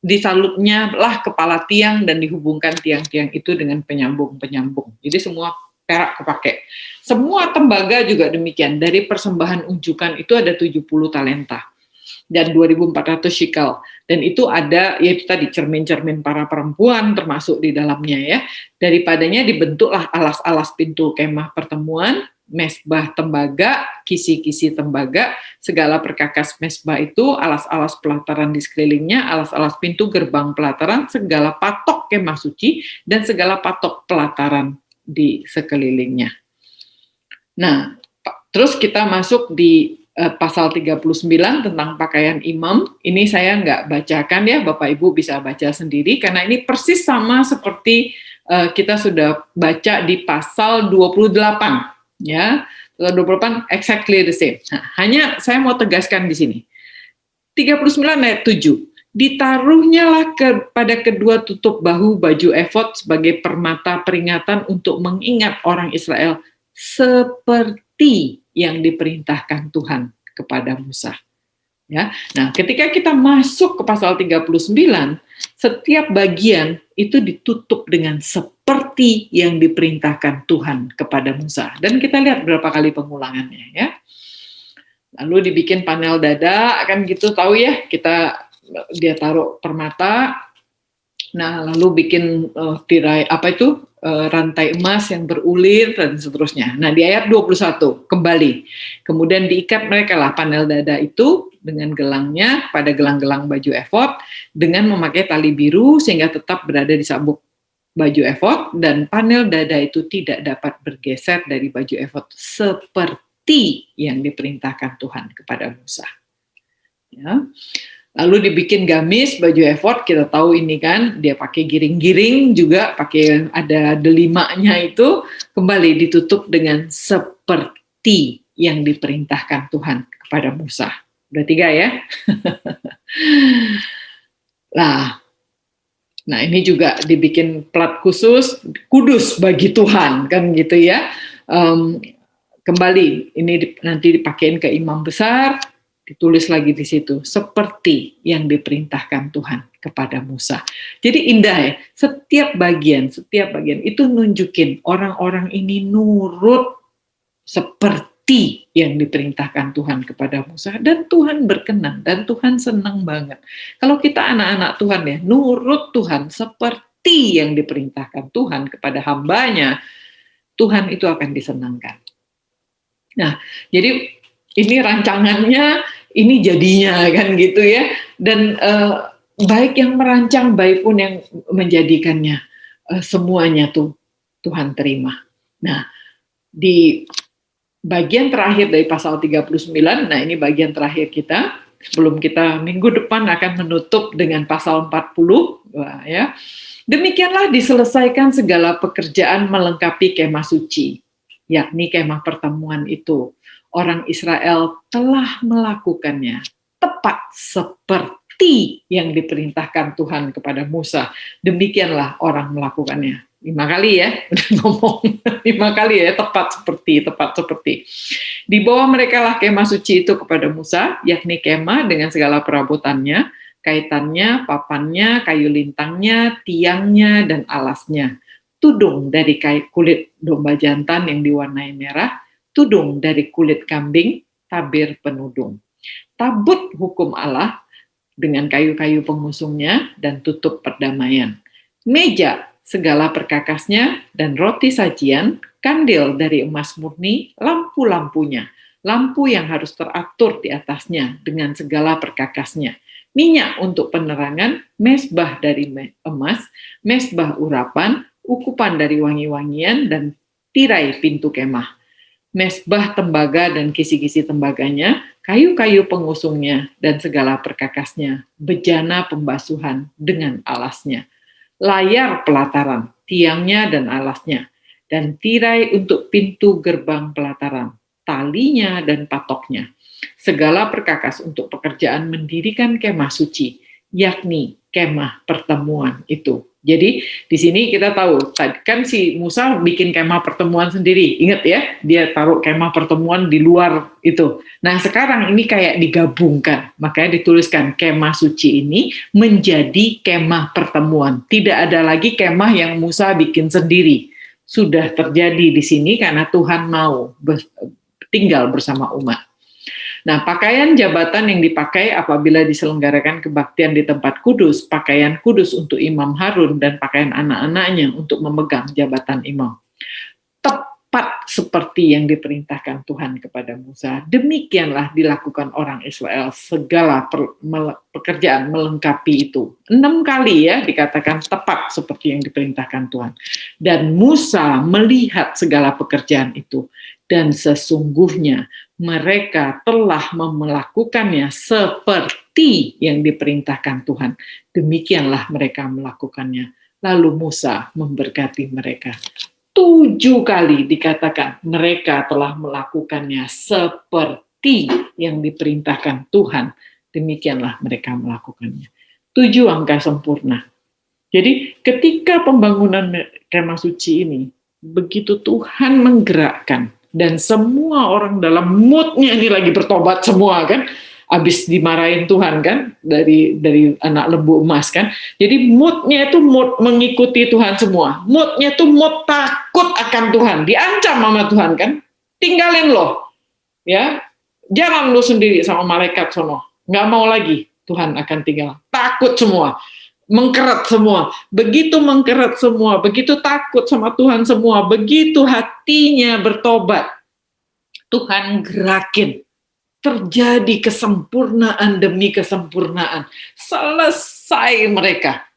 disalutnya lah kepala tiang dan dihubungkan tiang-tiang itu dengan penyambung-penyambung. Jadi semua perak kepake. Semua tembaga juga demikian. Dari persembahan unjukan itu ada 70 talenta. dan 2.400 shekel. Dan itu ada, yaitu tadi cermin-cermin para perempuan termasuk di dalamnya ya. Daripadanya dibentuklah alas-alas pintu kemah pertemuan, mesbah tembaga, kisi-kisi tembaga, segala perkakas mesbah itu, alas-alas pelataran di sekelilingnya, alas-alas pintu gerbang pelataran, segala patok kemah suci, dan segala patok pelataran di sekelilingnya. Nah, terus kita masuk di pasal 39 tentang pakaian imam. Ini saya nggak bacakan ya, Bapak Ibu bisa baca sendiri, karena ini persis sama seperti kita sudah baca di pasal 28. Ya, 28 exactly the same. Nah, hanya saya mau tegaskan di sini. 39 ayat 7. Ditaruhnyalah pada kedua tutup bahu baju efod sebagai permata peringatan untuk mengingat orang Israel seperti yang diperintahkan Tuhan kepada Musa. Ya. Nah, ketika kita masuk ke pasal 39, setiap bagian itu ditutup dengan seperti yang diperintahkan Tuhan kepada Musa. Dan kita lihat berapa kali pengulangannya ya. Lalu dibikin panel dada, kan gitu, tahu ya, dia taruh permata. Nah, lalu bikin tirai rantai emas yang berulir dan seterusnya. Nah, di ayat 21 kembali. Kemudian diikat mereka lah panel dada itu dengan gelangnya pada gelang-gelang baju efod dengan memakai tali biru sehingga tetap berada di sabuk baju efod, dan panel dada itu tidak dapat bergeser dari baju efod seperti yang diperintahkan Tuhan kepada Musa. Ya. Lalu dibikin gamis baju efod, kita tahu ini kan dia pakai giring-giring juga, pakai ada delimanya itu, kembali ditutup dengan seperti yang diperintahkan Tuhan kepada Musa. Udah 3 ya. Nah ini juga dibikin plat khusus, kudus bagi Tuhan, kan gitu ya. Kembali ini nanti dipakein ke imam besar. Ditulis lagi di situ, seperti yang diperintahkan Tuhan kepada Musa. Jadi indah ya, setiap bagian itu nunjukin orang-orang ini nurut seperti yang diperintahkan Tuhan kepada Musa. Dan Tuhan berkenan, dan Tuhan senang banget. Kalau kita anak-anak Tuhan ya, nurut Tuhan seperti yang diperintahkan Tuhan kepada hambanya, Tuhan itu akan disenangkan. Nah, jadi ini rancangannya, ini jadinya kan gitu ya. Dan baik yang merancang, baik pun yang menjadikannya, semuanya tuh Tuhan terima. Nah, di bagian terakhir dari pasal 39, nah ini bagian terakhir kita, sebelum kita minggu depan akan menutup dengan pasal 40, ya. Demikianlah diselesaikan segala pekerjaan melengkapi kemah suci, yakni kemah pertemuan itu. Orang Israel telah melakukannya tepat seperti yang diperintahkan Tuhan kepada Musa. Demikianlah orang melakukannya. 5 kali ya, udah ngomong 5 kali ya, tepat seperti. Dibawa mereka lah kemah suci itu kepada Musa, yakni kemah dengan segala perabotannya, kaitannya, papannya, kayu lintangnya, tiangnya, dan alasnya. Tudung dari kulit domba jantan yang diwarnai merah, tudung dari kulit kambing, tabir penudung. Tabut hukum Allah dengan kayu-kayu pengusungnya dan tutup perdamaian. Meja segala perkakasnya dan roti sajian, kandil dari emas murni, lampu-lampunya, lampu yang harus teratur di atasnya dengan segala perkakasnya. Minyak untuk penerangan, mesbah dari emas, mesbah urapan, ukupan dari wangi-wangian, dan tirai pintu kemah. Mesbah tembaga dan kisi-kisi tembaganya, kayu-kayu pengusungnya, dan segala perkakasnya, bejana pembasuhan dengan alasnya, layar pelataran, tiangnya dan alasnya, dan tirai untuk pintu gerbang pelataran, talinya dan patoknya, segala perkakas untuk pekerjaan mendirikan kemah suci, yakni kemah pertemuan itu. Jadi di sini kita tahu, kan si Musa bikin kemah pertemuan sendiri, ingat ya, dia taruh kemah pertemuan di luar itu. Nah sekarang ini kayak digabungkan, makanya dituliskan kemah suci ini menjadi kemah pertemuan. Tidak ada lagi kemah yang Musa bikin sendiri, sudah terjadi di sini karena Tuhan mau tinggal bersama umat. Nah, pakaian jabatan yang dipakai apabila diselenggarakan kebaktian di tempat kudus, pakaian kudus untuk Imam Harun dan pakaian anak-anaknya untuk memegang jabatan imam. Tepat seperti yang diperintahkan Tuhan kepada Musa, demikianlah dilakukan orang Israel, segala pekerjaan melengkapi itu. 6 kali ya dikatakan tepat seperti yang diperintahkan Tuhan. Dan Musa melihat segala pekerjaan itu, dan sesungguhnya mereka telah melakukannya seperti yang diperintahkan Tuhan. Demikianlah mereka melakukannya. Lalu Musa memberkati mereka. 7 kali dikatakan mereka telah melakukannya seperti yang diperintahkan Tuhan. Demikianlah mereka melakukannya. 7 angka sempurna. Jadi ketika pembangunan kemah suci ini, begitu Tuhan menggerakkan, dan semua orang dalam moodnya ini lagi bertobat semua kan, habis dimarahin Tuhan kan dari anak lembu emas kan. Jadi moodnya itu mood mengikuti Tuhan semua. Moodnya itu mood takut akan Tuhan, diancam sama Tuhan kan. Tinggalin lo, ya, jalan lo sendiri sama malaikat sono. Nggak mau lagi, Tuhan akan tinggal. Takut semua, mengkeret semua. Begitu mengkeret semua, begitu takut sama Tuhan semua, begitu hatinya bertobat, Tuhan gerakin. Terjadi kesempurnaan demi kesempurnaan. Selesai mereka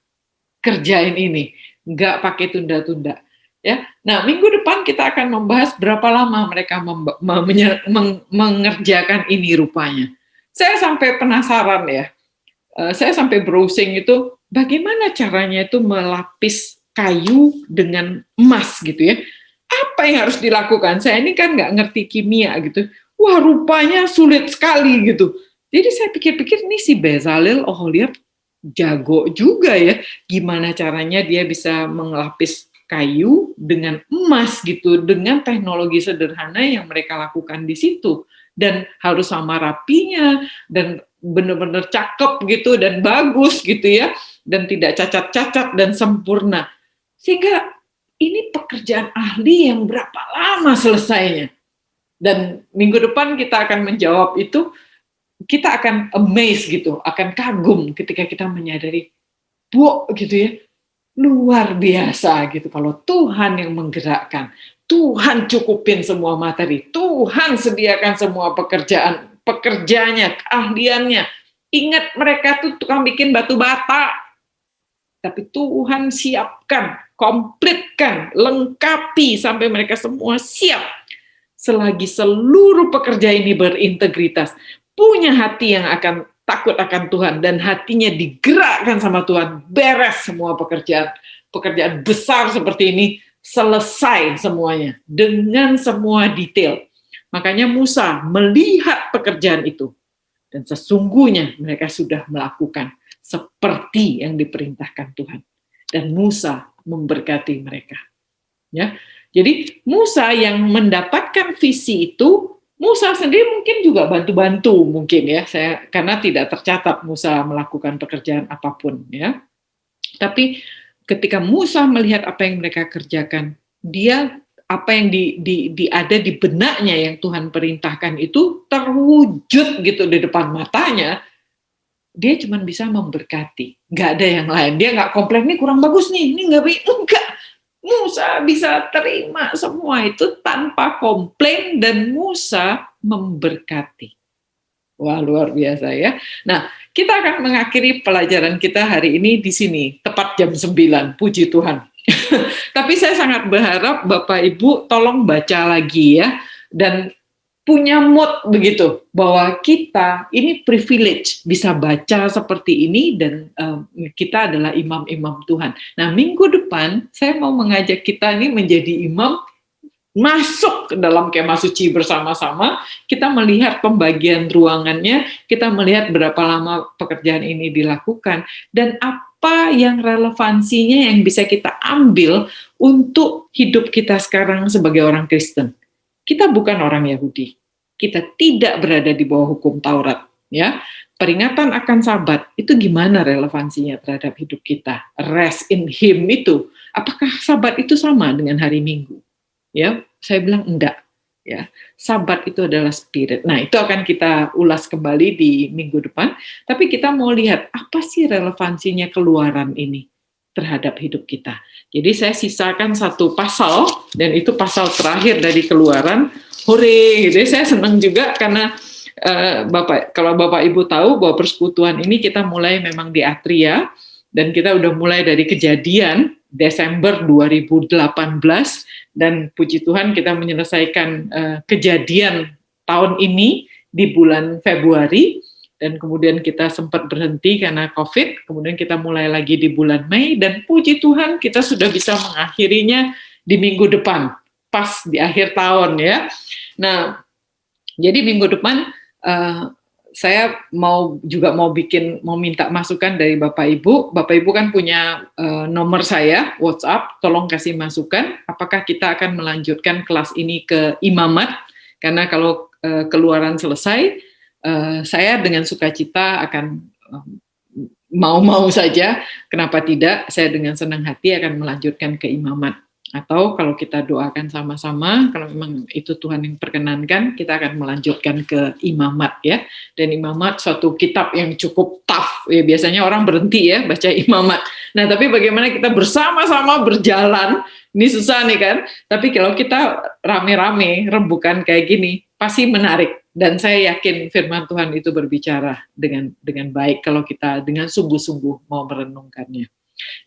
kerjain ini, nggak pakai tunda-tunda. Ya, nah minggu depan kita akan membahas berapa lama mereka mengerjakan ini rupanya. Saya sampai penasaran ya. Saya sampai browsing itu bagaimana caranya itu melapis kayu dengan emas gitu ya. Apa yang harus dilakukan? Saya ini kan nggak ngerti kimia gitu. Wah, rupanya sulit sekali gitu. Jadi saya pikir-pikir nih si Bezalel Oholiab jago juga ya. Gimana caranya dia bisa mengelapis kayu dengan emas gitu, dengan teknologi sederhana yang mereka lakukan di situ. Dan harus sama rapinya, dan benar-benar cakep gitu, dan bagus gitu ya. Dan tidak cacat-cacat dan sempurna. Sehingga ini pekerjaan ahli yang berapa lama selesainya. Dan minggu depan kita akan menjawab itu, kita akan amazed gitu, akan kagum ketika kita menyadari, gitu ya, luar biasa gitu. Kalau Tuhan yang menggerakkan, Tuhan cukupin semua materi, Tuhan sediakan semua pekerjaannya, keahliannya. Ingat mereka tuh tukang bikin batu bata, tapi Tuhan siapkan, komplitkan, lengkapi sampai mereka semua siap. Selagi seluruh pekerja ini berintegritas, punya hati yang akan takut akan Tuhan, dan hatinya digerakkan sama Tuhan, beres semua pekerjaan besar seperti ini, selesai semuanya, dengan semua detail. Makanya Musa melihat pekerjaan itu, dan sesungguhnya mereka sudah melakukan seperti yang diperintahkan Tuhan. Dan Musa memberkati mereka. Ya. Jadi Musa yang mendapatkan visi itu, Musa sendiri mungkin juga bantu-bantu mungkin ya, karena tidak tercatat Musa melakukan pekerjaan apapun ya. Tapi ketika Musa melihat apa yang mereka kerjakan, dia apa yang ada di benaknya yang Tuhan perintahkan itu terwujud gitu di depan matanya, dia cuma bisa memberkati, nggak ada yang lain. Dia nggak komplain, nih kurang bagus nih, ini enggak. Musa bisa terima semua itu tanpa komplain, dan Musa memberkati. Wah, luar biasa ya. Nah, kita akan mengakhiri pelajaran kita hari ini di sini, tepat jam 9, puji Tuhan. Tapi saya sangat berharap Bapak Ibu tolong baca lagi ya, dan punya mood begitu, bahwa kita ini privilege bisa baca seperti ini, dan kita adalah imam-imam Tuhan. Nah, minggu depan saya mau mengajak kita ini menjadi imam, masuk ke dalam kemah suci bersama-sama, kita melihat pembagian ruangannya, kita melihat berapa lama pekerjaan ini dilakukan, dan apa yang relevansinya yang bisa kita ambil untuk hidup kita sekarang sebagai orang Kristen. Kita bukan orang Yahudi. Kita tidak berada di bawah hukum Taurat. Ya, peringatan akan Sabat itu gimana relevansinya terhadap hidup kita? Rest in Him itu, apakah Sabat itu sama dengan hari Minggu? Ya, saya bilang enggak. Ya, Sabat itu adalah spirit. Nah, itu akan kita ulas kembali di minggu depan. Tapi kita mau lihat apa sih relevansinya Keluaran ini terhadap hidup kita. Jadi saya sisakan satu pasal, dan itu pasal terakhir dari Keluaran. Hore, jadi saya senang juga karena kalau Bapak Ibu tahu bahwa persekutuan ini kita mulai memang di Atria, dan kita udah mulai dari Kejadian Desember 2018, dan puji Tuhan kita menyelesaikan Kejadian tahun ini di bulan Februari, dan kemudian kita sempat berhenti karena COVID, kemudian kita mulai lagi di bulan Mei, dan puji Tuhan kita sudah bisa mengakhirinya di minggu depan, pas di akhir tahun ya. Nah, jadi minggu depan saya mau minta masukan dari Bapak Ibu. Bapak Ibu kan punya nomor saya, WhatsApp, tolong kasih masukan, apakah kita akan melanjutkan kelas ini ke imamat, karena kalau Keluaran selesai, saya dengan sukacita akan mau saja, kenapa tidak, saya dengan senang hati akan melanjutkan ke imamat. Atau kalau kita doakan sama-sama, kalau memang itu Tuhan yang perkenankan, kita akan melanjutkan ke imamat ya. Dan imamat suatu kitab yang cukup tough ya, biasanya orang berhenti ya baca imamat. Nah, tapi bagaimana kita bersama-sama berjalan, ini susah nih kan. Tapi kalau kita rame-rame rembukan kayak gini, pasti menarik. Dan saya yakin firman Tuhan itu berbicara dengan baik kalau kita dengan sungguh-sungguh mau merenungkannya.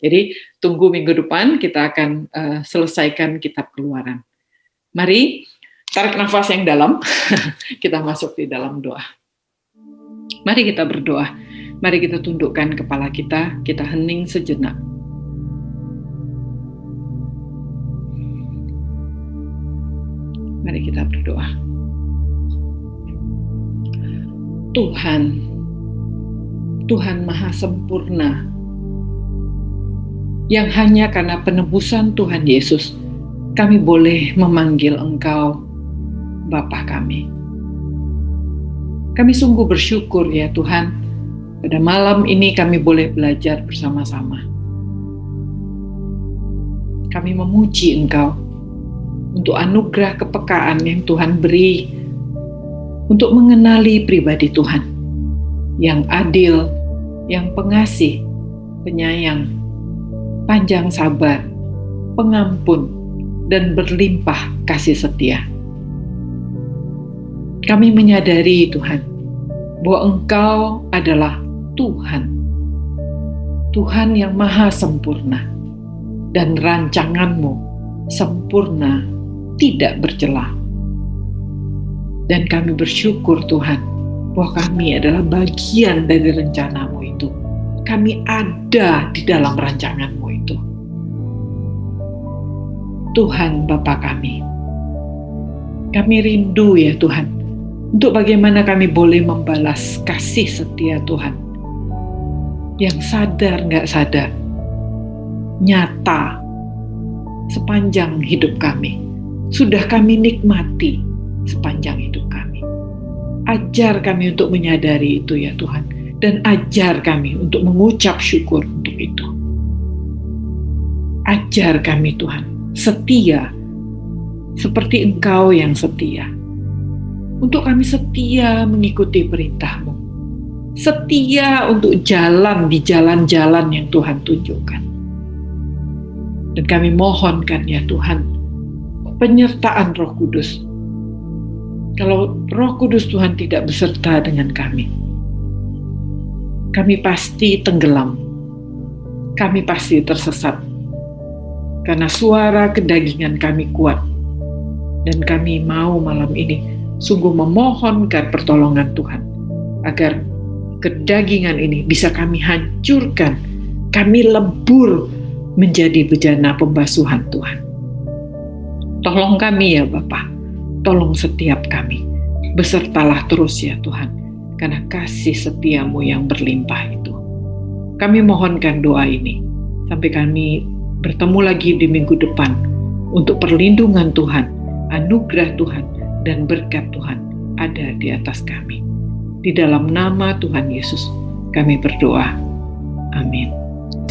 Jadi tunggu minggu depan kita akan selesaikan kitab Keluaran. Mari tarik nafas yang dalam, kita masuk di dalam doa. Mari kita berdoa, mari kita tundukkan kepala kita hening sejenak. Mari kita berdoa. Tuhan Maha Sempurna, yang hanya karena penebusan Tuhan Yesus, kami boleh memanggil Engkau Bapa kami. Kami sungguh bersyukur ya Tuhan, pada malam ini kami boleh belajar bersama-sama. Kami memuji Engkau untuk anugerah kepekaan yang Tuhan beri, untuk mengenali pribadi Tuhan, yang adil, yang pengasih, penyayang, panjang sabar, pengampun, dan berlimpah kasih setia. Kami menyadari Tuhan, bahwa Engkau adalah Tuhan yang maha sempurna, dan rancangan-Mu sempurna, tidak bercela. Dan kami bersyukur Tuhan, bahwa kami adalah bagian dari rencana-Mu itu. Kami ada di dalam rancangan-Mu itu. Tuhan Bapa kami rindu ya Tuhan, untuk bagaimana kami boleh membalas kasih setia Tuhan, yang sadar nggak sadar, nyata, sepanjang hidup kami, sudah kami nikmati sepanjang hidup kami. Ajar kami untuk menyadari itu ya Tuhan, dan ajar kami untuk mengucap syukur untuk itu. Ajar kami Tuhan, setia, seperti Engkau yang setia. Untuk kami setia mengikuti perintah-Mu. Setia untuk jalan di jalan-jalan yang Tuhan tunjukkan. Dan kami mohonkan ya Tuhan, penyertaan Roh Kudus. Kalau Roh Kudus Tuhan tidak beserta dengan kami pasti tenggelam, kami pasti tersesat, karena suara kedagingan kami kuat, dan kami mau malam ini sungguh memohonkan pertolongan Tuhan, agar kedagingan ini bisa kami hancurkan, kami lebur menjadi bejana pembasuhan Tuhan. Tolong kami ya Bapa, tolong setiap kami, besertalah terus ya Tuhan, karena kasih setia-Mu yang berlimpah itu. Kami mohonkan doa ini, sampai kami bertemu lagi di minggu depan, untuk perlindungan Tuhan, anugerah Tuhan, dan berkat Tuhan ada di atas kami. Di dalam nama Tuhan Yesus, kami berdoa. Amin.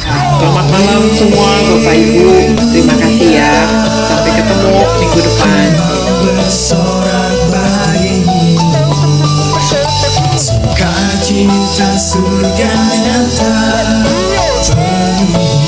Selamat malam semua Bapak Ibu, terima kasih ya. Sampai ketemu minggu depan. Bersorak bagimu, sukacita surga nyata penuh